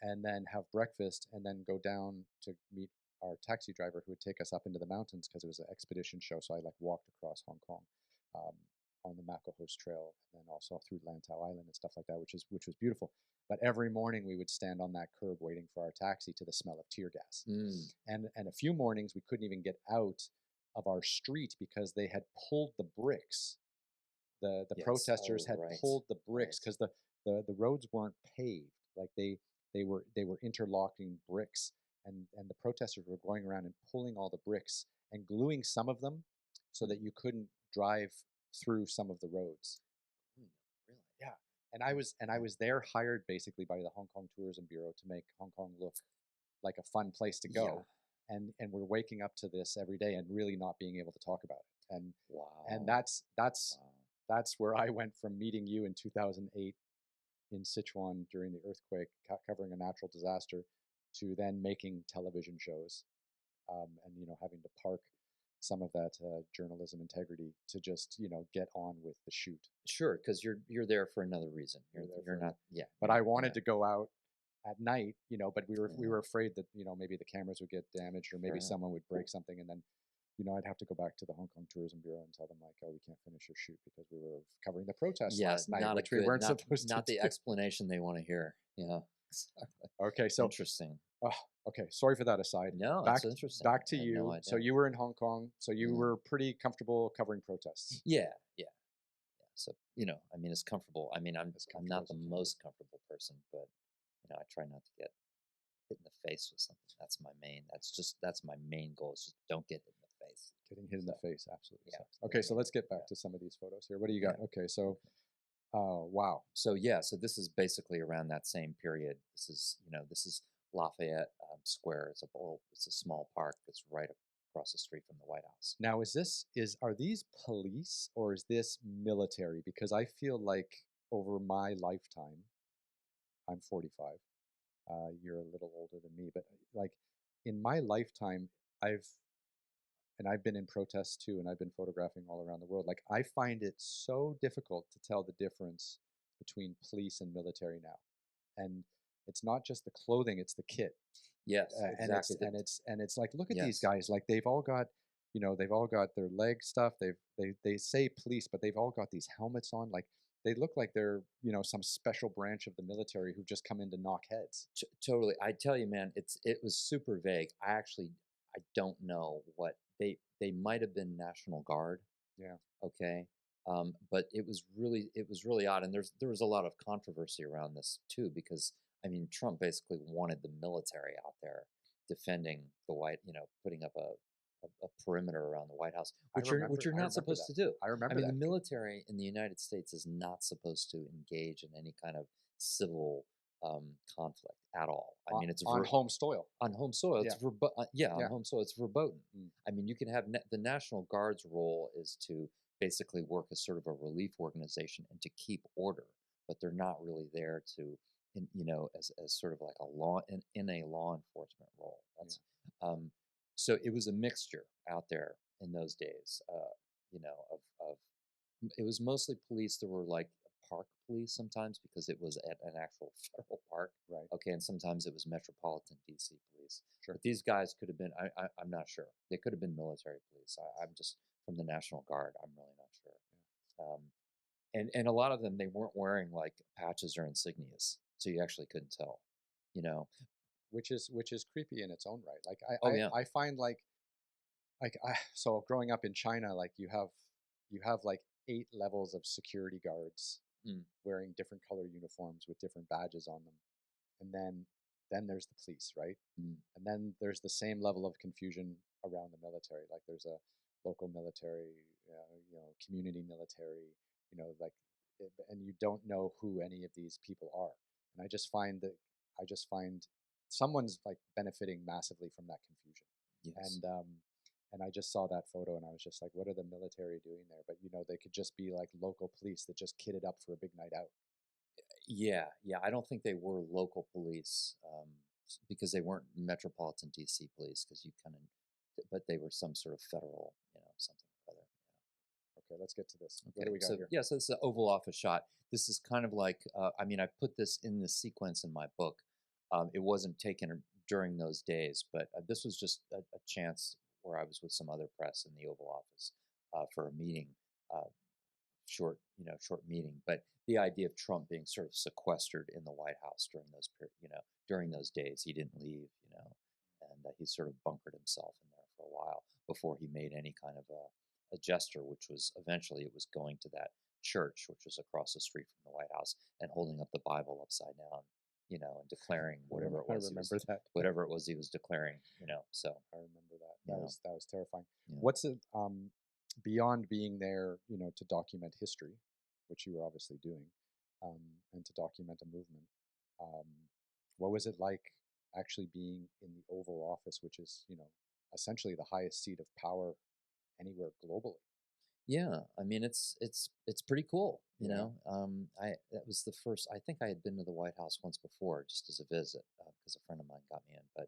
and then have breakfast, and then go down to meet our taxi driver who would take us up into the mountains, because it was an expedition show. So I walked across Hong Kong on the Maclehose Trail, and then also through Lantau Island and stuff like that, which was beautiful. But every morning we would stand on that curb waiting for our taxi to the smell of tear gas. And a few mornings we couldn't even get out of our street because they had pulled the bricks. The protesters had pulled the bricks because the roads weren't paved. Like they were interlocking bricks, and the protesters were going around and pulling all the bricks and gluing some of them so that you couldn't drive through some of the roads. Really? Yeah. And I was there hired basically by the Hong Kong Tourism Bureau to make Hong Kong look like a fun place to go. Yeah. And we're waking up to this every day and really not being able to talk about it. And that's where I went from meeting you in 2008 in Sichuan during the earthquake, covering a natural disaster, to then making television shows, and having to park some of that journalism integrity to just get on with the shoot. Sure, because you're there for another reason. You're not. But I wanted to go out at night, but we were afraid that maybe the cameras would get damaged, or maybe someone would break something, and then I'd have to go back to the Hong Kong Tourism Bureau and tell them like, oh, we can't finish your shoot because we were covering the protests Yeah, last night, not a which we good, weren't supposed to not the do. explanation they want to hear. Yeah. Okay, so Interesting. okay, sorry for that aside. No, Back it's interesting. back to I had you. no So idea. you were in Hong Kong. So you Mhm. were pretty comfortable covering protests. Yeah, yeah, yeah. So I mean, it's comfortable. I mean, I'm comfortable not as the it can be. most comfortable person, but I try not to get hit in the face with something. That's my main goal. Is just don't get hit in the face. Getting hit in the face absolutely Yeah. sucks. Okay, so Yeah, let's get back yeah. to some of these photos here. What do you got? Yeah. Okay, so wow. So yeah, so this is basically around that same period. This is Lafayette Square. It's a small park that's right across the street from the White House. Now are these police or is this military? Because I feel like over my lifetime, I'm 45. You're a little older than me, but like in my lifetime, I've been in protests too, and I've been photographing all around the world. Like I find it so difficult to tell the difference between police and military now. And it's not just the clothing, it's the kit. Yes, And exactly. it's like, look at these Yes. guys, like they've all got their leg stuff. They say police, but they've all got these helmets on. Like they look like they're some special branch of the military who've just come in to knock heads. Totally. I tell you, man, it was super vague. I don't know what they might have been National Guard. Yeah. Okay. But it was really odd, and there was a lot of controversy around this too, because I mean, Trump basically wanted the military out there defending putting up a perimeter around the White House, which you're not supposed to do. I remember I mean, that. the military in the United States is not supposed to engage in any kind of civil conflict at all. I mean, it's on home soil. On home soil, it's on home soil, it's verboten. Mm. I mean, you can have the National Guard's role is to basically work as sort of a relief organization and to keep order, but they're not really there to, as sort of like in a law enforcement role. That's so it was a mixture out there in those days. Of it was mostly police. There were like park police sometimes because it was at an actual federal park. Right. Okay, and sometimes it was Metropolitan DC police. Sure. But these guys could have been. I'm not sure. They could have been military police. I'm just from the National Guard. I'm really not sure. Yeah. And a lot of them, they weren't wearing like patches or insignias, so you actually couldn't tell. Which is creepy in its own right. Like I I find so growing up in China, like you have like 8 levels of security guards wearing different color uniforms with different badges on them, and then there's the police, right? And then there's the same level of confusion around the military. Like there's a local military, community military, like, and you don't know who any of these people are. And I just find someone's like benefiting massively from that confusion. Yes. And I just saw that photo and I was just like, what are the military doing there? But they could just be like local police that just kitted up for a big night out. Yeah. I don't think they were local police because they weren't Metropolitan DC police but they were some sort of federal, something or other. Okay, let's get to this. Okay. What do we got here? Yeah, so this is an Oval Office shot. This is kind of like, I mean, I put this in the sequence in my book. It wasn't taken during those days, but this was just a chance where I was with some other press in the Oval Office for a meeting, short meeting. But the idea of Trump being sort of sequestered in the White House during those days, he didn't leave, and he sort of bunkered himself in there for a while before he made any kind of a gesture, which was eventually it was going to that church, which was across the street from the White House, and holding up the Bible upside down, and declaring whatever it was. Whatever it was he was declaring, So I remember that. That was terrifying. Yeah. What's it beyond being there, to document history, which you were obviously doing, and to document a movement? What was it like actually being in the Oval Office, which is, essentially the highest seat of power anywhere globally? Yeah, I mean it's pretty cool, Yeah. that was the first. I think I had been to the White House once before, just as a visit, because a friend of mine got me in.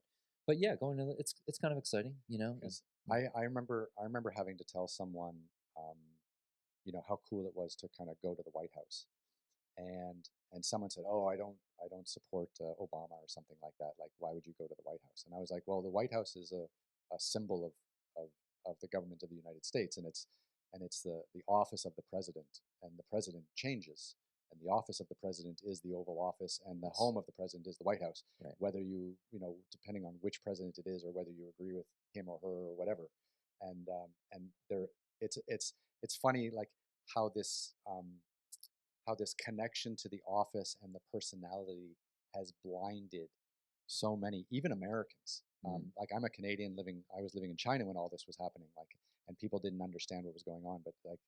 But yeah, going to it's kind of exciting, Because I remember having to tell someone, how cool it was to kind of go to the White House, and someone said, "Oh, I don't support Obama or something like that. Like, why would you go to the White House?" And I was like, "Well, the White House is a symbol of of the government of the United States, and it's the office of the president, and the president changes, and the office of the president is the Oval Office, and the home of the president is the White House. Right. Whether you know, depending on which president it is, or whether you agree with him or her or whatever, and there, it's funny, like how this connection to the office and the personality has blinded so many, even Americans. Like I'm a Canadian I was living in China when all this was happening, like, and people didn't understand what was going on, but like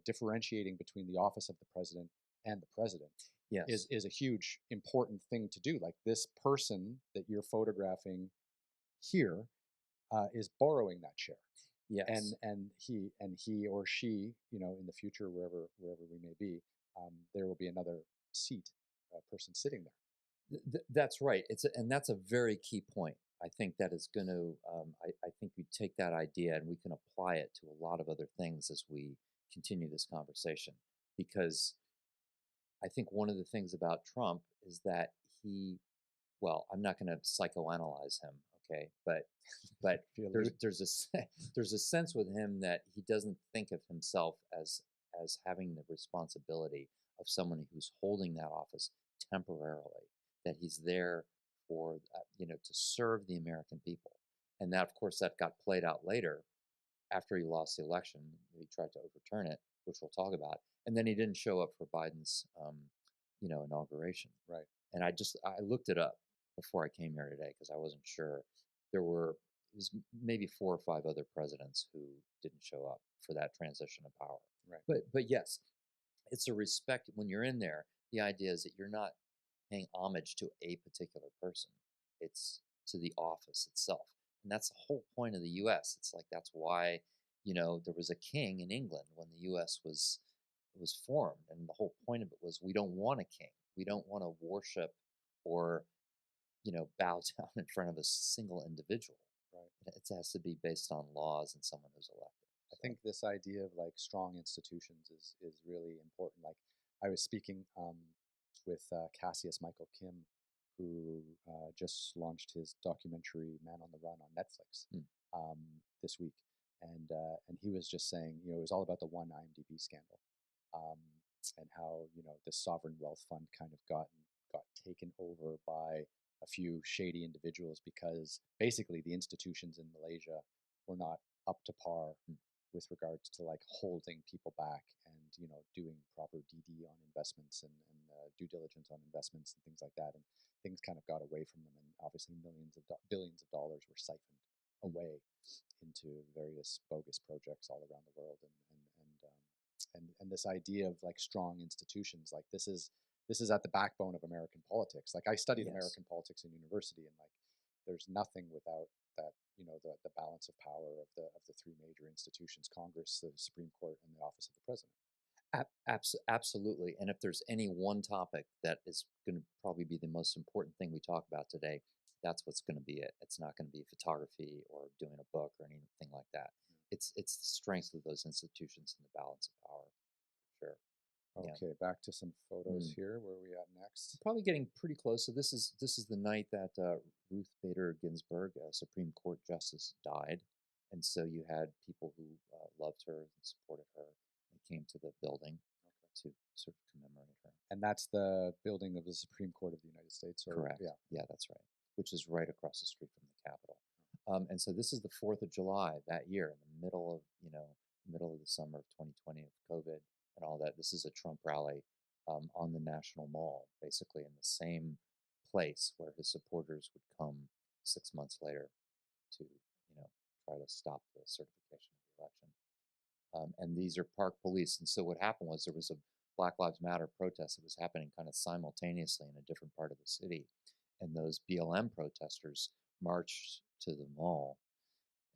differentiating between the office of the president and the president Yes. is a huge important thing to do. Like this person that you're photographing here is borrowing that chair. Yes. And he or she, you know, in the future, wherever we may be, there will be another person sitting there. That's right. And that's a very key point. I think that is going to. I think we take that idea and we can apply it to a lot of other things as we continue this conversation. Because I think one of the things about Trump is that well, I'm not going to psychoanalyze him, okay, but there's a sense with him that he doesn't think of himself as having the responsibility of someone who's holding that office temporarily, that he's there for to serve the American people. And that, of course, that got played out later after he lost the election. He tried to overturn it, which we'll talk about, and then he didn't show up for Biden's inauguration. Right. And I looked it up before I came here today because I wasn't sure. There was maybe 4 or 5 other presidents who didn't show up for that transition of power. Right. But yes, it's a respect when you're in there. The idea is that you're not paying homage to a particular person. It's to the office itself. And that's the whole point of the U.S. It's like that's why, there was a king in England when the U.S. was formed. And the whole point of it was we don't want a king. We don't want to worship or, bow down in front of a single individual. Right. It has to be based on laws and someone who's elected. I think this idea of like strong institutions is really important. Like I was speaking with Cassius Michael Kim, who just launched his documentary Man on the Run on Netflix this week, and he was just saying, it was all about the one IMDb scandal, and how the sovereign wealth fund kind of got taken over by a few shady individuals because basically the institutions in Malaysia were not up to par with regards to like holding people back and doing proper DD on investments and due diligence on investments and things like that, and things kind of got away from them, and obviously billions of dollars were siphoned away into various bogus projects all around the world, and this idea of like strong institutions, like this is at the backbone of American politics. Like I studied American politics in university, and like there's nothing without that, the balance of power of the 3 major institutions: Congress, the Supreme Court, and the office of the president. Absolutely. And if there's any one topic that is going to probably be the most important thing we talk about today, that's what's going to be it. It's not going to be photography or doing a book or anything like that. It's the strength of those institutions and the balance of power. Sure. Okay, back to some photos here. Where are we at next? Probably getting pretty close. So this is the night that Ruth Bader Ginsburg, a Supreme Court justice, died, and so you had people who loved her and supported her and came to the building to sort of commemorate her. And that's the building of the Supreme Court of the United States. Correct. Yeah, that's right. Which is right across the street from the Capitol. And so this is the 4th of July that year, in the middle of the summer of 2020 of COVID and all that. This is a Trump rally on the National Mall, basically in the same place where his supporters would come 6 months later to, try to stop the certification of the election. And these are park police. And so what happened was there was a Black Lives Matter protest that was happening kind of simultaneously in a different part of the city. And those BLM protesters marched to the mall.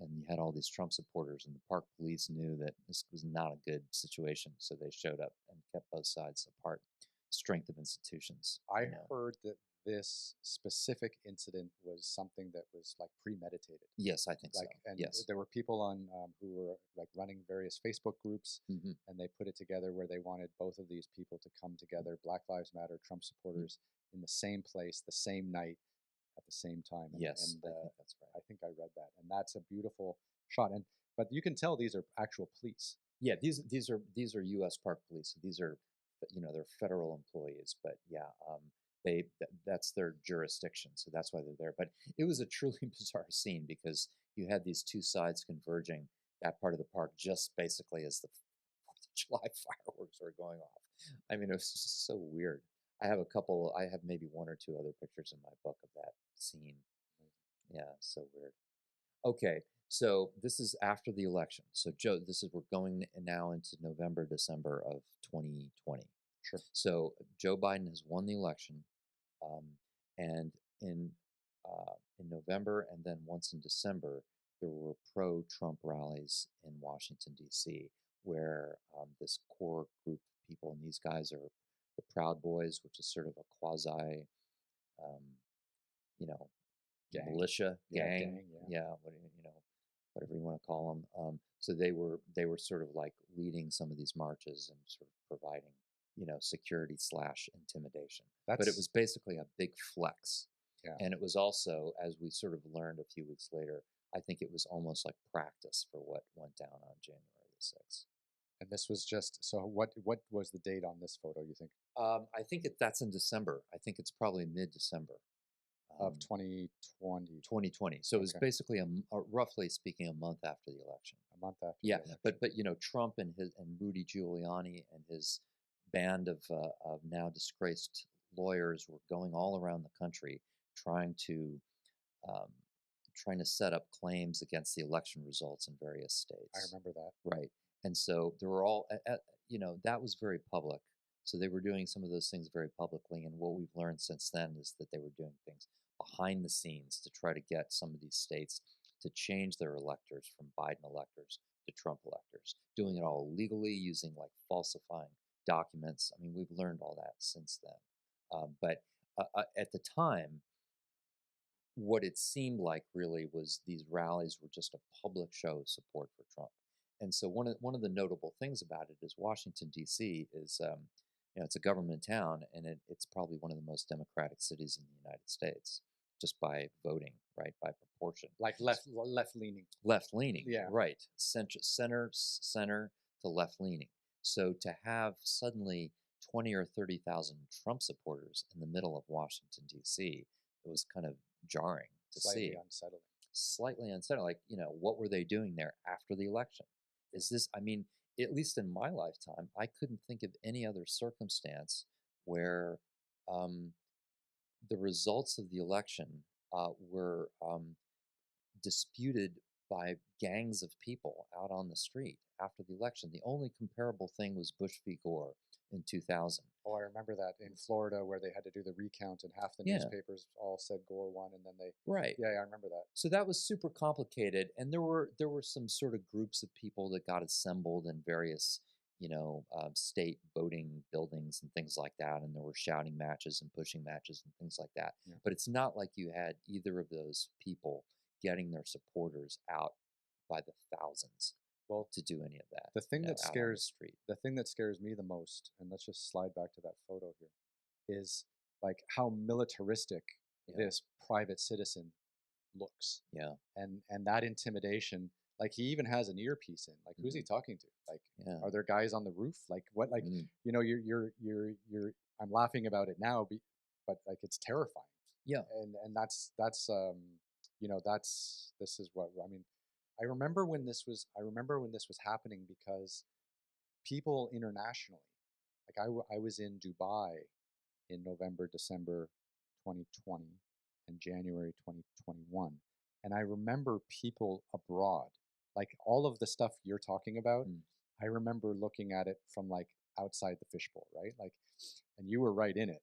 And you had all these Trump supporters, and the park police knew that this was not a good situation. So they showed up and kept both sides apart. Strength of institutions. I heard that this specific incident was something that was like premeditated. Yes, I think so. And yes. There were people on who were like running various Facebook groups, and they put it together where they wanted both of these people to come together, Black Lives Matter, Trump supporters, in the same place, the same night, at the same time. Yes, and I think that's right. I think I read that, and that's a beautiful shot. And But you can tell these are actual police. Yeah, these are U.S. Park Police. So these are, they're federal employees. But yeah, that's their jurisdiction. So that's why they're there. But it was a truly bizarre scene because you had these two sides converging. That part of the park just basically as the 4th of July fireworks were going off. I mean, it was just so weird. I have maybe one or two other pictures in my book of that scene. Yeah, so weird. Okay, so this is after the election. So Joe, we're going now into November, December of 2020. Sure. So Joe Biden has won the election, and in November and then once in December, there were pro-Trump rallies in Washington D.C. where this core group of people, and these guys are the Proud Boys, which is sort of a quasi, militia gang, whatever you want to call them. So they were sort of like leading some of these marches and sort of providing, security / intimidation. But it was basically a big flex. Yeah. And it was also, as we sort of learned a few weeks later, I think it was almost like practice for what went down on January the 6th. And this was just, so what was the date on this photo, you think? I think that's in December. I think it's probably mid-December. Of 2020. 2020. So it was basically roughly speaking, a month after the election. A month after. Yeah, the election. But Trump and Rudy Giuliani and his band of now disgraced lawyers were going all around the country trying to set up claims against the election results in various states. I remember that. Right, and so there were all that was very public. So they were doing some of those things very publicly, and what we've learned since then is that they were doing things behind the scenes to try to get some of these states to change their electors from Biden electors to Trump electors, doing it all legally, using like falsifying documents. I mean, we've learned all that since then. But at the time, what it seemed like really was these rallies were just a public show of support for Trump. And so one of the notable things about it is Washington, D.C. is it's a government town, and it's probably one of the most democratic cities in the United States, just by voting, right, by proportion. Like left-leaning. Left-leaning, yeah. Right. Center to left-leaning. So to have suddenly 20 or 30,000 Trump supporters in the middle of Washington, D.C., it was kind of jarring to see. Slightly unsettling. Like, what were they doing there after the election? Is this, I mean, at least in my lifetime, I couldn't think of any other circumstance where the results of the election were disputed by gangs of people out on the street after the election. The only comparable thing was Bush v. Gore in 2000. Oh, I remember that in Florida where they had to do the recount and half the newspapers all said Gore won, and then they Yeah, I remember that. So that was super complicated, and there were some sort of groups of people that got assembled in various state voting buildings and things like that, and there were shouting matches and pushing matches and things like that. Yeah. But it's not like you had either of those people getting their supporters out by the thousands. Well, to do any of that. The thing that scares me the most, and let's just slide back to that photo here, is like how militaristic this private citizen looks. Yeah. And that intimidation, like he even has an earpiece in. Like who's he talking to? Like are there guys on the roof? Like what? Like you're I'm laughing about it now, but like it's terrifying. Yeah. And that's this is what I mean. I remember when this was happening because people internationally, like I was in Dubai in November, December 2020 and January 2021. And I remember people abroad, like all of the stuff you're talking about, I remember looking at it from like outside the fishbowl, right? Like, and you were right in it,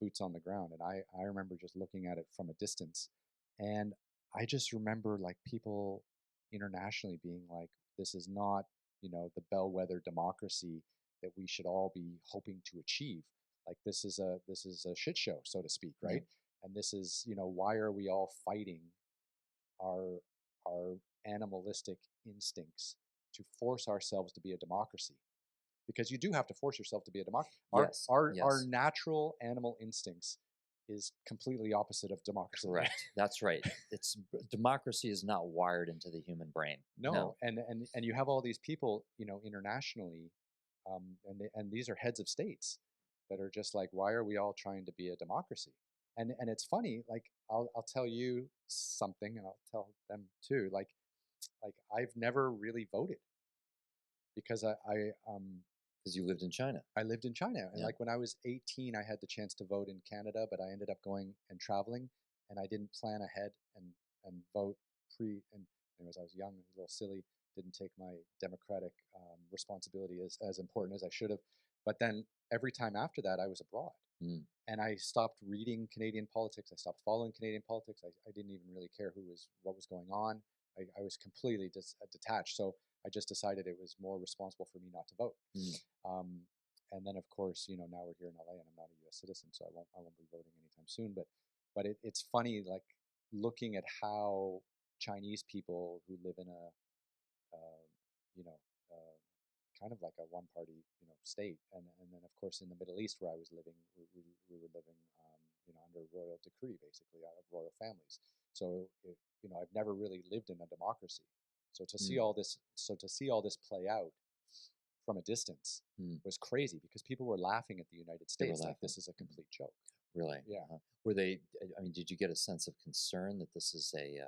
boots on the ground. And I remember just looking at it from a distance. And I just remember like people internationally being like, this is not, the bellwether democracy that we should all be hoping to achieve. Like this is a shit show, so to speak, right? Yeah. And this is, why are we all fighting our animalistic instincts to force ourselves to be a democracy? Because you do have to force yourself to be a democracy. Our natural animal instincts is completely opposite of democracy. Correct. That's right. Democracy is not wired into the human brain. No. And you have all these people, internationally, and these are heads of states that are just like, why are we all trying to be a democracy? And it's funny, like I'll tell you something, and I'll tell them too. Like I've never really voted because because you lived in China. I lived in China, and Yeah. like when I was 18, I had the chance to vote in Canada, but I ended up going and traveling, and I didn't plan ahead and vote and anyways, I was young and a little silly, didn't take my democratic responsibility as important as I should have. But then every time after that, I was abroad, and I stopped reading Canadian politics. I stopped following Canadian politics. I didn't even really care what was going on. I was completely detached. So I just decided it was more responsible for me not to vote. And then, of course, now we're here in LA, and I'm not a U.S. citizen, so I won't be voting anytime soon. But it's funny, like looking at how Chinese people who live in a you know kind of like a one-party state, and then of course in the Middle East where I was living, we were living under royal decree, basically out of royal families. So I've never really lived in a democracy. So to see all this play out from a distance was crazy, because people were laughing at the United States like this is a complete joke. Really? Yeah. Were they? I mean, did you get a sense of concern that this is a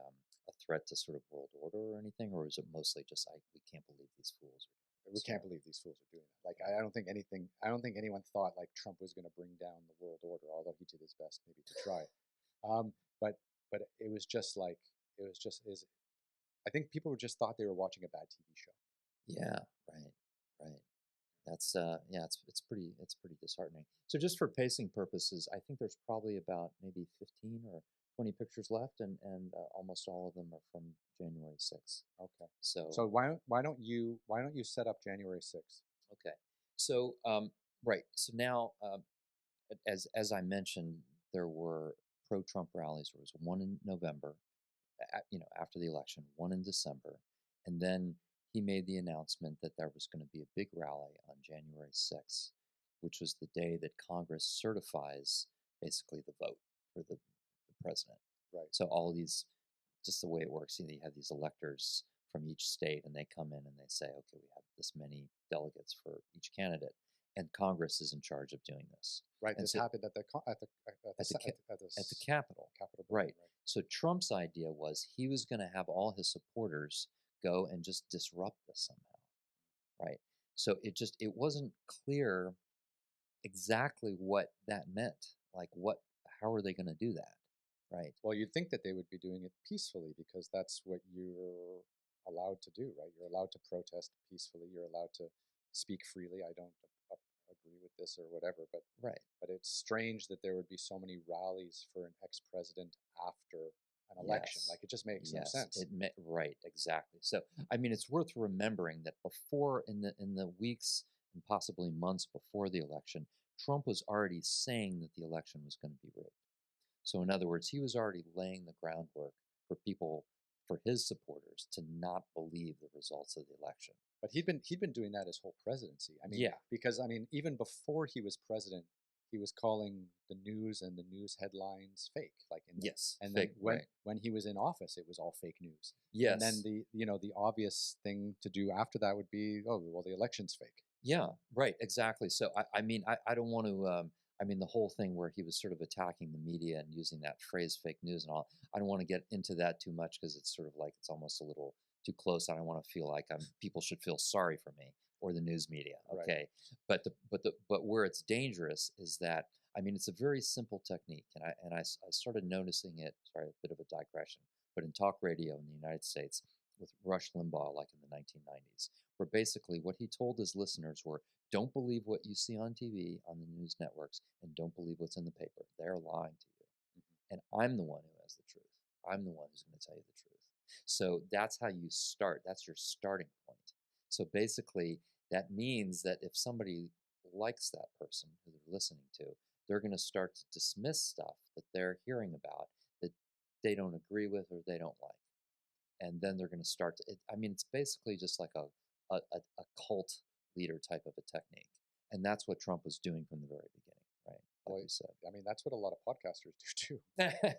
threat to sort of world order or anything, or is it mostly just we can't believe these fools? We can't believe these fools are doing that. Like I don't think anyone thought like Trump was going to bring down the world order, although he did his best maybe to try. But it was just like I think people just thought they were watching a bad TV show. Yeah, right. That's it's pretty disheartening. So just for pacing purposes, I think there's probably about maybe 15 or 20 pictures left, and almost all of them are from January 6th. Okay. So why don't you set up January 6th? Okay. So right. So now, as I mentioned, there were pro-Trump rallies. There was one in November, after the election, one in December, and then he made the announcement that there was going to be a big rally on January 6th, which was the day that Congress certifies basically the vote for the president. Right. So all of these, just the way it works, you have these electors from each state, and they come in and they say, okay, we have this many delegates for each candidate, and Congress is in charge of doing this. Right. And this so, happened at the Capitol. Capitol building, right. So Trump's idea was he was going to have all his supporters go and just disrupt this somehow, right? So it wasn't clear exactly what that meant. Like how are they going to do that, right? Well, you'd think that they would be doing it peacefully, because that's what you're allowed to do, right? You're allowed to protest peacefully. You're allowed to speak freely. I don't agree with this or whatever, but right. But it's strange that there would be so many rallies for an ex-president after an election. Like it just makes no sense. Right, exactly. So I mean, it's worth remembering that before, in the weeks and possibly months before the election, Trump was already saying that the election was going to be rigged. So in other words, he was already laying the groundwork for his supporters to not believe the results of the election. But he'd been doing that his whole presidency. I mean, because even before he was president, he was calling the news and the news headlines fake. And fake, then when he was in office, it was all fake news. Yes. And then the obvious thing to do after that would be, oh well, the election's fake. Yeah, right, exactly. So I mean, I don't want to. I mean, the whole thing where he was sort of attacking the media and using that phrase "fake news" and all. I don't want to get into that too much, because it's sort of like it's almost a little too close. I don't want to feel like people should feel sorry for me or the news media. Okay, right. But where it's dangerous is that, I mean, it's a very simple technique, and I started noticing it. Sorry, a bit of a digression, but in talk radio in the United States with Rush Limbaugh, like in the 1990s, where basically what he told his listeners were, don't believe what you see on TV, on the news networks, and don't believe what's in the paper. They're lying to you. And I'm the one who has the truth. I'm the one who's going to tell you the truth. So that's how you start. That's your starting point. So basically, that means that if somebody likes that person who they're listening to, they're going to start to dismiss stuff that they're hearing about that they don't agree with or they don't like. And then they're going to start to, I mean, it's basically just like a cult leader type of a technique. And that's what Trump was doing from the very beginning, right? like you said. I mean, that's what a lot of podcasters do too.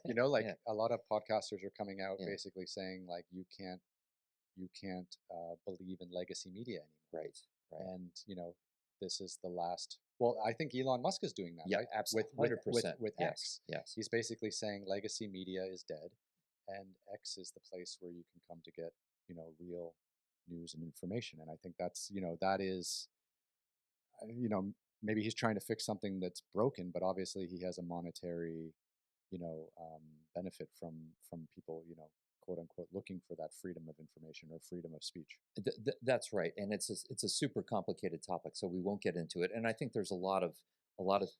You know, like Yeah. a lot of podcasters are coming out Yeah. basically saying like you can't believe in legacy media anymore. Right. Right. And you know, this is the last. Well, I think Elon Musk is doing that, Yeah, right? absolutely. With 100%. with Yes. X, Yes. he's basically saying legacy media is dead, and X is the place where you can come to get, you know, real news and information. And I think that's, you know, that is, you know, maybe he's trying to fix something that's broken, but obviously he has a monetary, you know, benefit from people, you know, quote unquote, looking for that freedom of information or freedom of speech. That's right, and it's a super complicated topic, so we won't get into it. And I think there's a lot of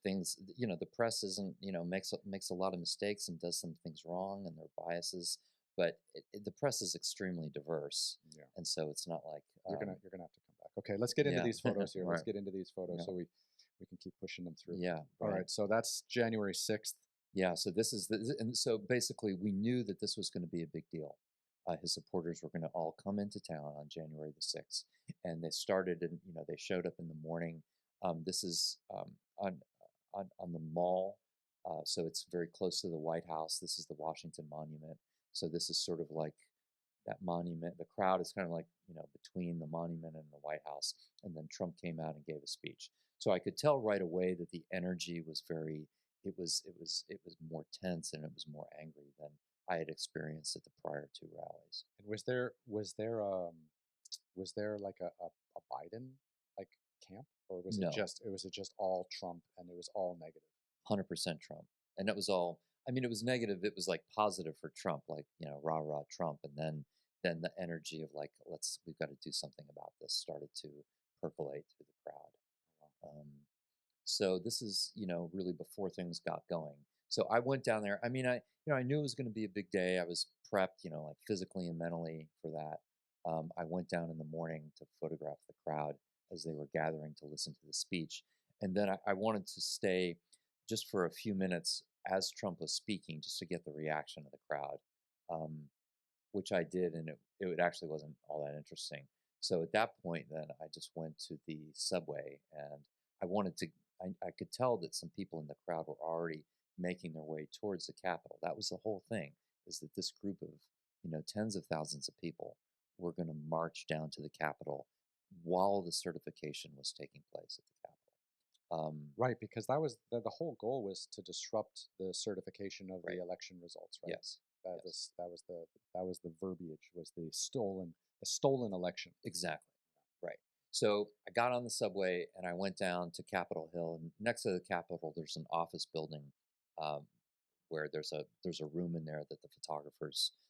things. You know, the press isn't, you know, makes a lot of mistakes and does some things wrong, and there are biases. But the press is extremely diverse, Yeah. and so it's not like You're gonna have to come back. Okay, let's get into yeah. these photos here. Let's Right. get into these photos Yeah. so we can keep pushing them through. Yeah. All right. So that's January 6th. Yeah, so this is and so basically we knew that this was going to be a big deal. His supporters were going to all come into town on January the 6th, and they started, and you know, they showed up in the morning. This is on the mall, so it's very close to the White House. This is the Washington Monument, so this is sort of like that monument. The crowd is kind of like, you know, between the monument and the White House, and then Trump came out and gave a speech. So I could tell right away that the energy was very it was more tense, and it was more angry than I had experienced at the prior two rallies. And was there like a Biden like camp, or No, was it just all Trump and it was all negative? 100% Trump, and it was all. I mean, it was negative. It was like positive for Trump, like, you know, rah rah Trump, and then the energy of like, we've got to do something about this started to percolate through the crowd. So this is, you know, really before things got going. So I went down there. I mean, I knew it was going to be a big day. I was prepped, you know, like physically and mentally for that. I went down in the morning to photograph the crowd as they were gathering to listen to the speech, and then I wanted to stay just for a few minutes as Trump was speaking, just to get the reaction of the crowd, um, which I did, and it actually wasn't all that interesting. So at that point, then I just went to the subway, and I wanted to. I could tell that some people in the crowd were already making their way towards the Capitol. That was the whole thing: is that this group of, you know, tens of thousands of people were going to march down to the Capitol while the certification was taking place at the Capitol. Right, because that was the whole goal was to disrupt the certification of Right. the election results, right? Yes. Yes. That was the verbiage, was the stolen election. Exactly. Right. So I got on the subway and I went down to Capitol Hill, and next to the Capitol, there's an office building, um, where there's a room in there that the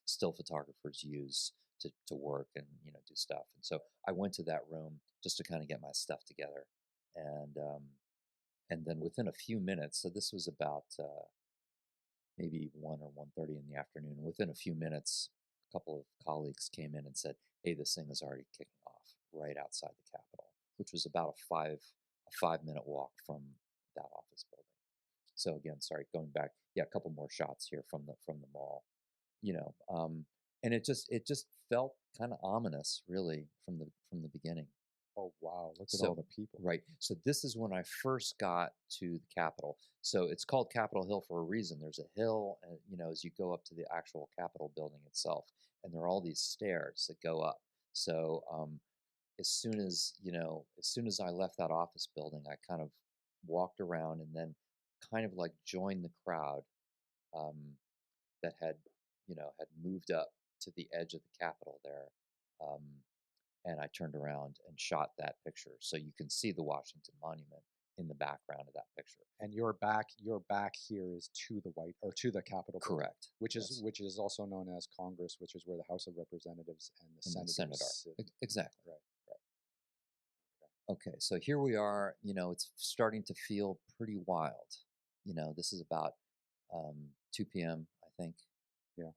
still photographers use to work and, you know, do stuff. And so I went to that room just to kind of get my stuff together, and then within a few minutes, so this was about maybe 1 or 1:30 in the afternoon. And within a few minutes, a couple of colleagues came in and said, "Hey, this thing is already kicking off right outside the Capitol," which was about a 5 minute walk from that office building. So again, sorry, going back, yeah, a couple more shots here from the mall, you know, and it just felt kind of ominous, really, from the beginning. Oh wow, look at So all the people. right, so this is when I first got to the Capitol. So it's called Capitol Hill for a reason. There's a hill, and, you know, as you go up to the actual Capitol building itself, and there are all these stairs that go up. So as soon as I left that office building, I kind of walked around and then kind of like joined the crowd, um, that had moved up to the edge of the Capitol there. Um, and I turned around and shot that picture, so you can see the Washington Monument in the background of that picture. And your back here is to the Capitol building, Correct. which Yes. is also known as Congress, which is where the House of Representatives and the And the Senators Senate sit. are. Exactly. Right. Okay, so here we are. You know, it's starting to feel pretty wild. You know, this is about 2 p.m., I think. Yeah.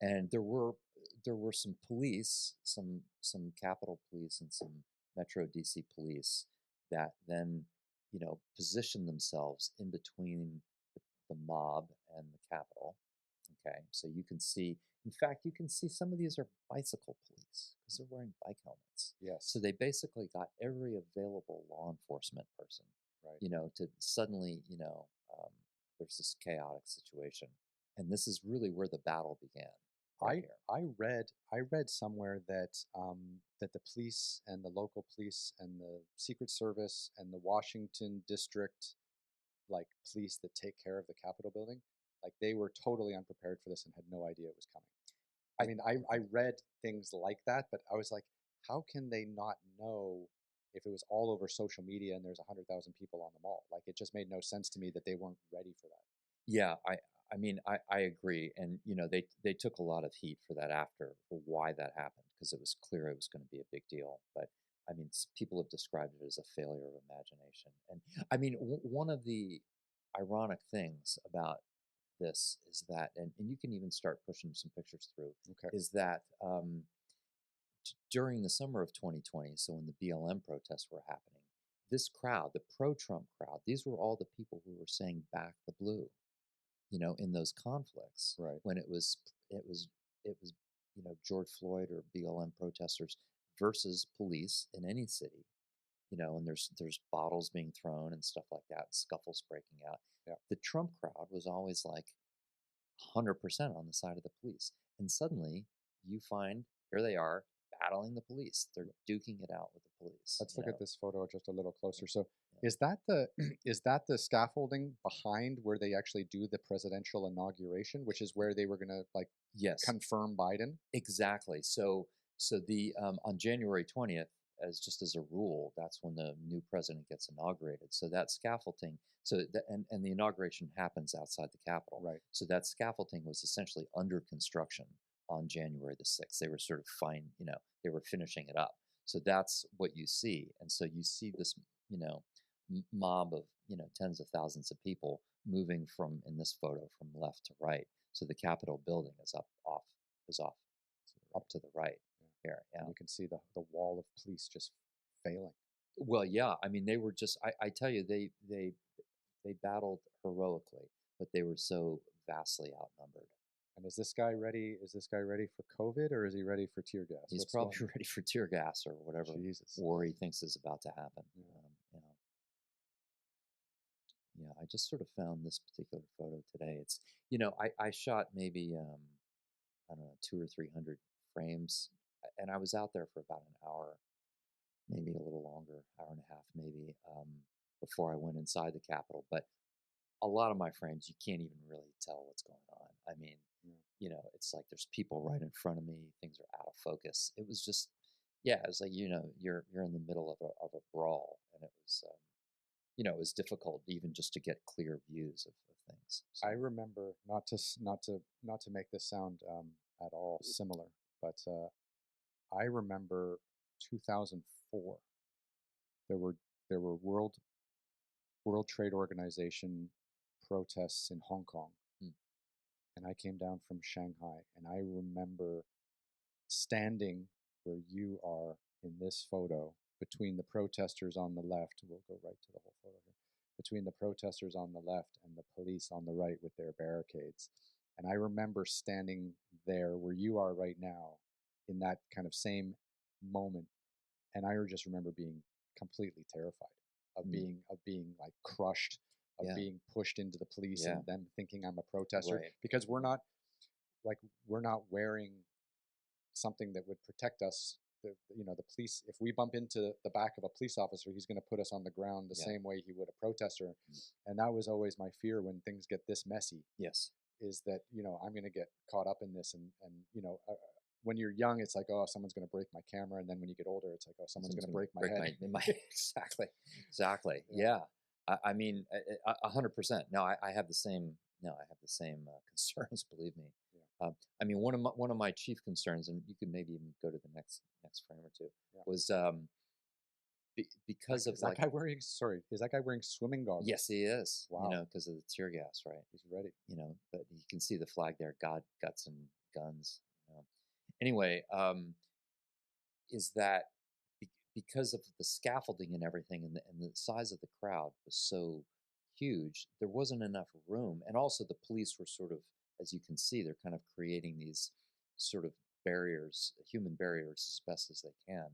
And there were some police, some Capitol Police and some Metro DC Police that then, you know, positioned themselves in between the mob and the Capitol. Okay, so you can see. In fact, you can see some of these are bicycle police because they're wearing bike helmets. Yes. So they basically got every available law enforcement person right. To suddenly, there's this chaotic situation. And this is really where the battle began. Right here. I read somewhere that that the police and the local police and the Secret Service and the Washington District like police that take care of the Capitol building, like they were totally unprepared for this and had no idea it was coming. I mean, I read things like that, but I was like, how can they not know if it was all over social media and there's 100,000 people on the mall? Like, it just made no sense to me that they weren't ready for that. Yeah, I mean, I agree, and they took a lot of heat for that after for why that happened because it was clear it was going to be a big deal. But I mean, people have described it as a failure of imagination, and I mean, one of the ironic things about this is that, and you can even start pushing some pictures through, Okay. is that during the summer of 2020, so when the BLM protests were happening, this crowd, the pro-Trump crowd, these were all the people who were saying "back the blue," in those conflicts, Right. when it was George Floyd or BLM protesters versus police in any city, and there's bottles being thrown and stuff like that, scuffles breaking out. Yeah. The Trump crowd was always like 100% on the side of the police, and suddenly you find here they are battling the police. They're duking it out with the police. Let's look at this photo just a little closer. So, Yeah. is that the scaffolding behind where they actually do the presidential inauguration, which is where they were going to like Yes, confirm Biden? exactly. So the on January 20th, as a rule, that's when the new president gets inaugurated. So that scaffolding, and the inauguration happens outside the Capitol. Right. So that scaffolding was essentially under construction on January the 6th. They were sort of they were finishing it up. So that's what you see, and so you see this, mob of tens of thousands of people moving from, in this photo, from left to right. So the Capitol building is off up to the right. Yeah. Here. Yeah. And you can see the wall of police just failing. Well, yeah. I mean, they were just. I tell you, they battled heroically, but they were so vastly outnumbered. And is this guy ready? Is this guy ready for COVID or is he ready for tear gas? He's probably ready for tear gas or whatever war he thinks is about to happen. Yeah. Yeah, I just sort of found this particular photo today. It's, I shot maybe, I don't know, 200 or 300 frames, and I was out there for about an hour, maybe a little longer, hour and a half, maybe, before I went inside the Capitol. But a lot of my frames, you can't even really tell what's going on. I mean, it's like there's people right in front of me. Things are out of focus. It was just, yeah, it was like, you're in the middle of a brawl, and it was, it was difficult even just to get clear views of things. So. I remember not to make this sound at all similar, but I remember 2004. There were World Trade Organization protests in Hong Kong, and I came down from Shanghai, and I remember standing where you are in this photo between the protesters on the left. We'll go right to the whole photo here. Between the protesters on the left and the police on the right with their barricades. And I remember standing there where you are right now in that kind of same moment. And I just remember being completely terrified of being like crushed, of being pushed into the police and them thinking I'm a protester, because we're not wearing something that would protect us. The police, if we bump into the back of a police officer, he's going to put us on the ground the same way he would a protester. And that was always my fear when things get this messy. Yes. Is that, I'm going to get caught up in this. And when you're young, it's like, oh, someone's going to break my camera. And then when you get older, it's like, oh, someone's going to break my head. Exactly. Yeah. I mean, 100%. No, I have the same. No, I have the same concerns. Believe me. Yeah. I mean, one of my chief concerns, and you could maybe even go to the next frame or two, was because of is that guy wearing swimming goggles? Yes, he is. Wow. Because of the tear gas, right? He's ready. But you can see the flag there: God, guts, and guns. Anyway, is that because of the scaffolding and everything, and the size of the crowd was so huge, there wasn't enough room, and also the police were sort of, as you can see, they're kind of creating these sort of barriers, human barriers, as best as they can,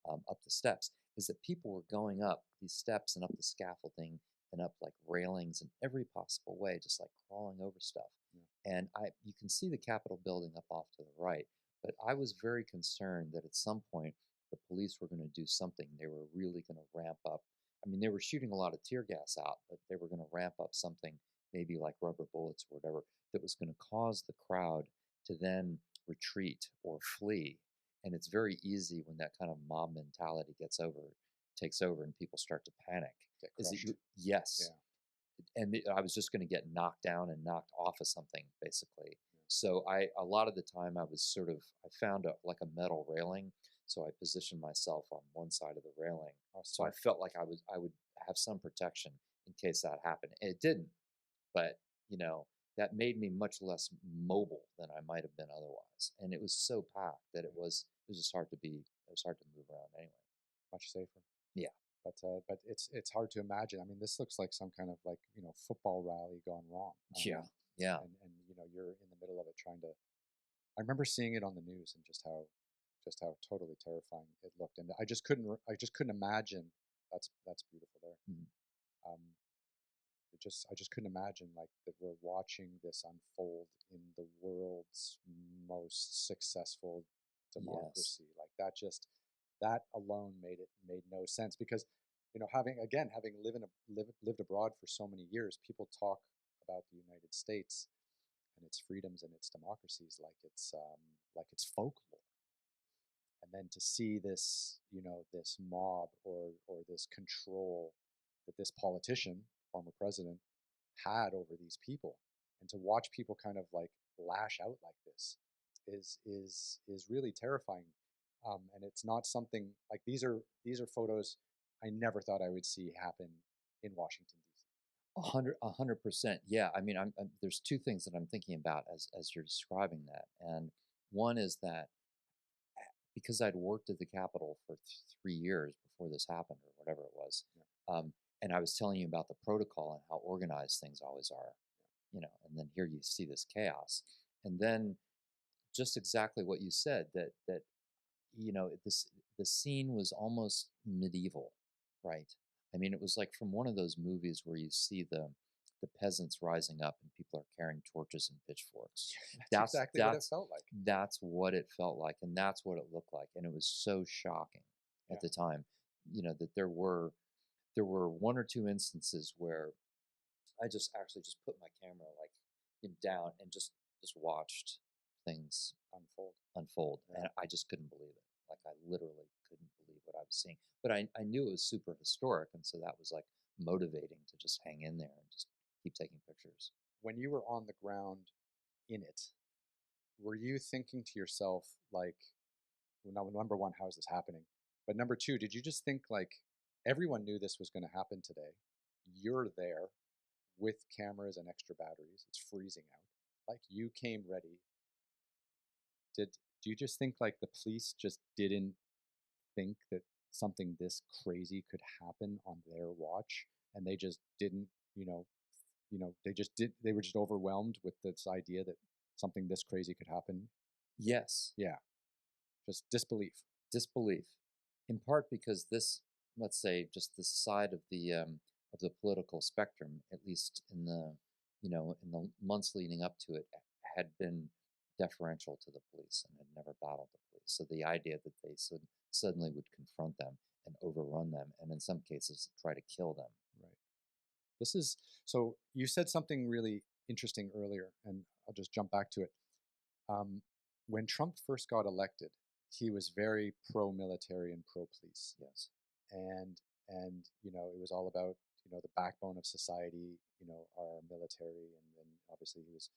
up the steps. is that people were going up these steps and up the scaffolding and up like railings in every possible way, just like crawling over stuff. Yeah. And you can see the Capitol building up off to the right, but I was very concerned that at some point the police were going to do something. They were really going to ramp up. I mean, they were shooting a lot of tear gas out, but they were going to ramp up something, maybe like rubber bullets or whatever, that was going to cause the crowd to then retreat or flee. And it's very easy when that kind of mob mentality takes over, and people start to panic. Get crushed. Yes. Yeah. And I was just going to get knocked down and knocked off of something, basically. Yeah. So a lot of the time I found like a metal railing. So I positioned myself on one side of the railing. So I felt like I would have some protection in case that happened. And it didn't, but that made me much less mobile than I might have been otherwise. And it was so packed that it was just hard to move around anyway. Much safer. Yeah. But it's hard to imagine. I mean, this looks like some kind of like football rally gone wrong. Yeah. And you're in the middle of it trying to. I remember seeing it on the news and just how totally terrifying it looked, and I just couldn't imagine. That's beautiful there. Mm-hmm. I just couldn't imagine like that we're watching this unfold in the world's most successful democracy. Yes. Like that alone made no sense, because having lived abroad for so many years, people talk about the United States and its freedoms and its democracies like it's folklore. And then to see this this mob or this control that this politician, former president, had over these people, and to watch people kind of like lash out like this is really terrifying. And it's not something like these are photos I never thought I would see happen in Washington, D.C. 100%. Yeah. I mean, there's two things that I'm thinking about as you're describing that, and one is that because I'd worked at the Capitol for 3 years before this happened, or whatever it was, and I was telling you about the protocol and how organized things always are, and then here you see this chaos, and then just exactly what you said, that the scene was almost medieval, right? I mean, it was like from one of those movies where you see the peasants rising up and people are carrying torches and pitchforks. That's exactly what it felt like. That's what it felt like, and that's what it looked like, and it was so shocking at the time, that there were one or two instances where I just actually just put my camera like down and just watched things unfold, and I just couldn't believe it. Like I literally couldn't believe what I was seeing, but I knew it was super historic, and so that was like motivating to just hang in there and just keep taking pictures. When you were on the ground in it, were you thinking to yourself like, well, number one, how is this happening? But number two, did you just think like everyone knew this was going to happen today? You're there with cameras and extra batteries. It's freezing out. Like you came ready. Do you just think like the police just didn't think that something this crazy could happen on their watch, and they just didn't, they were just overwhelmed with this idea that something this crazy could happen? Yes. Yeah. Just disbelief. In part because this, let's say, just this side of the political spectrum, at least in the months leading up to it, had been deferential to the police and had never battled the police. So the idea that they suddenly would confront them and overrun them, and in some cases try to kill them. Right. So you said something really interesting earlier, and I'll just jump back to it. When Trump first got elected, he was very pro-military and pro-police. Yes. And it was all about the backbone of society, our military, and then obviously he was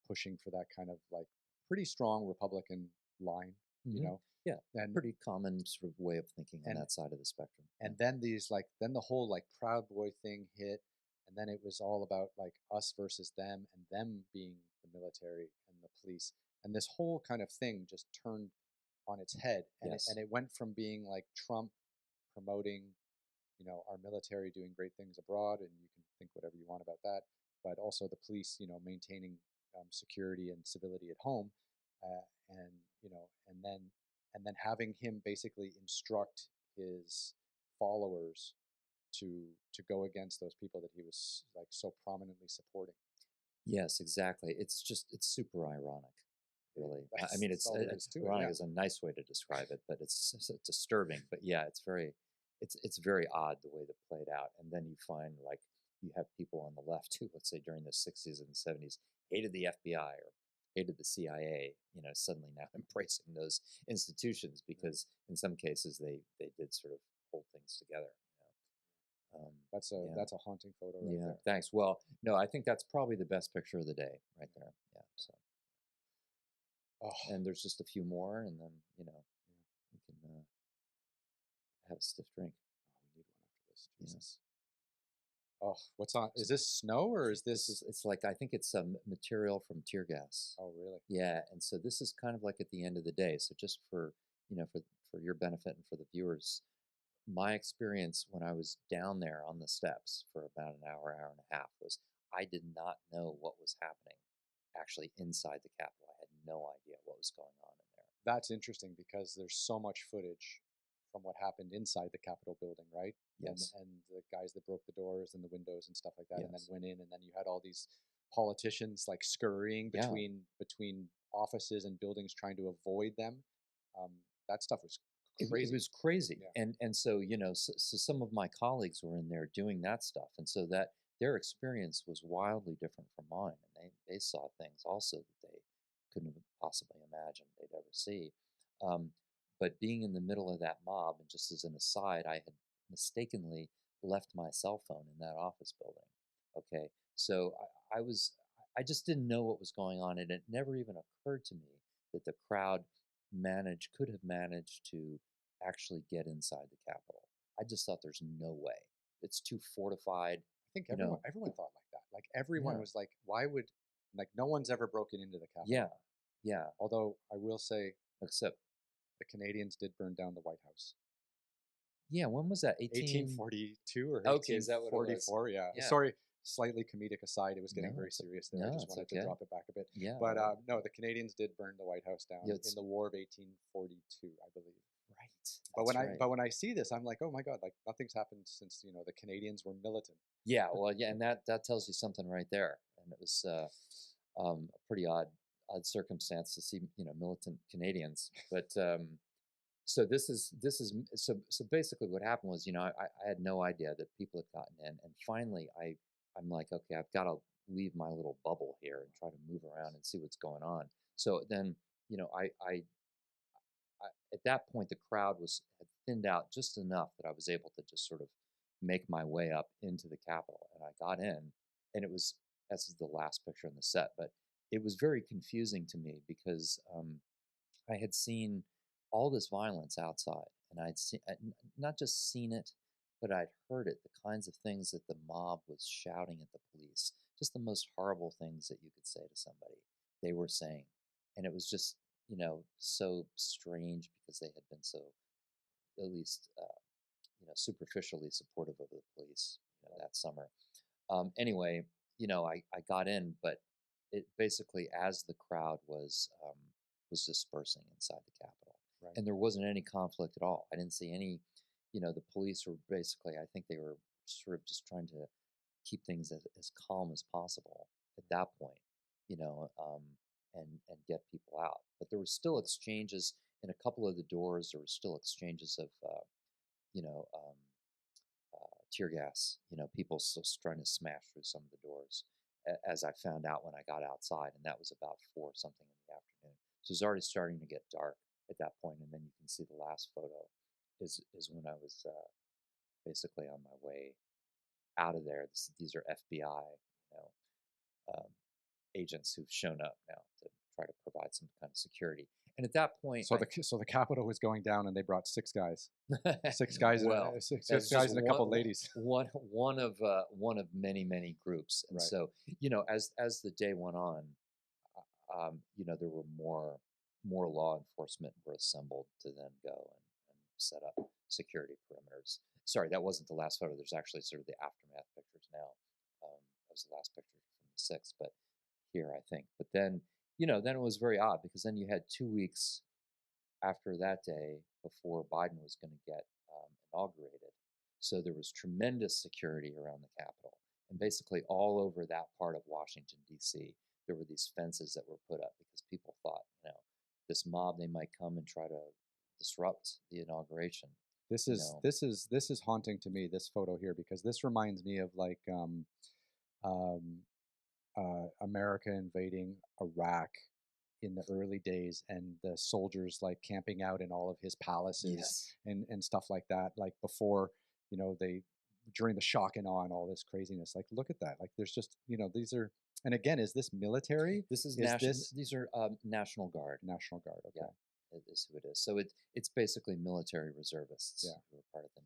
pushing for that kind of like pretty strong Republican line, Yeah, and pretty common sort of way of thinking on that side of the spectrum. And then then the whole like Proud Boy thing hit, and then it was all about like us versus them, and them being the military and the police, and this whole kind of thing just turned on its head, and it went from being like Trump promoting our military doing great things abroad, and you can think whatever you want about that, but also the police maintaining security and civility at home, and then having him basically instruct his followers to go against those people that he was like so prominently supporting. Yes, exactly. It's super ironic, really. I That's, mean, that's all there is to it. ironic Yeah. is a nice way to describe it, but it's disturbing. But yeah, it's very odd the way that played out. And then you find like you have people on the left who, let's say during the 60s and 70s, hated the FBI or hated the CIA, suddenly now embracing those institutions because in some cases they did sort of hold things together. That's a haunting photo right Yeah, there. thanks. Well, no, I think that's probably the best picture of the day right there. Yeah. So, and there's just a few more, and then we can have a stiff drink. We need one after this. Jesus. Oh, what's on? Is this snow or is this? It's like I think it's some material from tear gas. Oh, really? Yeah, and so this is kind of like at the end of the day. So just for for your benefit and for the viewers, my experience when I was down there on the steps for about an hour and a half was I did not know what was happening actually inside the Capitol. I had no idea what was going on in there. That's interesting because there's so much footage from what happened inside the Capitol building, right? Yes. And the guys that broke the doors and the windows and stuff like that, Yes. and then went in, and then you had all these politicians like scurrying between offices and buildings trying to avoid them. That stuff was crazy. It was crazy. Yeah. And so, so some of my colleagues were in there doing that stuff. And so that their experience was wildly different from mine. And they saw things also that they couldn't have possibly imagined they'd ever see. But being in the middle of that mob, and just as an aside, I had mistakenly left my cell phone in that office building. Okay. So I just didn't know what was going on. And it never even occurred to me that the crowd could have managed to actually get inside the Capitol. I just thought there's no way. It's too fortified. I think everyone thought like that. Like everyone was like, why would no one's ever broken into the Capitol. Yeah. Yeah. Although I will say, except the Canadians did burn down the White House. Yeah, when was that? 1842 or 1844? Okay, is that what it was? Yeah. Sorry, slightly comedic aside. It was getting very serious there. No, I just wanted to drop it back a bit. Yeah. But no, the Canadians did burn the White House down in the War of 1842, I believe. Right. But when I see this, I'm like, oh my God, like nothing's happened since the Canadians were militant. Yeah, well, yeah, and that tells you something right there. And it was a pretty odd circumstance to see militant Canadians. But so this is so basically what happened was I had no idea that people had gotten in, and finally I'm like, okay, I've got to leave my little bubble here and try to move around and see what's going on. So then I at that point the crowd had thinned out just enough that I was able to just sort of make my way up into the Capitol, and I got in, and this is the last picture in the set, but it was very confusing to me because I had seen all this violence outside, and I'd seen not just seen it, but I'd heard it, the kinds of things that the mob was shouting at the police, just the most horrible things that you could say to somebody, they were saying. And it was just, so strange because they had been so, at least, superficially supportive of the police that summer. Anyway, I got in, but it basically, as the crowd was dispersing inside the Capitol, and there wasn't any conflict at all. I didn't see any, the police were basically, I think they were sort of just trying to keep things as calm as possible at that point, and get people out. But there were still exchanges in a couple of the doors. There were still exchanges of, tear gas, people still trying to smash through some of the doors, as I found out when I got outside, and that was about 4 something in the afternoon. So it was already starting to get dark at that point, and then you can see the last photo is when I was basically on my way out of there. These are FBI, agents who've shown up now to try to provide some kind of security. And at that point, so the Capitol was going down, and they brought 6 guys, 6 guys, six guys and a couple ladies. One of many groups. And so as the day went on, there were more law enforcement were assembled to then go and set up security perimeters. Sorry, that wasn't the last photo. There's actually sort of the aftermath pictures now. That was the last picture from the 6th, but here I think. But then then it was very odd because then you had 2 weeks after that day before Biden was going to get inaugurated. So there was tremendous security around the Capitol. And basically all over that part of Washington, D.C., there were these fences that were put up because people thought, this mob, they might come and try to disrupt the inauguration. This is haunting to me, this photo here, because this reminds me of like America invading Iraq in the early days, and the soldiers like camping out in all of his palaces and stuff like that, like before, they during the shock and awe and all this craziness. Like, look at that. Like, there's just, these are, and again, is this military? These are National Guard. National Guard, okay. Yeah, is who it is. So it's basically military reservists who are part of the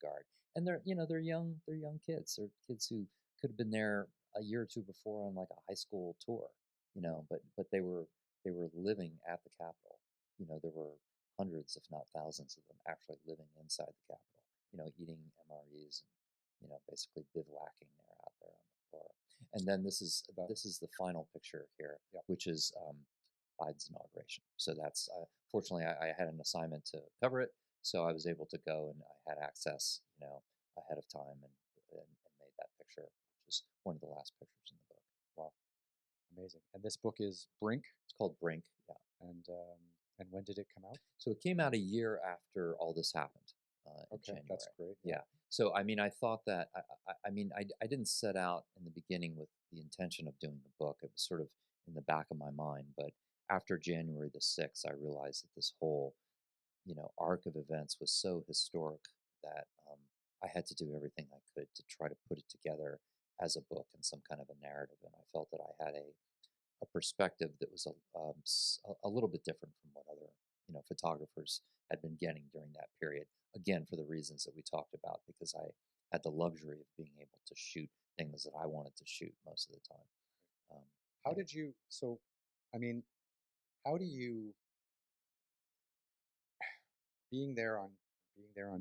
Guard, and they're young kids. They're kids who could have been there a year or two before on like a high school tour, but they were living at the Capitol. There were hundreds, if not thousands, of them actually living inside the Capitol. Eating MREs and basically bivouacking out there on the floor. And then this is the final picture here, which is Biden's inauguration. So that's fortunately I had an assignment to cover it, so I was able to go, and I had access, ahead of time, and made that picture, which is one of the last pictures in the book. Wow, amazing! And this book is Brink. It's called Brink. Yeah. And when did it come out? So it came out a year after all this happened. Okay, that's great. Yeah. So I mean, I thought that I didn't set out in the beginning with the intention of doing the book. It was sort of in the back of my mind, but after January the 6th, I realized that this whole arc of events was so historic that I had to do everything I could to try to put it together as a book and some kind of a narrative. And I felt that I had a perspective that was a little bit different from what other photographers had been getting during that period. Again, for the reasons that we talked about, because I had the luxury of being able to shoot things that I wanted to shoot most of the time. How did you? So, I mean, how do you being there on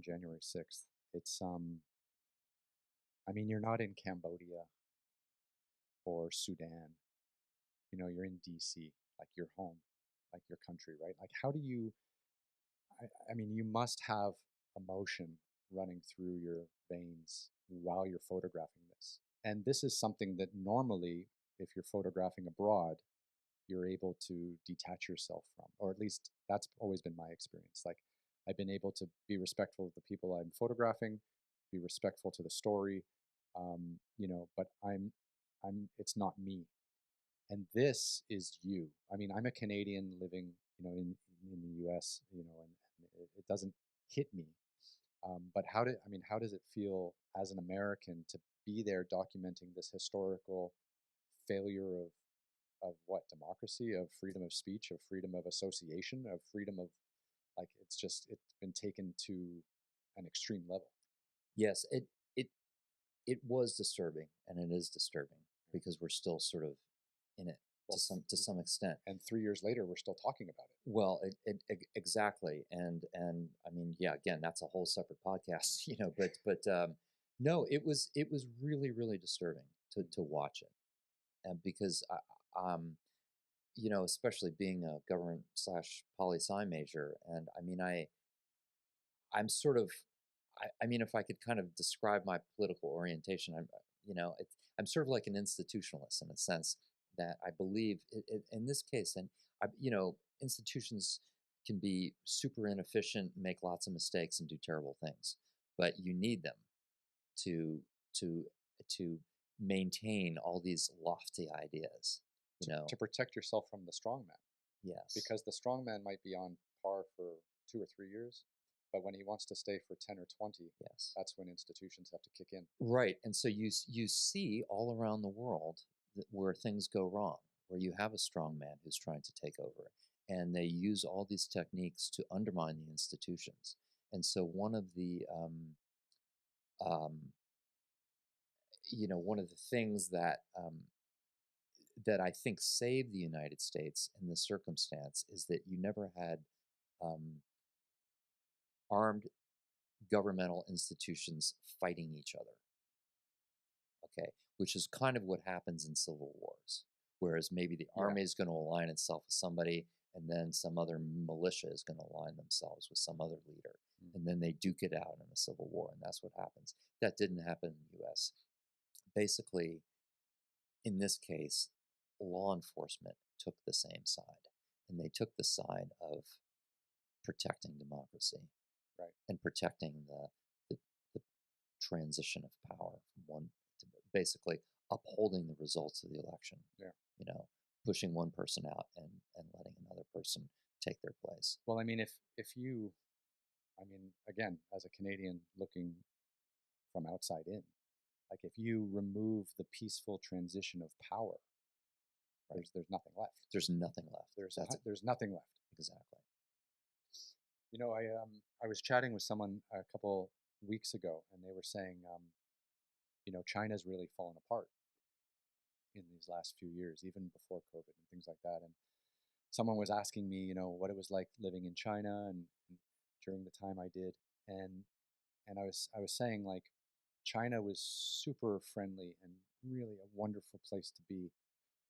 January 6th? It's I mean, you're not in Cambodia or Sudan. You're in D.C., like your home, like your country, right? Like, how do you? I mean, you must have emotion running through your veins while you're photographing this. And this is something that normally, if you're photographing abroad, you're able to detach yourself from, or at least that's always been my experience. Like, I've been able to be respectful of the people I'm photographing, be respectful to the story, but it's not me. And this is you. I mean, I'm a Canadian living, in the U.S., and it doesn't hit me. But how does it feel as an American to be there documenting this historical failure of what democracy, of freedom of speech, of freedom of association, of freedom of, like, it's been taken to an extreme level. Yes, it was disturbing, and it is disturbing because we're still sort of in it to some extent. And 3 years later, we're still talking about it. Well, exactly, and I mean, yeah, again, that's a whole separate podcast, But no, it was really, really disturbing to watch it, and because especially being a government/poli-sci major, and I mean, I'm sort of, I mean, if I could kind of describe my political orientation, I'm sort of like an institutionalist in a sense that I believe in this case, and institutions can be super inefficient, make lots of mistakes, and do terrible things, but you need them to maintain all these lofty ideas, to protect yourself from the strongman. Yes, because the strongman might be on par for 2 or 3 years, but when he wants to stay for 10 or 20, yes, that's when institutions have to kick in. Right, and so you see all around the world where things go wrong, where you have a strong man who's trying to take over, and they use all these techniques to undermine the institutions. And so one of the things that I think saved the United States in this circumstance is that you never had armed governmental institutions fighting each other. Okay, which is kind of what happens in civil wars, whereas maybe the army is going to align itself with somebody, and then some other militia is going to align themselves with some other leader, and then they duke it out in a civil war, and that's what happens. That didn't happen in the U.S. Basically, in this case, law enforcement took the same side, and they took the side of protecting democracy, right, and protecting the transition of power from one to basically upholding the results of the election. Yeah. You know, pushing one person out and letting another person take their place. Well, I mean, if you, I mean, again, as a Canadian looking from outside in, like if you remove the peaceful transition of power, Right. there's nothing left. There's nothing left. There's nothing left. Exactly. You know, I was chatting with someone a couple weeks ago, and they were saying, you know, China's really fallen apart in these last few years, even before COVID and things like that. And someone was asking me, you know, what it was like living in China and during the time I did, and I was saying like China was super friendly and really a wonderful place to be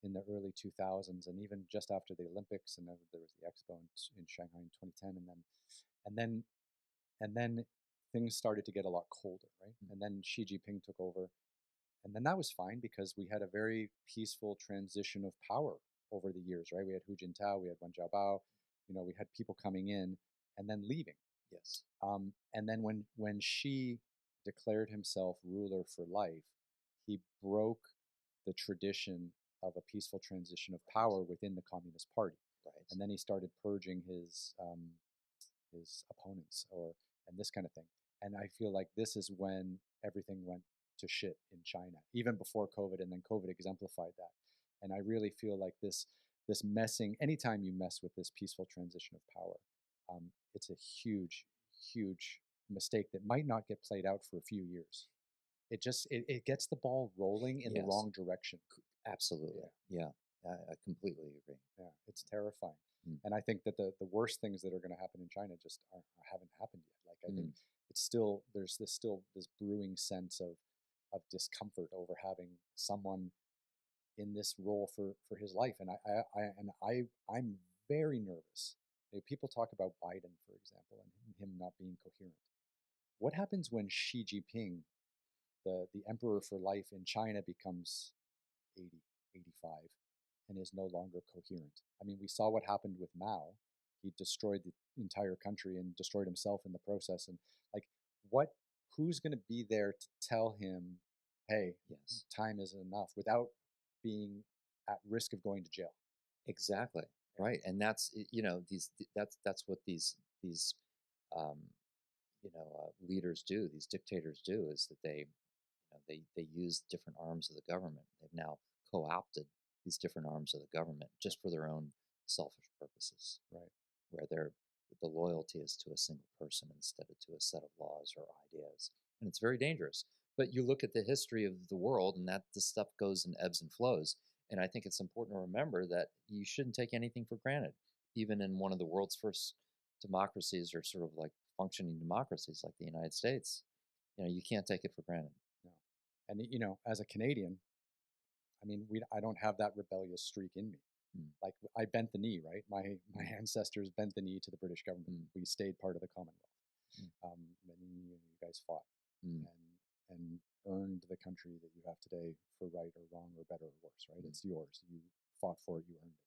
in the early 2000s, and even just after the Olympics, and then there was the expo in Shanghai in 2010, and then and then things started to get a lot colder, right? And then Xi Jinping took over, and then that was fine because we had a very peaceful transition of power over the years, right? We had Hu Jintao, we had Wen Jiabao, you know, we had people coming in and then leaving. Yes. And then when Xi declared himself ruler for life, he broke the tradition of a peaceful transition of power within the Communist Party. Right. And then he started purging his opponents and this kind of thing. And I feel like this is when everything went to shit in China, even before COVID, and then COVID exemplified that. And I really feel like this messing, anytime you mess with this peaceful transition of power, it's a huge, huge mistake that might not get played out for a few years. It gets the ball rolling in the wrong direction. Absolutely. Yeah. I completely agree. Yeah, it's terrifying. And I think that the worst things that are going to happen in China just haven't happened yet. Like I think it's still there's this brewing sense of discomfort over having someone in this role for his life, and I'm very nervous. You know, people talk about Biden, for example, and him not being coherent. What happens when Xi Jinping, the emperor for life in China, becomes 80, 85, and is no longer coherent? I mean, we saw what happened with Mao. He destroyed the entire country and destroyed himself in the process. And like, who's going to be there to tell him, hey, yes, time is enough, without being at risk of going to jail? Exactly. Right. And that's, you know, that's what these leaders do, these dictators do, is that they use different arms of the government. They've now co-opted these different arms of the government just for their own selfish purposes. Right. Where the loyalty is to a single person instead of to a set of laws or ideas. And it's very dangerous. But you look at the history of the world, and that this stuff goes in ebbs and flows. And I think it's important to remember that you shouldn't take anything for granted. Even in one of the world's first democracies, or sort of like functioning democracies like the United States, you know, you can't take it for granted. No. And you know, as a Canadian, I mean, I don't have that rebellious streak in me. Like I bent the knee, right? My ancestors bent the knee to the British government. We stayed part of the Commonwealth. And you guys fought and earned the country that you have today for right or wrong or better or worse, right? It's yours. You fought for it. You earned it.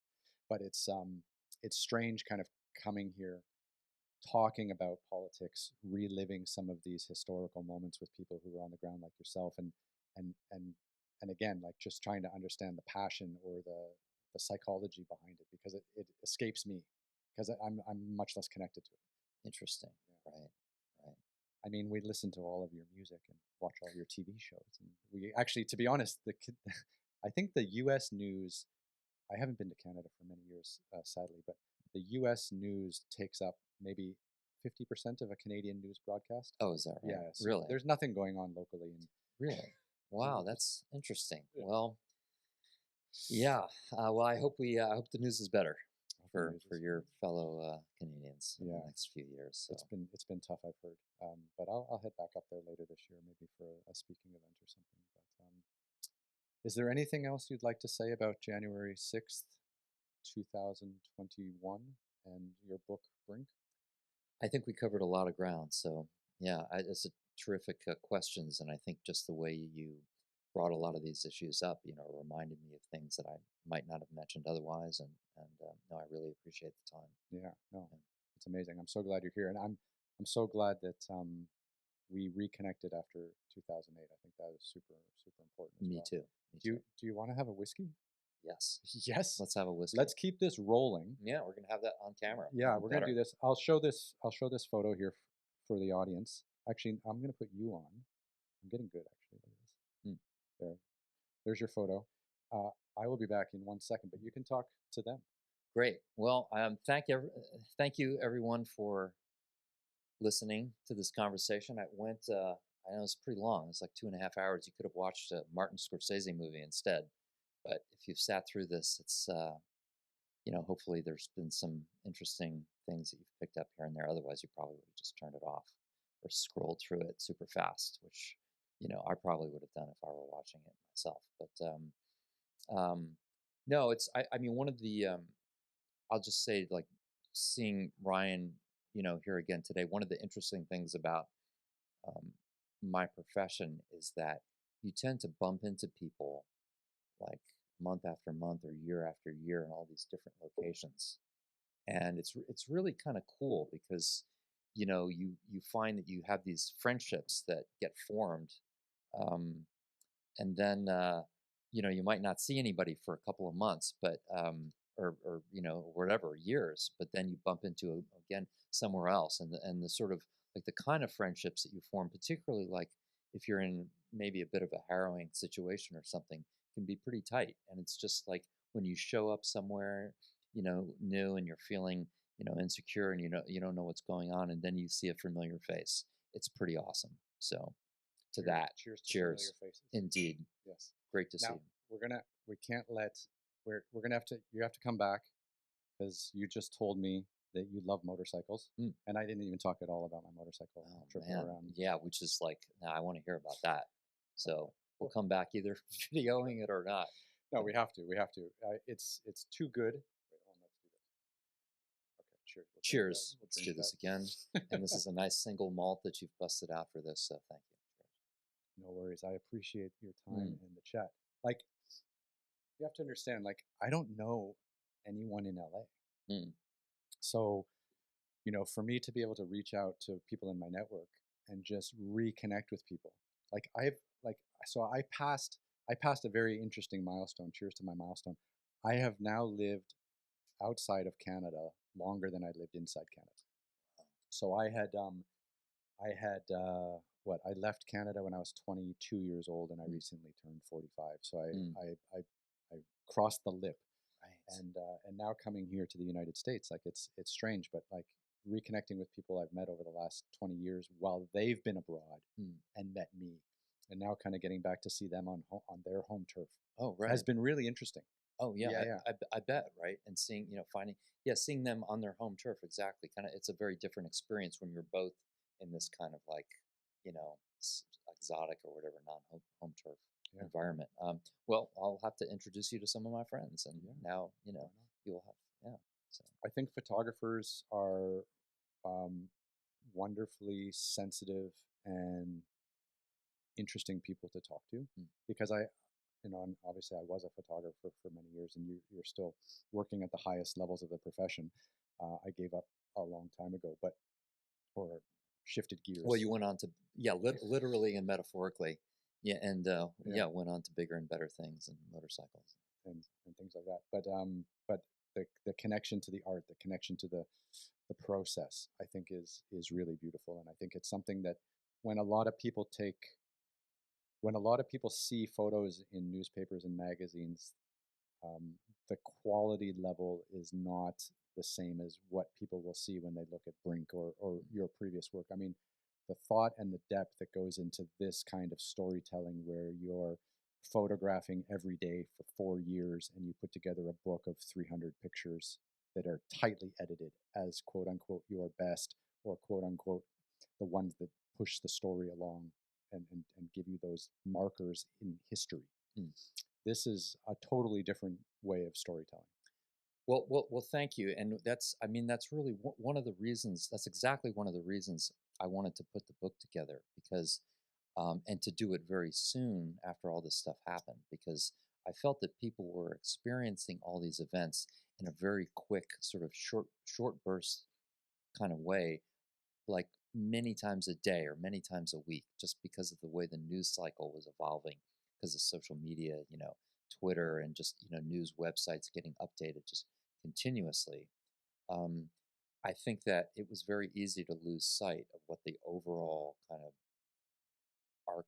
But it's strange, kind of coming here, talking about politics, reliving some of these historical moments with people who were on the ground like yourself, and again, like just trying to understand the passion or the psychology behind it, because it escapes me, because I'm much less connected to it. Interesting. Yeah. Right. I mean, we listen to all of your music and watch all your TV shows, and we actually, to be honest, I think the U.S. news. I haven't been to Canada for many years, sadly, but the U.S. news takes up maybe 50% of a Canadian news broadcast. Oh, is that right? Yeah. So really? There's nothing going on locally. Really? Wow, that's interesting. Yeah. Well, yeah. Well, I hope the news is better for your fellow Canadians in the next few years. So. It's been tough, I've heard. But I'll head back up there later this year, maybe for a speaking event or something. But is there anything else you'd like to say about January 6th, 2021 and your book, Brink? I think we covered a lot of ground. So yeah, it's a terrific questions, and I think just the way you brought a lot of these issues up, reminded me of things that I might not have mentioned otherwise, and no, I really appreciate the time. Yeah, no, Yeah. it's amazing. I'm so glad you're here, and I'm so glad that we reconnected after 2008. I think that is super super important as Me well. too. Me Do too. you want to have a whiskey? Yes. Yes. Let's have a whiskey. Let's keep this rolling. Yeah, we're gonna have that on camera. Yeah, Even we're gonna better. do this. I'll show this photo here for the audience. Actually, I'm gonna put you on. I'm getting good actually. Look at this. Hmm. There's your photo. I will be back in 1 second, but you can talk to them. Great. Well, thank you everyone for listening to this conversation. I know it's pretty long. It's like 2.5 hours. You could have watched a Martin Scorsese movie instead. But if you've sat through this, it's hopefully there's been some interesting things that you've picked up here and there. Otherwise, you probably would have just turned it off or scrolled through it super fast, which I probably would have done if I were watching it myself. But no, I mean, one of the I'll just say, like, seeing Ryan, here again today. One of the interesting things about um, my profession is that you tend to bump into people like month after month or year after year in all these different locations, and it's really kind of cool because you find that you have these friendships that get formed, um, and then you might not see anybody for a couple of months, but or whatever years, but then you bump into again somewhere else, and the sort of like the kind of friendships that you form, particularly like if you're in maybe a bit of a harrowing situation or something, can be pretty tight. And it's just like when you show up somewhere new, and you're feeling insecure, and you don't know what's going on, and then you see a familiar face. It's pretty awesome. So to Cheers. that, Cheers to cheers. familiar faces. Indeed. Yes. Great to see Now you. we can't let we're gonna have to you have to come back because you just told me that you love motorcycles, and I didn't even talk at all about my motorcycle trip around. Yeah, which is like, now I want to hear about that. So we'll come back either videoing it or not. No, we have to. We have to. It's too good. Wait, hold on, let's do this. Okay, cheers. We'll Cheers. We'll Let's do this again. And this is a nice single malt that you've busted out for this, so thank you. Cheers. No worries. I appreciate your time and the chat. Like, you have to understand, like, I don't know anyone in LA. So, for me to be able to reach out to people in my network and just reconnect with people, like I passed a very interesting milestone. Cheers to my milestone. I have now lived outside of Canada longer than I lived inside Canada. So I left Canada when I was 22 years old, and I recently turned 45. So I crossed the lip, Right. And now coming here to the United States, like it's strange, but like reconnecting with people I've met over the last 20 years while they've been abroad and met me, and now kind of getting back to see them on their home turf. Oh, right. Has been really interesting. Oh yeah, Yeah. I bet, right? And seeing, seeing them on their home turf, exactly. Kind of, it's a very different experience when you're both in this kind of like, exotic or whatever non-home turf environment. Well, I'll have to introduce you to some of my friends, and now you will have. So I think photographers are wonderfully sensitive and interesting people to talk to, because and obviously I was a photographer for many years, and you're still working at the highest levels of the profession. I gave up a long time ago, or shifted gears. Well, you went on to literally and metaphorically, and went on to bigger and better things and motorcycles and things like that. But the connection to the art, the connection to the process, I think is really beautiful, and I think it's something that when a lot of people see photos in newspapers and magazines, the quality level is not the same as what people will see when they look at Brink or your previous work. I mean, the thought and the depth that goes into this kind of storytelling, where you're photographing every day for 4 years and you put together a book of 300 pictures that are tightly edited as quote unquote your best, or quote unquote the ones that push the story along and give you those markers in history. This is a totally different way of storytelling. Well. Thank you, and I mean, that's really one of the reasons. That's exactly one of the reasons I wanted to put the book together because, and to do it very soon after all this stuff happened, because I felt that people were experiencing all these events in a very quick, sort of short burst kind of way, like many times a day or many times a week, just because of the way the news cycle was evolving, because of social media, Twitter, and just news websites getting updated just continuously. Um, I think that it was very easy to lose sight of what the overall kind of arc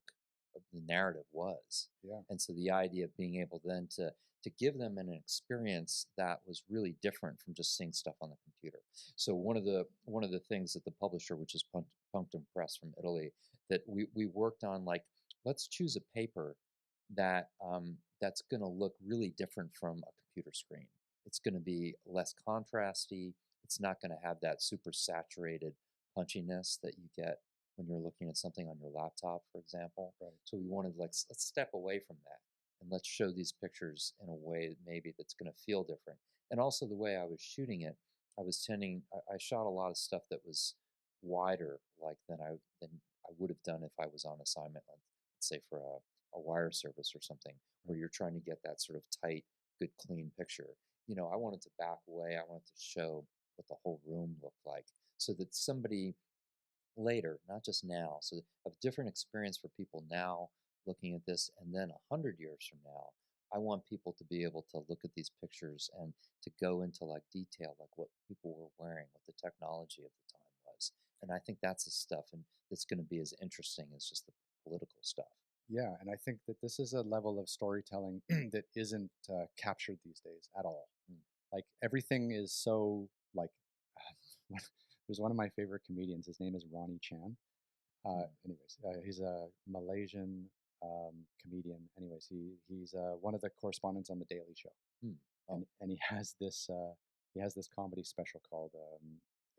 of the narrative was. Yeah. And so the idea of being able then to give them an experience that was really different from just seeing stuff on the computer. So one of the things that the publisher, which is Punctum Press from Italy, that we worked on, like, let's choose a paper that that's going to look really different from a computer screen. It's going to be less contrasty. It's not going to have that super saturated punchiness that you get when you're looking at something on your laptop, for example. Right. So we wanted, like, let's step away from that and let's show these pictures in a way that maybe that's going to feel different. And also the way I was shooting it, I shot a lot of stuff that was wider, like than I would have done if I was on assignment, let's say for a wire service or something, where you're trying to get that sort of tight, good, clean picture. I wanted to back away. I wanted to show what the whole room looked like, so that somebody later, not just now, so a different experience for people now looking at this, and then 100 years from now, I want people to be able to look at these pictures and to go into, like, detail, like what people were wearing, what the technology of the time was. And I think that's the stuff, and it's going to be as interesting as just the political stuff. Yeah, and I think that this is a level of storytelling that isn't captured these days at all. Mm. Like everything is so like. There's one of my favorite comedians. His name is Ronnie Chan. He's a Malaysian comedian. Anyways, he's one of the correspondents on the Daily Show, Mm. Oh. and he has this comedy special called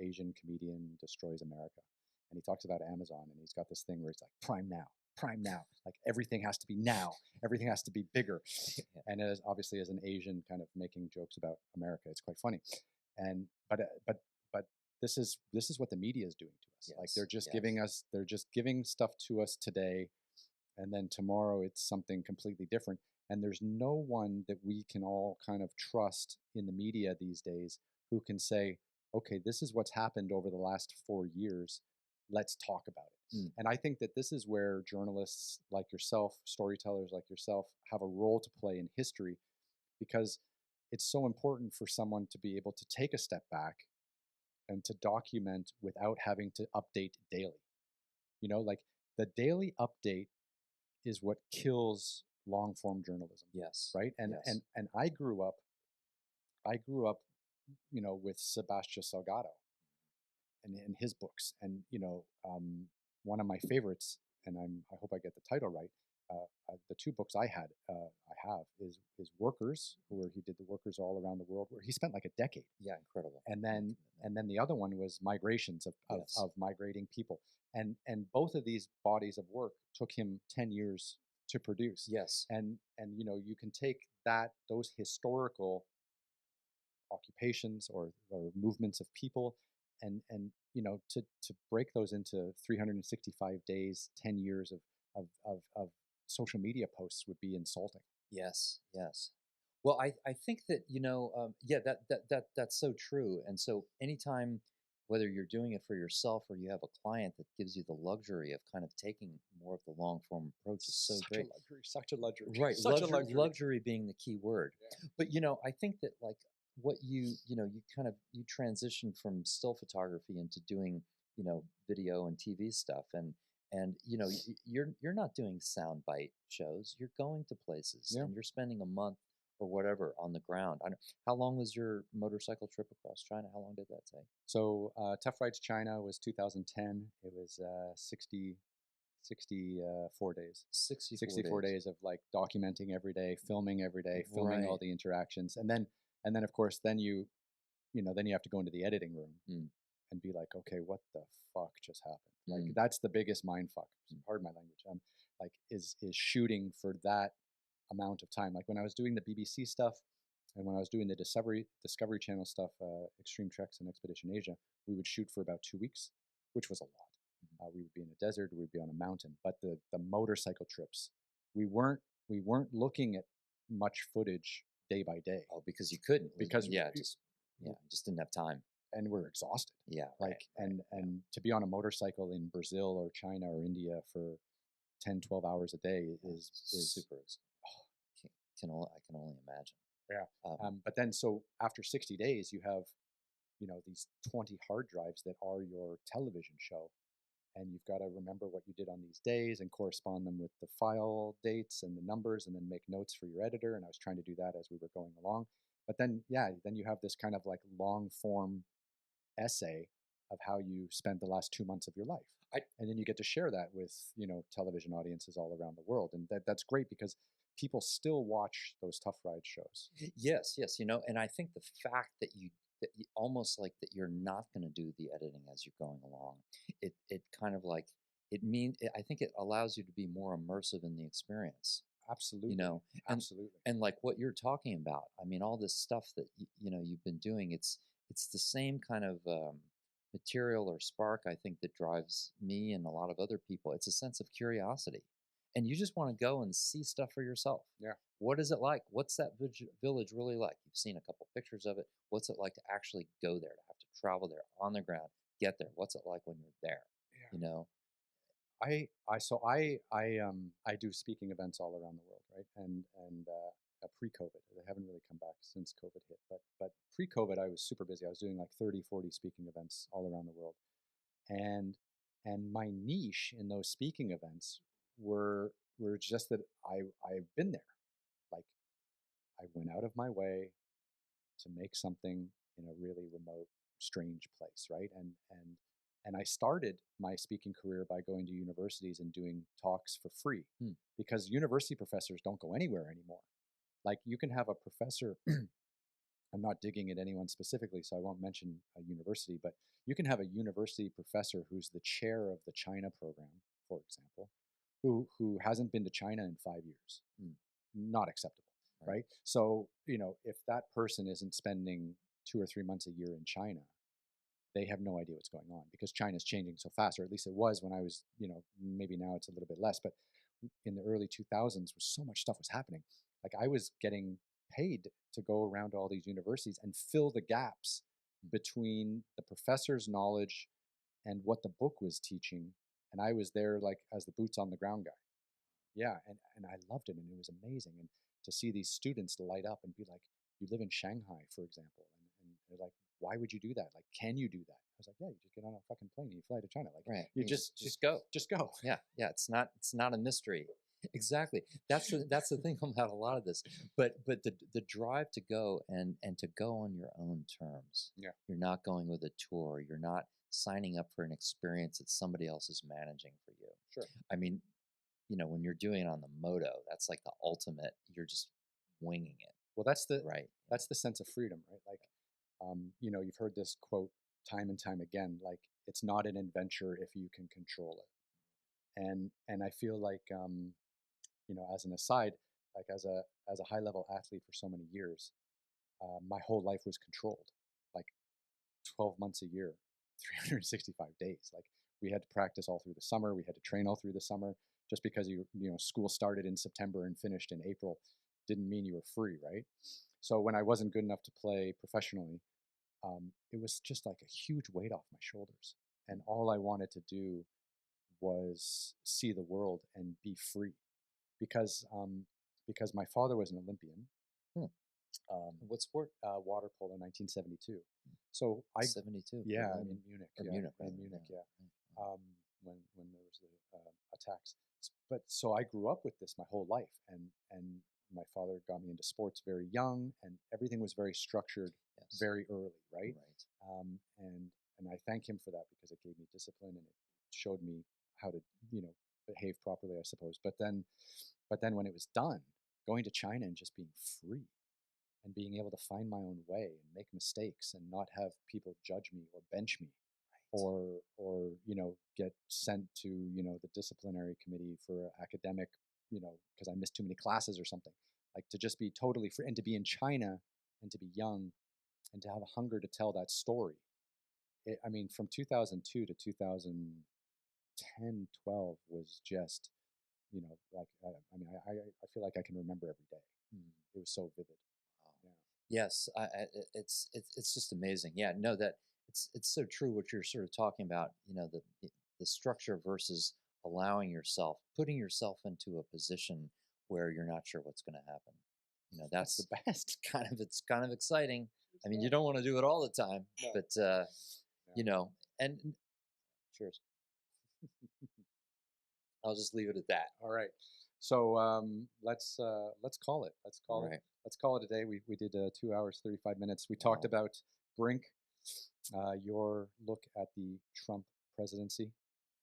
Asian Comedian Destroys America, and he talks about Amazon, and he's got this thing where it's like Prime now, like everything has to be now, everything has to be bigger, and obviously as an Asian kind of making jokes about America, it's quite funny, and but this is what the media is doing to us. Yes. Like Yes. they're just giving stuff to us today, and then tomorrow it's something completely different. And there's no one that we can all kind of trust in the media these days who can say, okay, this is what's happened over the last 4 years. Let's talk about it. Mm. And I think that this is where journalists like yourself, storytellers like yourself, have a role to play in history, because it's so important for someone to be able to take a step back and to document without having to update daily. Like the daily update is what kills long form journalism. Yes. Right. And yes. and I grew up, with Sebastian Salgado and his books. And one of my favorites, and I hope I get the title right. The two books I have is Workers, where he did the workers all around the world, where he spent like a decade. Yeah, incredible. And then the other one was Migrations Yes. of migrating people. And both of these bodies of work took him 10 years to produce. Yes. And you can take those historical occupations or movements of people, and to break those into 365 days, 10 years of social media posts would be insulting. Yes, yes. Well, I think that, yeah, that's so true. And so anytime, whether you're doing it for yourself or you have a client that gives you the luxury of kind of taking more of the long form approach, is so Such great. a luxury, such a luxury. Right, Such a luxury. luxury being the key word. Yeah. But I think that, like, what you kind of you transition from still photography into doing video and TV stuff, and you're not doing soundbite shows. You're going to places, Yeah. and you're spending a month or whatever on the ground. How long was your motorcycle trip across China? How long did that take? So Tough Rides China was 2010. It was 64 days. 64 days of like documenting every day, filming every day, filming all Right. the interactions, and then of course then you have to go into the editing room and be like, okay, what the fuck just happened? Like that's the biggest mind fuck. Pardon my language. Like is shooting for that amount of time. Like when I was doing the BBC stuff, And when I was doing the Discovery Channel stuff, Extreme Treks and Expedition Asia, we would shoot for about 2 weeks, which was a lot. We would be in a desert, we'd be on a mountain. But the motorcycle trips, we weren't looking at much footage day by day. Oh, because you couldn't. Because just didn't have time. And we're exhausted. Yeah. Like and to be on a motorcycle in Brazil or China or India for 10, 12 hours a day is super. I can only imagine. Yeah. But then, so after 60 days, you have, these 20 hard drives that are your television show. And you've got to remember what you did on these days and correspond them with the file dates and the numbers and then make notes for your editor. And I was trying to do that as we were going along. But then, then you have this kind of like long form essay of how you spent the last 2 months of your life. And then you get to share that with, television audiences all around the world. And that's great because people still watch those Tough Ride shows. Yes. And I think the fact that you almost like that you're not going to do the editing as you're going along, it kind of like, I think it allows you to be more immersive in the experience. Absolutely. Absolutely. And like what you're talking about, I mean, all this stuff that, you've been doing, it's the same kind of material or spark, I think, that drives me and a lot of other people. It's a sense of curiosity. And you just want to go and see stuff for yourself. Yeah. What is it like? What's that village really like? You've seen a couple pictures of it. What's it like to actually go there, to have to travel there on the ground, get there? What's it like when you're there? Yeah. I do speaking events all around the world, right? And pre-COVID, they haven't really come back since COVID hit, but pre-COVID, I was super busy. I was doing like 30, 40 speaking events all around the world. And my niche in those speaking events were just that I've been there. Like, I went out of my way to make something in a really remote, strange place, right? And I started my speaking career by going to universities and doing talks for free because university professors don't go anywhere anymore. Like, you can have a professor, I'm not digging at anyone specifically, so I won't mention a university, but you can have a university professor who's the chair of the China program, for example, who hasn't been to China in 5 years. Not acceptable, right? So, if that person isn't spending 2 or 3 months a year in China, they have no idea what's going on because China's changing so fast, or at least it was when I was, maybe now it's a little bit less, but in the early 2000s, so much stuff was happening. Like, I was getting paid to go around to all these universities and fill the gaps between the professor's knowledge and what the book was teaching. And I was there like as the boots on the ground guy. Yeah. And I loved it. And it was amazing. And to see these students light up and be like, you live in Shanghai, for example. And they're like, why would you do that? Like, can you do that? I was like, yeah, you just get on a fucking plane and you fly to China. Like, you just go. Just go. Yeah. It's not a mystery. Exactly. That's the thing about a lot of this. But the drive to go and to go on your own terms. Yeah. You're not going with a tour. You're not signing up for an experience that somebody else is managing for you. Sure. I mean, when you're doing it on the moto, that's like the ultimate. You're just winging it. Well, that's the sense of freedom, right? Like, you've heard this quote time and time again, like, it's not an adventure if you can control it. And I feel like, as an aside, like as a high level athlete for so many years, my whole life was controlled, like 12 months a year, 365 days. Like, we had to practice all through the summer. We had to train all through the summer. Just because school started in September and finished in April didn't mean you were free, right? So when I wasn't good enough to play professionally, it was just like a huge weight off my shoulders. And all I wanted to do was see the world and be free. Because my father was an Olympian. What sport? Water polo, 1972. So 72. Yeah, in Munich. In Munich, yeah. When there was the attacks. But so I grew up with this my whole life, and my father got me into sports very young, and everything was very structured very early, right? And I thank him for that because it gave me discipline and it showed me how to behave properly, I suppose. But then when it was done, going to China and just being free and being able to find my own way and make mistakes and not have people judge me or bench me, or get sent to the disciplinary committee for academic, because I missed too many classes or something. Like, to just be totally free and to be in China and to be young and to have a hunger to tell that story. I mean, from 2002 to 2010, 12 was just, like, I mean, I feel like I can remember every day. It was so vivid. Wow. Yes, it's just amazing. Yeah, no, that it's so true what you're sort of talking about. The structure versus putting yourself into a position where you're not sure what's going to happen. That's the best. It's kind of exciting. I mean, you don't want to do it all the time, No. but and cheers. I'll just leave it at that. All right. So let's call it. Let's call it. Let's call it a day. We did 2 hours 35 minutes. We talked about Brink, your look at the Trump presidency,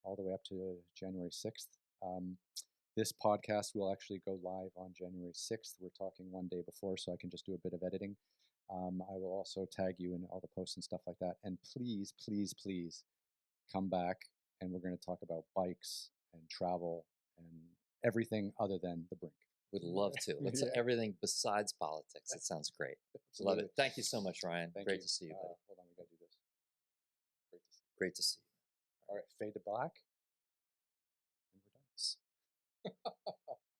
all the way up to January 6th. This podcast will actually go live on January 6th. We're talking one day before, so I can just do a bit of editing. I will also tag you in all the posts and stuff like that. And please, please, please come back, and we're going to talk about bikes and travel and everything other than the Brink. Would love to. Let's everything besides politics. It sounds great. Love it. Thank you so much, Ryan. Great to see you, buddy. Hold on, we got to do this. Great to see you. All right, fade to black. And we're done.